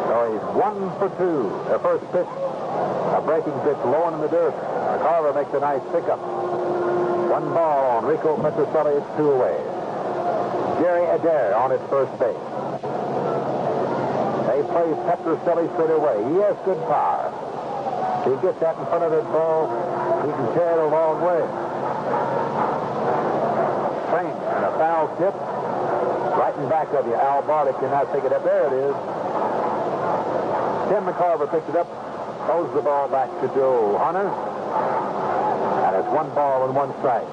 So he's 1 for 2. The first pitch, a breaking pitch low and in the dirt. Carver makes a nice pickup. 1 ball on Rico Petrocelli. It's 2 away. Jerry Adair on at first base. They play Petrocelli straight away. He has good power. If he gets that in front of that ball, he can carry it a long way. Swing and a foul tip. Right in back of you. Al Bartlett cannot pick it up. There it is. Tim McCarver picked it up. Throws the ball back to Joe Hunter. And it's 1 ball and 1 strike.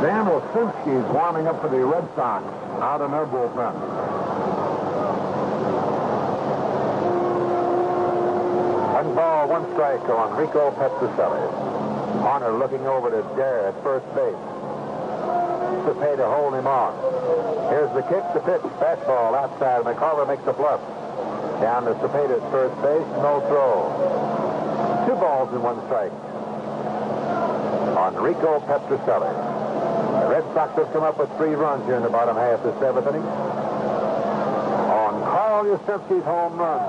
Dan Osinski is warming up for the Red Sox out in their bullpen. 1 ball, 1 strike on Rico Petrocelli. Hunter looking over to Dare at first base. Cepeda to hold him on. Here's the kick, the pitch, fastball outside. McCarver makes a bluff. Down to Cepeda at first base, no throw. 2 balls and 1 strike on Rico Petrocelli. The Red Sox have come up with 3 runs here in the bottom half of the 7th inning. On Carl Yastrzemski's home run.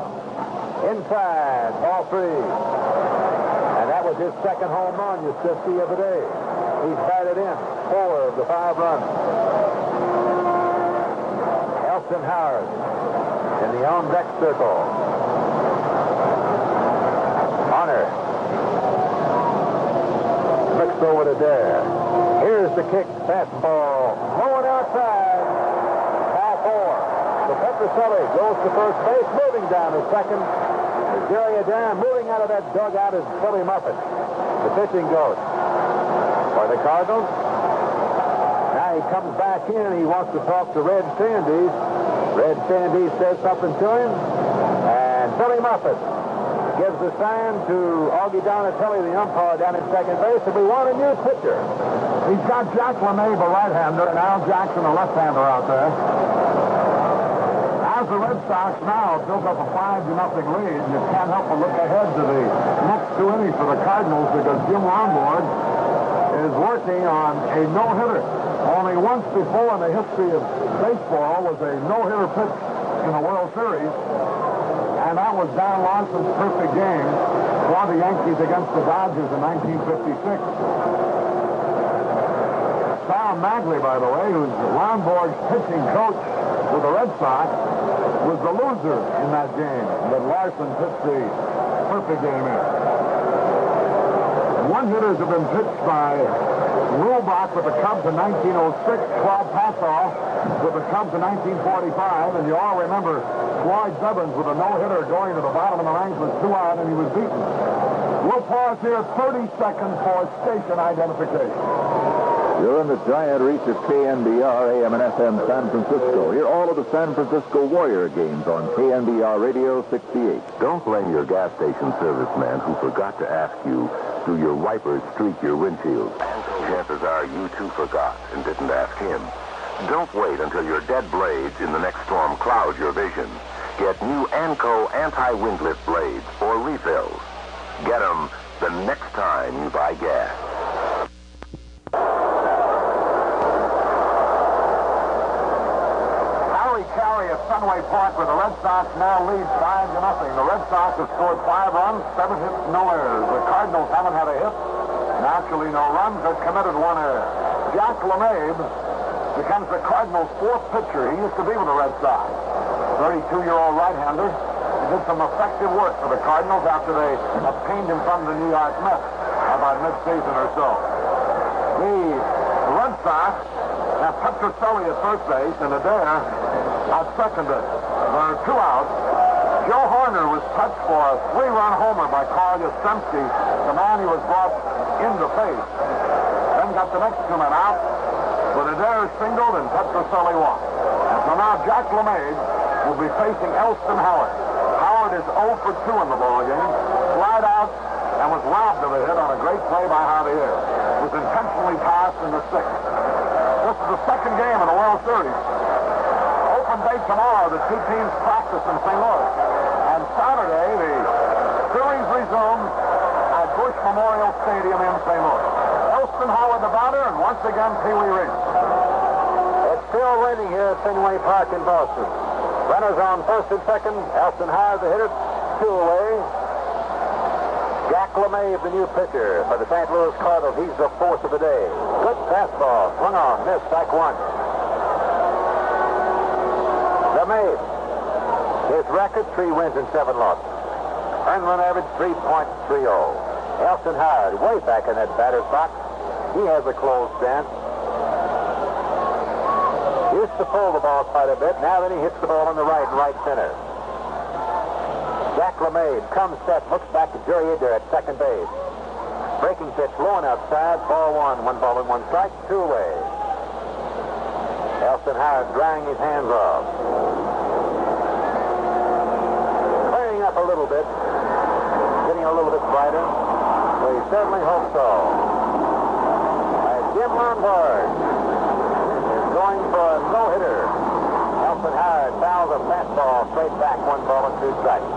Inside, ball 3. And that was his second home run, Yastrzemski, of the day. He's batted in 4 of the 5 runs. Elston Howard in the on-deck circle. Hunter looks over to Dare. Here's the kick, fastball, going outside. Ball 4. So Petrocelli goes to first base, moving down to second. Jerry Adair moving out of that dugout is Billy Muffet. The pitching coach for the Cardinals. Now he comes back in and he wants to talk to Red Sandys. Red Sandys says something to him, and Billy Muffet gives the sign to Augie Donatelli, the umpire down at second base, and we want a new pitcher. He's got Jack LeMay, a right-hander, and Al Jackson, a left-hander out there. As the Red Sox now built up a 5-0 lead, you can't help but look ahead to the next 2 innings for the Cardinals because Jim Lonborg is working on a no-hitter. Only once before in the history of baseball was a no-hitter pitch in the World Series, and that was Don Larson's perfect game for the Yankees against the Dodgers in 1956. Sal Magley, by the way, who's Lonborg's pitching coach with the Red Sox, was the loser in that game, but Larson pitched the perfect game in. 1-hitters have been pitched by Rulbach with the Cubs in 1906, Claude Passoff with the Cubs in 1945, and you all remember Floyd Evans with a no-hitter going to the bottom of the ninth with 2 out, and he was beaten. We'll pause here 30 seconds for station identification. You're in the giant reach of KNBR, AM and FM San Francisco. Hear all of the San Francisco Warrior games on KNBR Radio 68. Don't blame your gas station serviceman who forgot to ask you, do your wipers streak your windshield? Chances are you too forgot and didn't ask him. Don't wait until your dead blades in the next storm cloud your vision. Get new ANCO anti-wind lift blades or refills. Get them the next time you buy gas. Carey at Fenway Park, where the Red Sox now lead 5-0. The Red Sox have scored 5 runs, 7 hits, no errors. The Cardinals haven't had a hit, and actually no runs. They've committed 1 error. Jack LeMay becomes the Cardinals' 4th pitcher. He used to be with the Red Sox. 32-year-old right-hander. He did some effective work for the Cardinals after they obtained him from the New York Mets about mid-season or so. The Red Sox have Petrocelli at first base and Adair at second base. There are 2 outs. Joe Horner was touched for a 3-run homer by Carl Yastrzemski, the man he was brought in to face. Then got the next 2 men out with Adair singled and Petroselli walked. And so now Jack LeMay will be facing Elston Howard. Howard is 0 for 2 in the ballgame. Flied out and was robbed of a hit on a great play by Javier. It was intentionally passed in the 6th. This is the second game in the World Series. Open day tomorrow. The two teams practice in St. Louis. And Saturday, the series resumes at Bush Memorial Stadium in St. Louis. Elston Howard the batter, and once again, Pee Wee Reese. It's still raining here at Fenway Park in Boston. Runners on first and second. Elston Howard the hitter, 2 away. Jack LeMay is the new pitcher for the St. Louis Cardinals. He's the force of the day. Good fastball. Swung on. Missed. Strike 1. LeMay. His record, 3 wins and 7 losses. Earned run average, 3.30. Elston Howard, way back in that batter's box. He has a closed stance. Used to pull the ball quite a bit. Now then he hits the ball in the right and right center. Jack LeMay comes set, looks back to Jerry Adair at second base. Breaking pitch, low and outside, ball 1, 1 ball and 1 strike, 2 away. Elston Howard drying his hands off. Clearing up a little bit, getting a little bit brighter. Well, he certainly hopes so. Jim Lonborg is going for a no-hitter. Elston Howard fouls a fastball straight back, 1 ball and 2 strikes.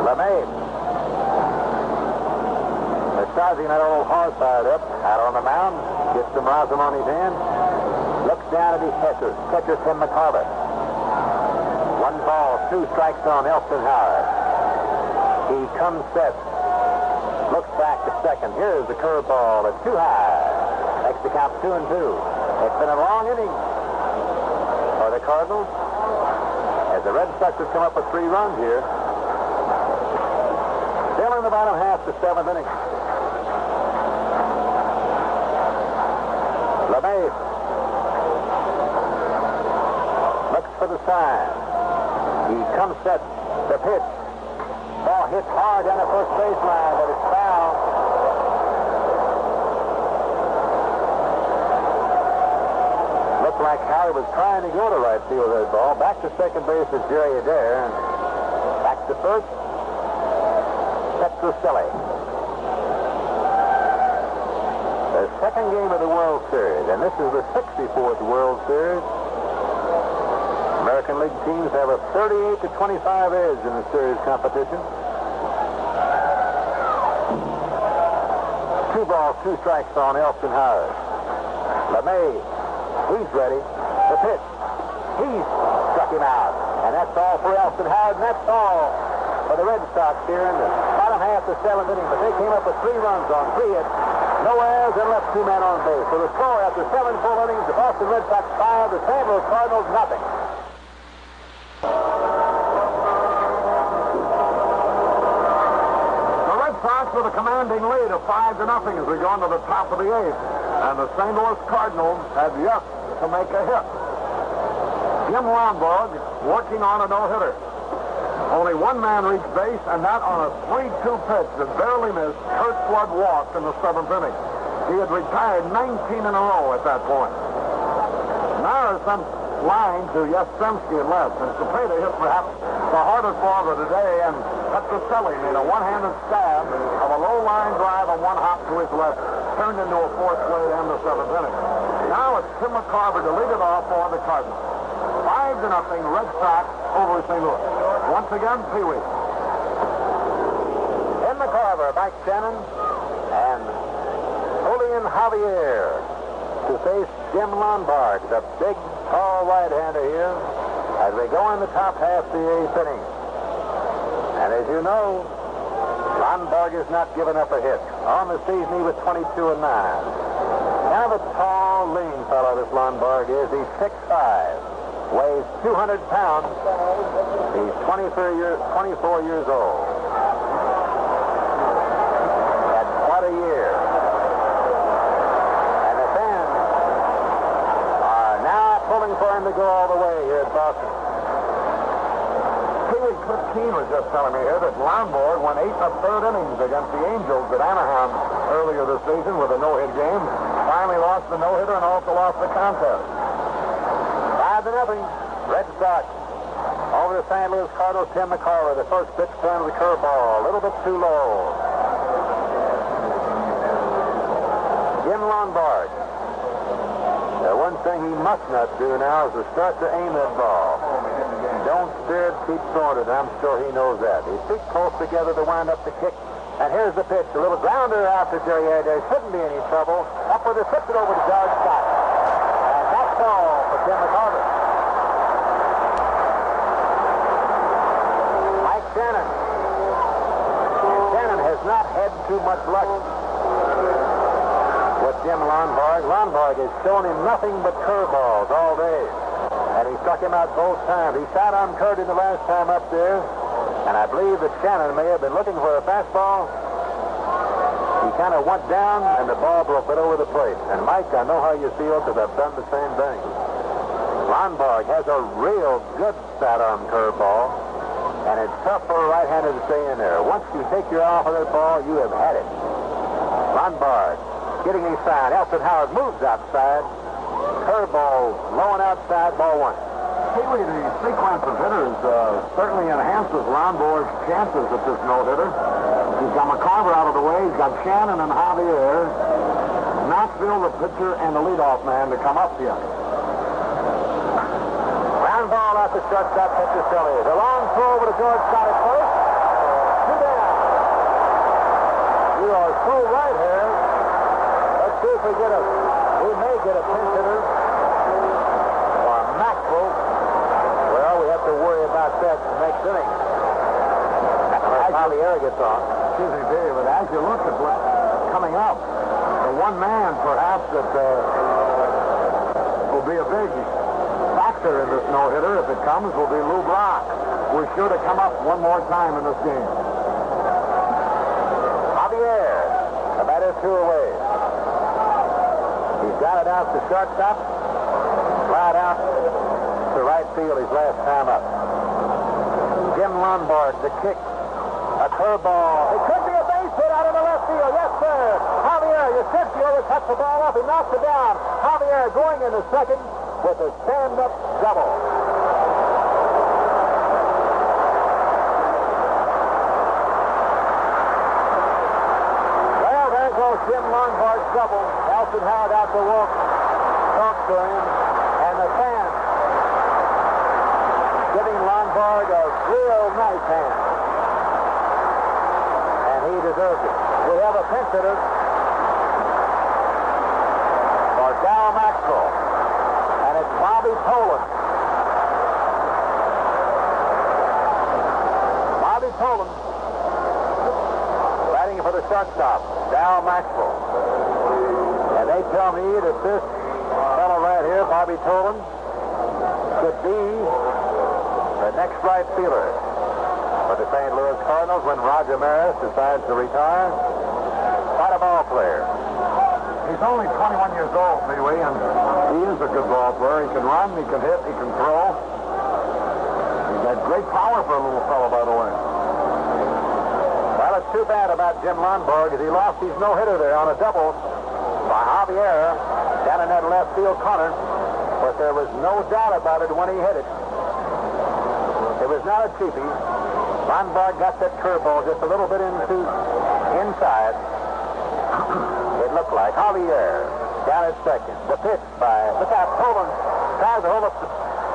LeMay. Massaging that old horse fired up, out on the mound, gets some rosin on his hand, looks down at his catcher. Catcher Tim McCarver. 1 ball, 2 strikes on Elston Howard. He comes set. Looks back to second. Here's the curveball. It's too high. Makes the count 2-2. It's been a long inning for the Cardinals, as the Red Sox have come up with 3 runs here. Still in the bottom half, the 7th inning. LeMay looks for the sign. He comes set. The pitch. Ball hit hard down the first baseline, but it's foul. Looked like Howard was trying to go to right field with that ball. Back to second base is Jerry Adair, and back to first, Petroselli. The second game of the World Series, and this is the 64th World Series. American League teams have a 38-25 edge in the series competition. 2 balls, 2 strikes on Elston Howard. LeMay, he's ready. The pitch. He's struck him out. And that's all for Elston Howard, and that's all for the Red Sox here in the bottom half of the 7th inning. But they came up with 3 runs on 3 hits, no errors, and left 2 men on base. So the score after 7 full innings, the Boston Red Sox 5, the St. Louis Cardinals nothing. With a commanding lead of 5-0 as we go into the top of the 8th. And the St. Louis Cardinals have yet to make a hit. Jim Lonborg working on a no-hitter. Only 1 man reached base, and that on a 3-2 pitch that barely missed. Kurt Flood walked in the 7th inning. He had retired 19 in a row at that point. Now there's some line to Yastrzemski and left, and Cepeda hit perhaps the hardest ball of the day, and Petroselli made a one-handed stab of a low-line drive and 1 hop to his left, turned into a 4th play to end the 7th inning. Now it's Tim McCarver to lead it off for the Cardinals. 5-0 Red Sox over St. Louis. Once again, Pee Wee. Tim McCarver, Mike Shannon, and Julian Javier to face Jim Lonborg, the big, tall right-hander here, as we go in the top half of the 8th inning. And as you know, Lonborg has not given up a hit. On the season, he was 22-9. Kind of a tall, lean fellow, this Lonborg is. He's 6'5", weighs 200 pounds. He's 24 years old. Had what a year. And the fans are now pulling for him to go all the way here at Boston. Pee Big Cliff Keen was just telling me here that Lonborg won 8 1/3 innings against the Angels at Anaheim earlier this season with a no-hit game. Finally lost the no-hitter and also lost the contest. 5-0. Red Sox. Over the St. Louis Cardinals, Tim McCarver. The first pitch turned to the curveball. A little bit too low. Jim Lonborg. The one thing he must not do now is to start to aim that ball. Don't steer it, keep throwing it. I'm sure he knows that. His feet close together to wind up the kick. And here's the pitch. A little grounder out to Jerry. There shouldn't be any trouble. Up with it, flips it over to George Scott. And that's all for Tim McCarver. Mike Shannon. Shannon has not had too much luck with Jim Lonborg. Lonborg has shown him nothing but curveballs all day. And he struck him out both times. He shot on Curdy the last time up there. And I believe that Shannon may have been looking for a fastball. He kind of went down, and the ball broke right over the plate. And, Mike, I know how you feel because I've done the same thing. Lonborg has a real good fat-arm curveball, and it's tough for a right-hander to stay in there. Once you take your eye off of that ball, you have had it. Lonborg getting his sign. Elton Howard moves outside. Curveball low and outside, ball one. Pee-wee, the sequence of hitters certainly enhances Lonborg's chances at this no-hitter. He's got McCarver out of the way. He's got Shannon and Javier, Knoxville, the pitcher, and the leadoff man to come up here. Ground ball out to shortstop, pitcher Silly. The long throw over to George Scott at first. Two down. You are so right here. Let's see if we may get a pinch hitter. Or Maxwell. Well, we have to worry about that next inning. Javier gets on. Excuse me, Dave, but as you look at what's coming up, the one man perhaps that will be a big factor in this no-hitter if it comes will be Lou Brock. We're sure to come up one more time in this game. Javier, the batter 2 away. He's got it out to shortstop. Flat out to right field his last time up. Jim Lonborg, the kick. A curveball. It could be a base hit out in the left field. Yes, sir. Javier Yastrzemski overcuts the ball off. He knocks it down. Javier going into second with a stand-up double. Well, there goes Jim Lonborg's double. Elton Howard out to walk. Talks to him. And the fans giving Lonborg a real nice hand. He deserves it. We have a pinch hitter for Dow Maxwell, and it's Bobby Tolan. Bobby Tolan batting for the shortstop, Dow Maxwell. And they tell me that this fellow right here, Bobby Tolan, could be the next right fielder for the St. Louis Cardinals when Roger Maris decides to retire. Quite a ball player. He's only 21 years old, Pee-wee, and he is a good ball player. He can run, he can hit, he can throw. He's got great power for a little fellow, by the way. Well, it's too bad about Jim Lonborg as he lost his no-hitter there on a double by Javier down in that left field corner. But there was no doubt about it when he hit it. It was not a cheapie. Lonborg got that curveball just a little bit inside. It looked like Javier down at second. The pitch by, look out, Tolan tries to hold up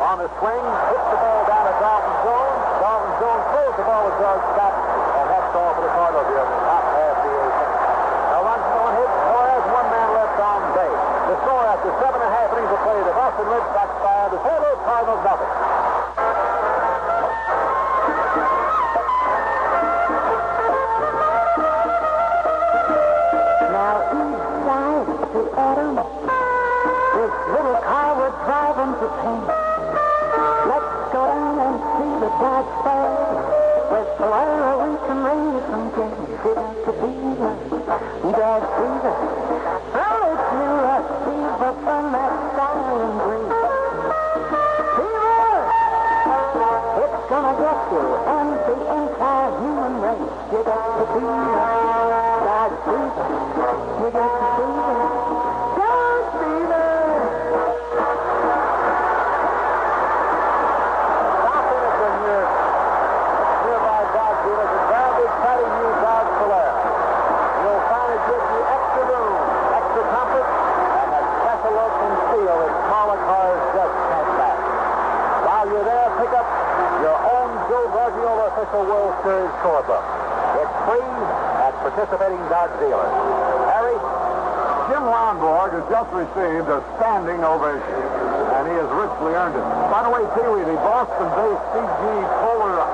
on the swing, hits the ball down to Dalton Jones. Dalton Jones throws the ball to George Scott, and that's all for the Cardinals here in the top half of the 8th inning. No runs, no hit, nor has one man left on base. The score after 7.5 innings of play, the Boston Red Sox 5, the St. Louis Cardinals nothing. This little car we're driving to paint. Let's go down and see the Dodge Fair. With the where we can raise some games. Sit out to be Dodge Fever. Oh, it's new Fever from that silent breeze. Fever! It's gonna get you and the entire human race. You got to be God's breather. You got to be God's breather. Stop in it when you're nearby God's breathers and grab this cutting you God's Solaire. You'll find it gives you extra room, extra comfort, and a special look and feel that smaller cars just can't match. While you're there, pick up your own Joe Gargiola official World Series scorebook. It's free at participating Dodge dealers. Harry? Jim Lonborg has just received a standing ovation, and he has richly earned it. By the way, Pee-wee, the Boston-based CG Polar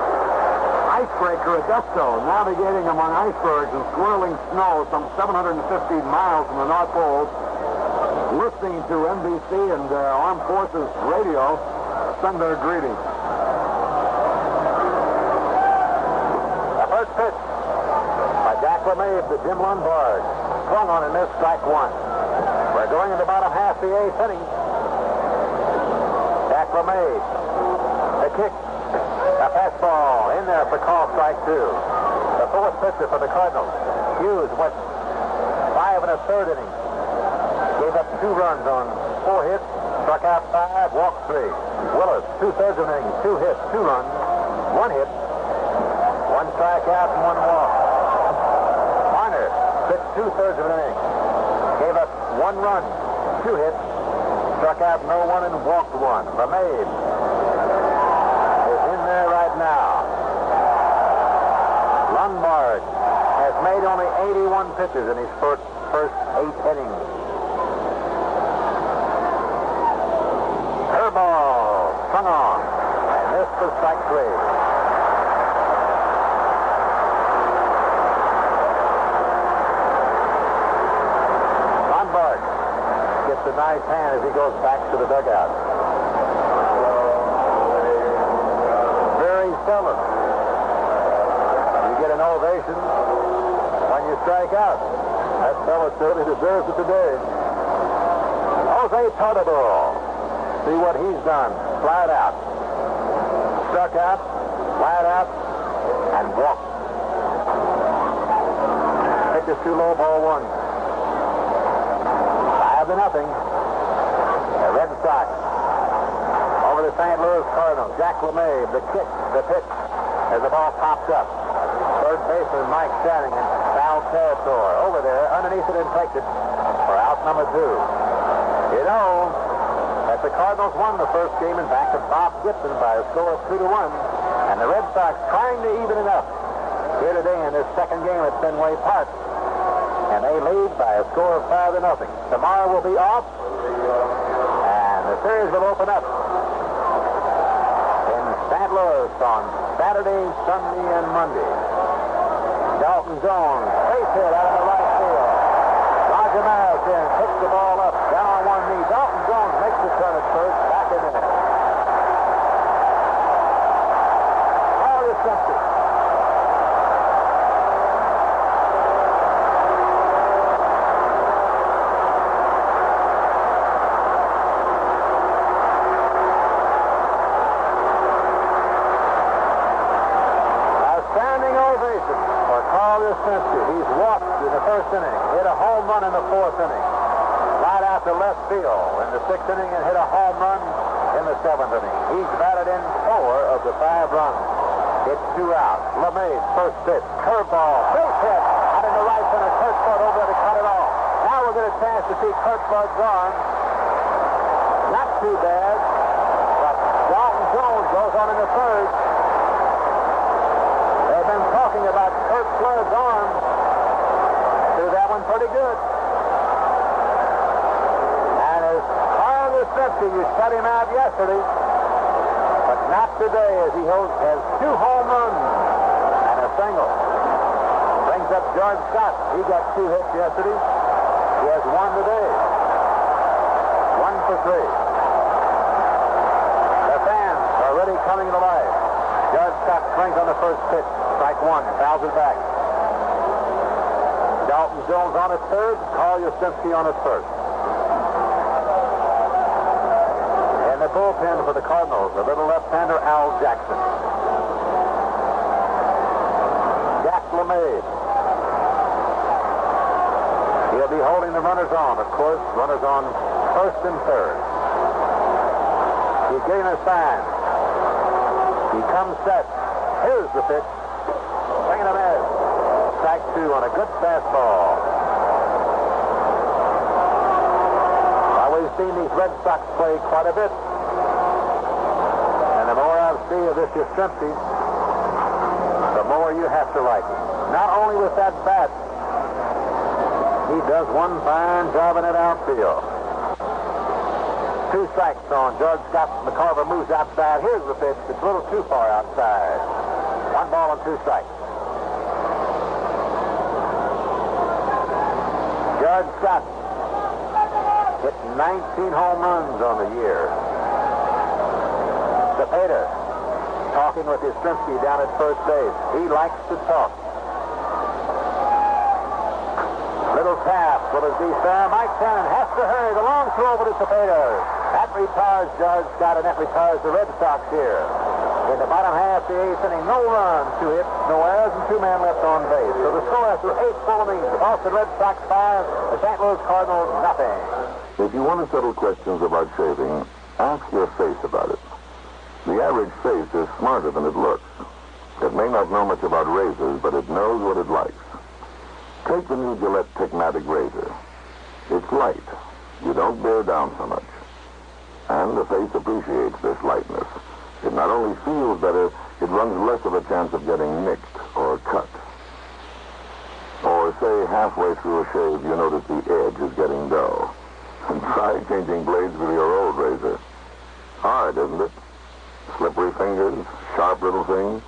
icebreaker Adesto, navigating among icebergs and swirling snow some 750 miles from the North Pole, listening to NBC and Armed Forces Radio, send their greetings. The first pitch by Jack LeMay to Jim Lonborg. Swung on and missed, strike one. We're going into bottom half the eighth inning. Jack LeMay, the kick, a fastball in there for call, strike two. The fourth pitcher for the Cardinals. Hughes went 5 1/3 innings. Gave up 2 runs on 4 hits, struck out 5, walked 3. Willis, 2/3 of an inning, 2 hits, 2 runs, 1 hit, 1 strikeout, and 1 walk. Marner pitched 2/3 of an inning, gave up 1 run, 2 hits, struck out no one, and walked 1. LeMay is in there right now. Lonborg has made only 81 pitches in his first 8 innings. Curveball, swung on, and this was strike 3. Lonborg gets a nice hand as he goes back to the dugout. Very seldom you get an ovation when you strike out. That fellow certainly deserves it today. Jose Tortobal. See what he's done. Flat out. Struck out, flat out, and walked. Pitches too low, ball 1. 5-0. The Red Sox over the St. Louis Cardinals. Jack LeMay, the kick, the pitch, as the ball pops up. Third baseman Mike Shanahan, foul territory. Over there, underneath it and takes it for out number 2. You know that the Cardinals won the first game in back of Bob Gibson by a score of 2-1, and the Red Sox trying to even it up here today in this second game at Fenway Park, and they lead by a score of 5-0. Tomorrow will be off, and the series will open up in St. Louis on Saturday, Sunday, and Monday. Dalton Jones, base hit out of the right field. Roger Maris in, picks the ball up, down on one knee. Dalton Jones makes the turn at first, back in there. Carl Yastrzemski. He's walked in the first inning, hit a home run in the 4th inning, right out to left field in the 6th inning, and hit a home run in the 7th inning. He's batted in 4 of the 5 runs. It's 2 out. LeMay's first pitch, curveball, base hit out in the right center. Kurt Bud over there to cut it off. Now we'll get a chance to see Kurt Bud's arm. Not too bad, but Dalton Jones goes on in the 3rd. They've been talking about Kurt Flood's arm. Threw that one pretty good. And as Carl Yastrzemski, you shut him out yesterday, but not today, as he has 2 home runs and a single. Brings up George Scott. He got 2 hits yesterday. He has 1 today. 1 for 3. The fans are really coming to life. George Scott swings on the first pitch. Strike 1, fouls it back. Dalton Jones on his 3rd, Carl Yastrzemski on his 1st. In the bullpen for the Cardinals, the little left-hander Al Jackson. base. He'll be holding the runners on, of course. Runners on first and third. He's getting a sign. He comes set. Here's the pitch. Swing and a miss. Strike two on a good fastball. We've seen these Red Sox play quite a bit. And the more I see of this Yastrzemski, the more you have to like him. Not only with that bat, he does one fine job in that outfield. 2 strikes on George Scott. McCarver moves outside. Here's the pitch. It's a little too far outside. 1 ball and 2 strikes. George Scott hit 19 home runs on the year. Cepeda talking with Yastrzemski down at first base. He likes to talk. Little tap. Will it be fair? Mike Cannon has to hurry. The long throw over to Cepeda. That retires George Scott, and that retires the Red Sox here. In the bottom half of the 8th inning, no runs, 2 hits, no errors, and 2 men left on base. So the score after 8 full innings, the Boston Red Sox 5, the St. Louis Cardinals nothing. If you want to settle questions about shaving, ask your face about it. The average face is smarter than it looks. It may not know much about razors, but it knows what it likes. Take the new Gillette Techmatic razor. It's light. You don't bear down so much. And the face appreciates this lightness. It not only feels better, it runs less of a chance of getting nicked or cut. Or say halfway through a shave you notice the edge is getting dull. And try changing blades with your old razor. Hard, isn't it? Slippery fingers, sharp little thing.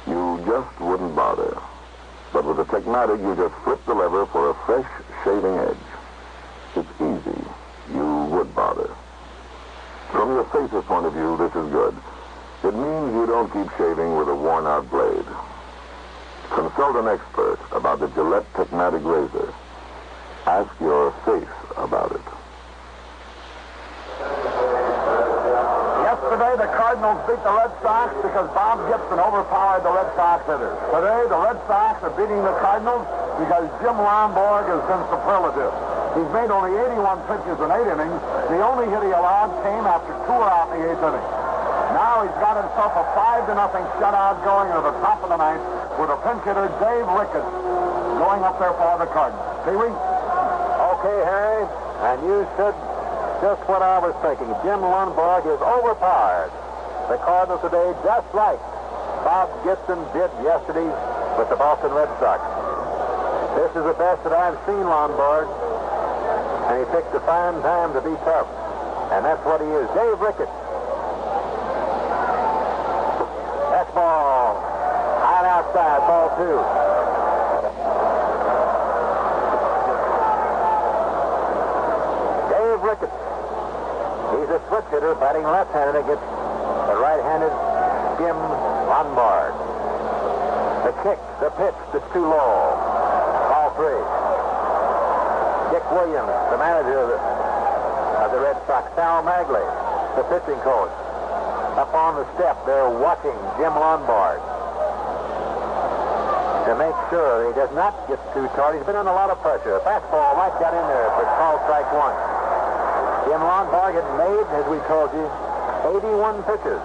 You just wouldn't bother. But with the Techmatic, you just flip the lever for a fresh shaving edge. It's easy. You would bother. From your face's point of view, this is good. It means you don't keep shaving with a worn-out blade. Consult an expert about the Gillette Techmatic razor. Ask your face about it. Yesterday, the Cardinals beat the Red Sox because Bob Gibson overpowered the Red Sox hitters. Today, the Red Sox are beating the Cardinals because Jim Lonborg has been superlative. He's made only 81 pitches in 8 innings. The only hit he allowed came after 2 were out in the 8th inning. Now he's got himself a 5-0 shutout going into the top of the 9th with a pinch hitter, Dave Ricketts, going up there for the Cardinals. Pee-wee? Okay, Harry, and you said just what I was thinking. Jim Lonborg is overpowered. The Cardinals today, just like Bob Gibson did yesterday with the Boston Red Sox. This is the best that I've seen Lonborg, and he picked a fine time to be tough. And that's what he is. Dave Ricketts. That's ball. High and outside, ball 2. Ricketts. He's a switch hitter batting left-handed against the right-handed Jim Lonborg. The kick, the pitch, it's too low. Ball 3. Dick Williams, the manager of the Red Sox. Sal Magley, the pitching coach. Up on the step, they're watching Jim Lonborg to make sure he does not get too tired. He's been under a lot of pressure. Fastball right down in there for call strike 1. Jim Lonborg had made, as we told you, 81 pitches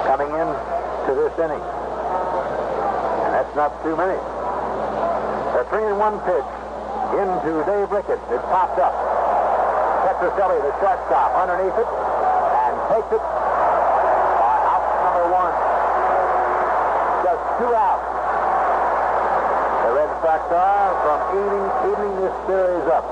coming in to this inning. And that's not too many. The 3-1 pitch into Dave Ricketts. It popped up. Petroselli, the shortstop, underneath it, and takes it out number 1. Just 2 outs. The Red Sox are from evening this series up.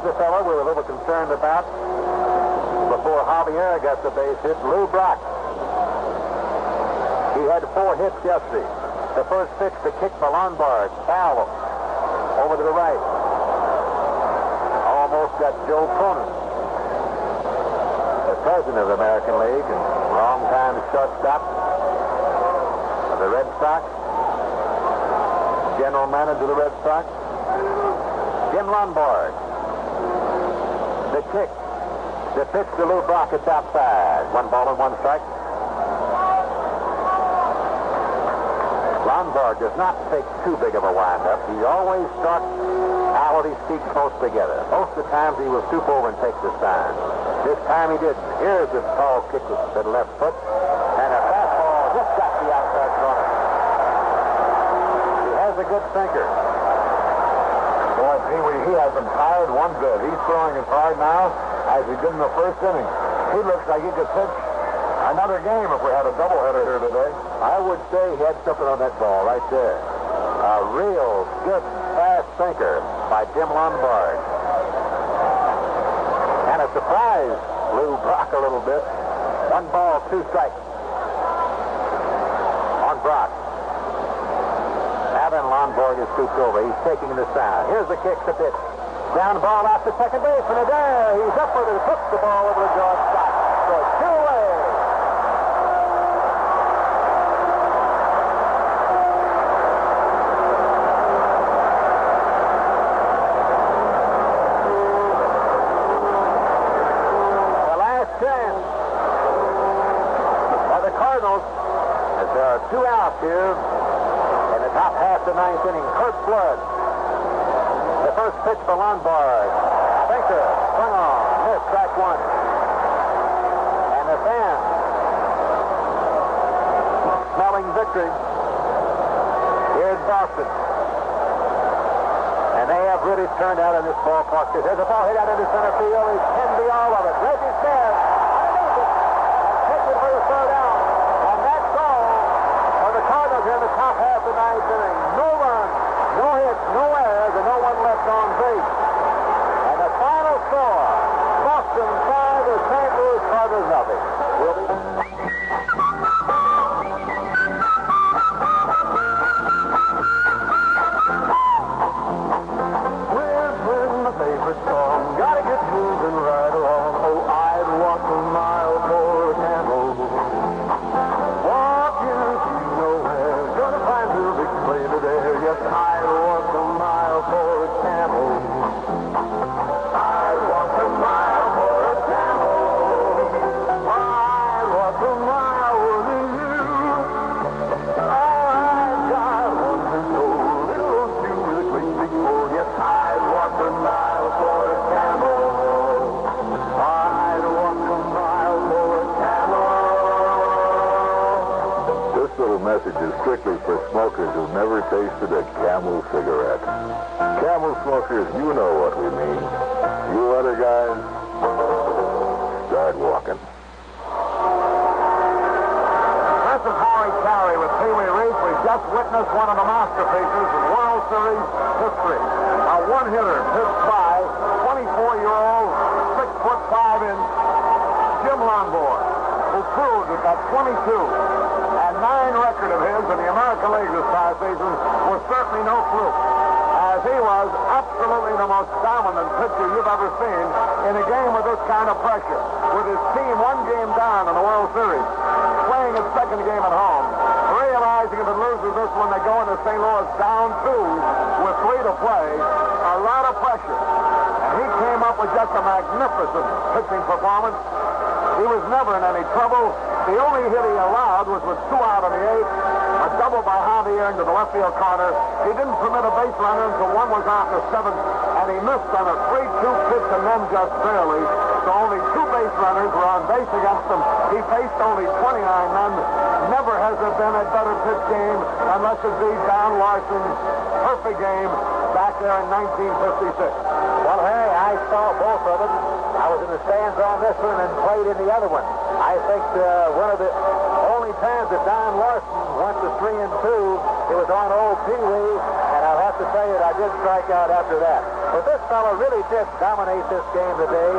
The fellow we were a little concerned about before Javier got the base hit, Lou Brock. He had 4 hits yesterday. The first pitch to kick by Lonborg, foul over to the right. Almost got Joe Cronin, the president of the American League and longtime shortstop of the Red Sox, general manager of the Red Sox. Jim Lonborg. The kick. The pitch to Lou Brock at outside. 1 ball and 1 strike. Lonborg does not take too big of a wind-up. He always starts out with his feet close together. Most of the times he will stoop over and take the sign. This time he didn't. Here's this tall kick with the left foot. And a fastball just got the outside corner. He has a good sinker. Boy, Pee Wee, he hasn't tired one bit. He's throwing as hard now as he did in the first inning. He looks like he could pitch another game if we had a doubleheader here today. I would say he had something on that ball right there. A real good, fast sinker by Jim Lonborg. And a surprise Lou Brock a little bit. 1 ball, 2 strikes on Brock. Now then, Lonborg is scooped over. He's taking the sign. Here's the kick to pitch. Down the ball out to second base, and there he's up with it. Hooks the ball over to George Scott. So 2 away. The last chance for the Cardinals, as there are 2 outs here in the top half of the 9th inning. Kurt Flood. The first pitch for Lonborg. Sinker, swung on, missed, strike 1. And the fans smelling victory here in Boston. And they have really turned out in this ballpark. There's a ball hit out into center field. It can be all of it. Reggie Smith underneath it and takes it for the third out. And that's all for the Cardinals here in the top half of the 9th inning. No runs, no hits, no errors, and no one left on base. And the final score, Boston 5 and St. Louis Cardinals nothing. We'll be... Whistling my favorite song, gotta get moving right along. Oh, I'd walk a mile for a camel. Walking to nowhere, gonna find a big play today. Yes, I'd walk a mile for a camel. I'd walk a mile for a camel. I'd walk a mile with you. I've got one to go, little old you with a great big hole. Yes, I'd walk a mile for a camel. I'd walk a mile for a camel. This little message is strictly for smokers who've never tasted a Camel cigarette. Camel smokers, you know what we mean. You other guys, start walking. This is Howie Carey with Pee Wee Reese. We've just witnessed one of the masterpieces in World Series history. A one-hitter pitched by 24-year-old, 6'5" Jim Lonborg, who proved that that 22-9 record of his in the American League this past season was certainly no fluke, as he was absolutely the most dominant pitcher you've ever seen in a game with this kind of pressure, with his team 1 game down in the World Series, playing his second game at home, realizing if it loses this one, they go into St. Louis down 2 with 3 to play. A lot of pressure. And he came up with just a magnificent pitching performance. He was never in any trouble. The only hit he allowed was with 2 out in the 8th, a double by Javier into the left field corner. He didn't permit a base runner until 1 was out in the 7th, and he missed on a 3-2 pitch and then just barely. So only 2 base runners were on base against him. He faced only 29 men. Never has there been a better pitch game unless it be Don Larson's perfect game back there in 1956. Well, Harry, I saw both of them. I was in the stands on this one and played in the other one. I think one of the only times that Don Larson went to 3-2, it was on old Pee Wee, and I'll have to tell you that I did strike out after that. But this fellow really did dominate this game today,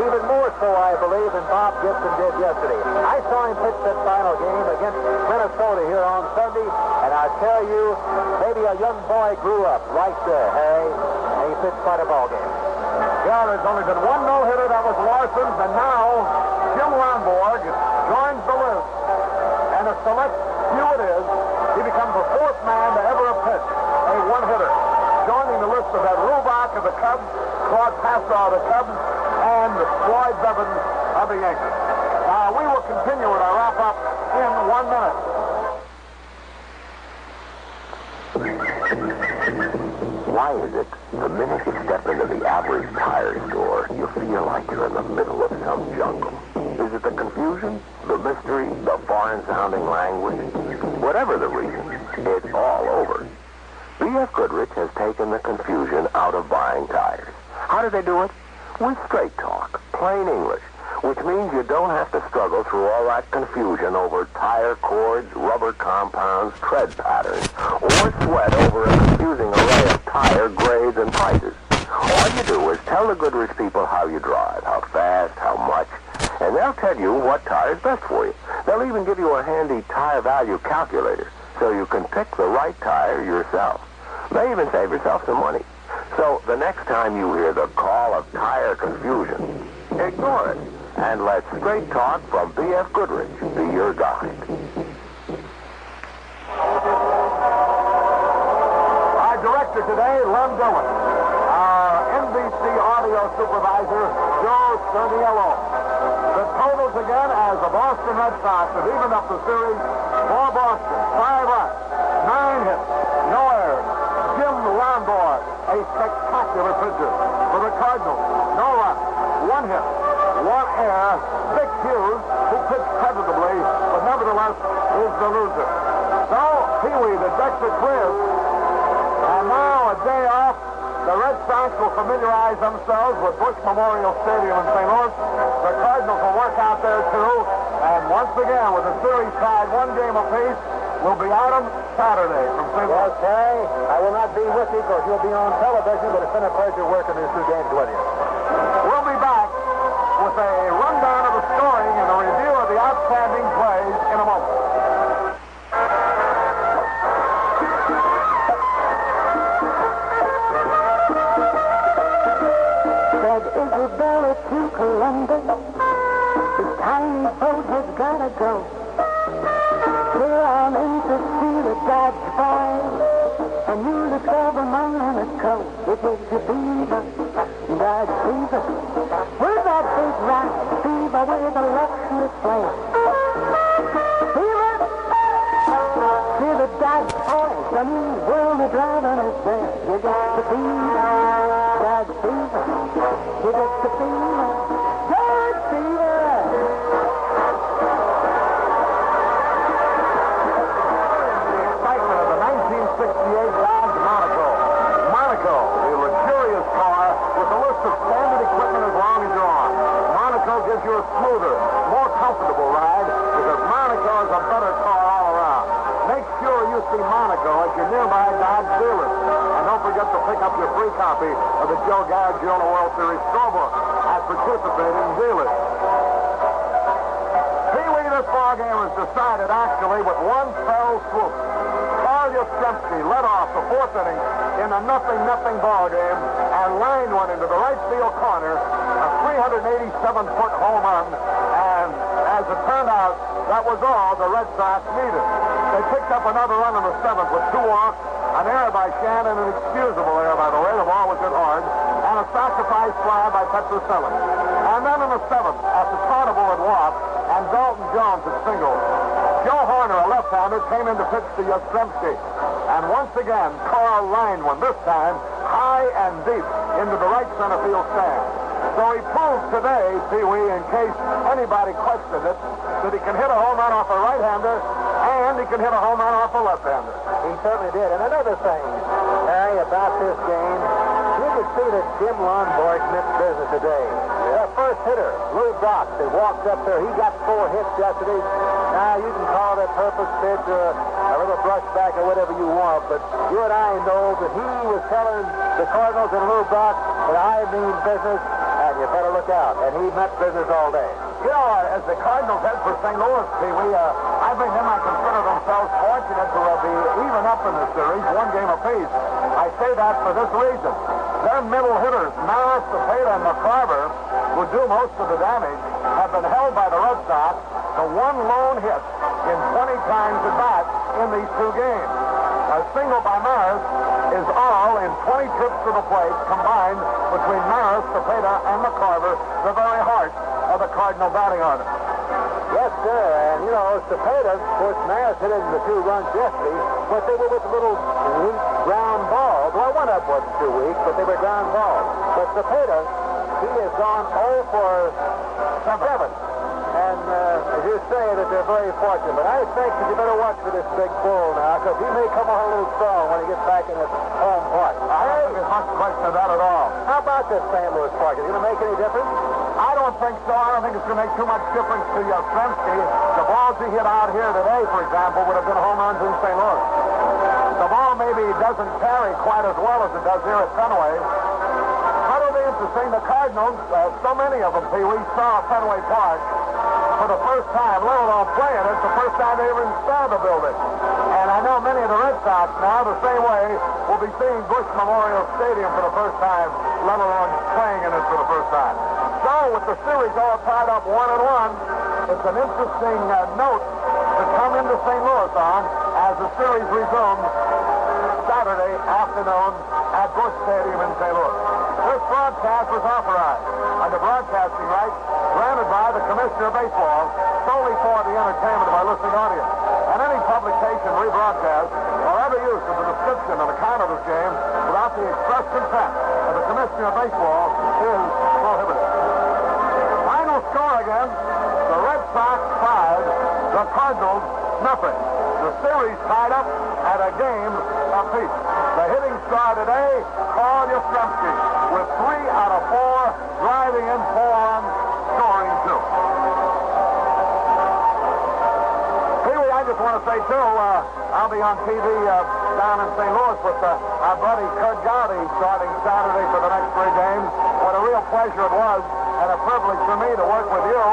even more so, I believe, than Bob Gibson did yesterday. I saw him pitch that final game against Minnesota here on Sunday, and I tell you, maybe a young boy grew up right there, Harry, and he pitched quite a ball game. Yeah, there's only been 1 no-hitter, that was Larson's, and now Jim Lonborg joins the list. And a select few it is, he becomes the 4th man to ever have pitched a one-hitter, joining the list of of the Cubs, Claude Passaw of the Cubs, and Floyd Bevins of the Yankees. Now, we will continue with our wrap-up in 1 minute. Why is it the minute you step into the average tire store, you feel like you're in the middle of some jungle? Is it the confusion, the mystery, the foreign-sounding language? Whatever the reason, it's all over. B.F. Goodrich has taken the confusion out of buying tires. How do they do it? With straight talk, plain English, which means you don't have to struggle through all that confusion over tire cords, rubber compounds, tread patterns, or sweat over a confusing array of tire grades and prices. All you do is tell the Goodrich people how you drive, how fast, how much, and they'll tell you what tire's best for you. They'll even give you a handy tire value calculator so you can pick the right tire yourself. They even save yourself some money. So the next time you hear the call of tire confusion, ignore it and let straight talk from B.F. Goodrich be your guide. Our director today, Lem Dillon. Our NBC audio supervisor, Joe Cerniello. The totals again as the Boston Red Sox have evened up the series for Boston. 5 runs, 9 hits, no errors. Jim Lonborg, a spectacular pitcher. For the Cardinals, no runs, 1 hit, 1 error. Vic Hughes, who pitched creditably, but nevertheless is the loser. So, Pee-wee, the decks are clear. And now, a day off, the Red Sox will familiarize themselves with Bush Memorial Stadium in St. Louis. The Cardinals will work out there, too. And once again, with the series tied 1 game apiece, we'll be at them Saturday from St. Louis. Okay. I will not be with you because you'll be on television, but it's been a pleasure working these 2 games with you. We'll be back with a rundown of the scoring and a review of the outstanding plays in a moment. Said Isabella to Columbus, the tiny boat has gotta go. Clear on in to see the Dodge Boys, and you the trouble Monaco. It was the Beaver, Dodge Beaver, with that big rock Beaver with a luxury plane. Beaver, see the Dodge Boys, the new world of driving is there. You got the Beaver, Dodge Beaver, you got the Beaver, Dodge Beaver. Excitement of the 1968 Dodge Monaco. Monaco, the luxurious car with a list of standard equipment as long as your arm. Monaco gives you a smoother, more comfortable ride because Monaco is a better car all around. Make sure you see Monaco at your nearby Dodge dealer. And don't forget to pick up your free copy of the Joe Garagiola World Series scoreboard at participating dealers. Pee-wee, this ball game was decided actually with 1 fell swoop. Carl Yastrzemski led off the 4th inning in a 0-0 ball game and lined one into the right field corner, a 387-foot home run, and as it turned out, that was all the Red Sox needed. They picked up another run in the 7th with 2 walks, an error by Shannon, an excusable error, by the way, the ball was hit hard, and a sacrifice fly by Petroselli. And then in the 7th, after Carnival had walked, and Dalton Jones had singled, Joe Horner, a left-hander, came in to pitch to Yastrzemski. And once again, Carl lined one, this time high and deep into the right center field stand. So he proved today, Pee-wee, in case anybody questioned it, that he can hit a home run off a right-hander and he can hit a home run off a left-hander. He certainly did. And another thing, Harry, about this game, you could see that Jim Lonborg meant business today. Their first hitter, Lou Brock, that walked up there, he got 4 hits yesterday. Now, you can call that purpose pitch or a little brushback or whatever you want, but you and I know that he was telling the Cardinals and Lou Brock that I mean business, and you better look out. And he meant business all day. You know, as the Cardinals head for St. Louis, Pee-wee, I think they might consider themselves fortunate to be even up in the series, 1 game apiece. I say that for this reason. Their middle hitters, Maris, Cepeda, and McCarver, who do most of the damage, have been held by the Red Sox to 1 lone hit in 20 times at bat in these 2 games. single by Maris is all in 20 trips to the plate combined between Maris, Cepeda, and McCarver, the very heart of the Cardinal batting order. Yes, sir. And, you know, Cepeda, of course, Maris hit in the 2 runs yesterday, but they were with little weak ground balls. Well, one up wasn't too weak, but they were ground balls. But Cepeda, he has gone 0 for 7. And as you say that they're very fortunate. But I think that you better watch for this big bull now, because he may come on a little strong when he gets back in his home park. I don't think there's much question of that at all. How about this St. Louis Park? Is it going to make any difference? I don't think so. I don't think it's going to make too much difference to Yastrzemski. The balls he hit out here today, for example, would have been home runs in St. Louis. The ball maybe doesn't carry quite as well as it does here at Fenway. But it'll be interesting. The Cardinals, so many of them, we saw at Fenway Park for the first time, let alone playing it. It's the first time they ever saw the building. And I know many of the Red Sox now, the same way, will be seeing Bush Memorial Stadium for the first time, let alone playing in it for the first time. So, with the series all tied up 1-1, it's an interesting note to come into St. Louis on as the series resumes Saturday afternoon at Busch Stadium in St. Louis. This broadcast was authorized under broadcasting rights granted by the Commissioner of Baseball solely for the entertainment of our listening audience. And any publication, rebroadcast, or other use of the description and account of this game without the express consent of the Commissioner of Baseball is prohibited. Final score again, the Red Sox 5, the Cardinals nothing. The series tied up at a game apiece. The hitting star today, Carl Yastrzemski, with 3 out of 4, driving in 4 runs, scoring 2. Pee-wee, I just want to say, too, I'll be on TV down in St. Louis with our buddy Kurt Gowdy starting Saturday for the next 3 games. What a real pleasure it was and a privilege for me to work with you.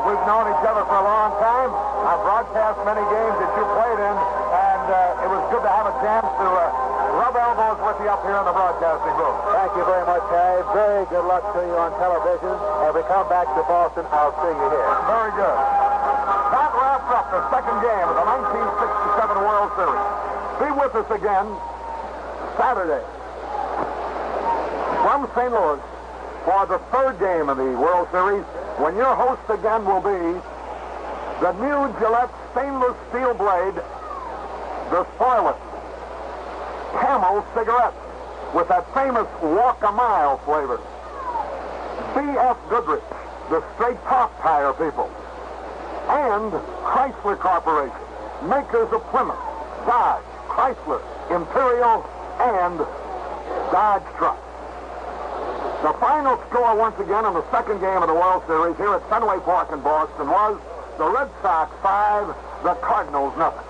We've known each other for a long time. I've broadcast many games that you played in, and it was good to have a chance to rub elbows with you up here in the broadcasting booth. Thank you very much, Harry. Very good luck to you on television. If we come back to Boston, I'll see you here. Very good. That wraps up the second game of the 1967 World Series. Be with us again Saturday from St. Louis for the third game of the World Series, when your host again will be the new Gillette stainless steel blade, the Spoiler Camel cigarette with that famous Walk a Mile flavor. B.F. Goodrich, the straight top tire people. And Chrysler Corporation, makers of Plymouth, Dodge, Chrysler, Imperial, and Dodge trucks. The final score once again in the second game of the World Series here at Fenway Park in Boston was the Red Sox 5, the Cardinals nothing.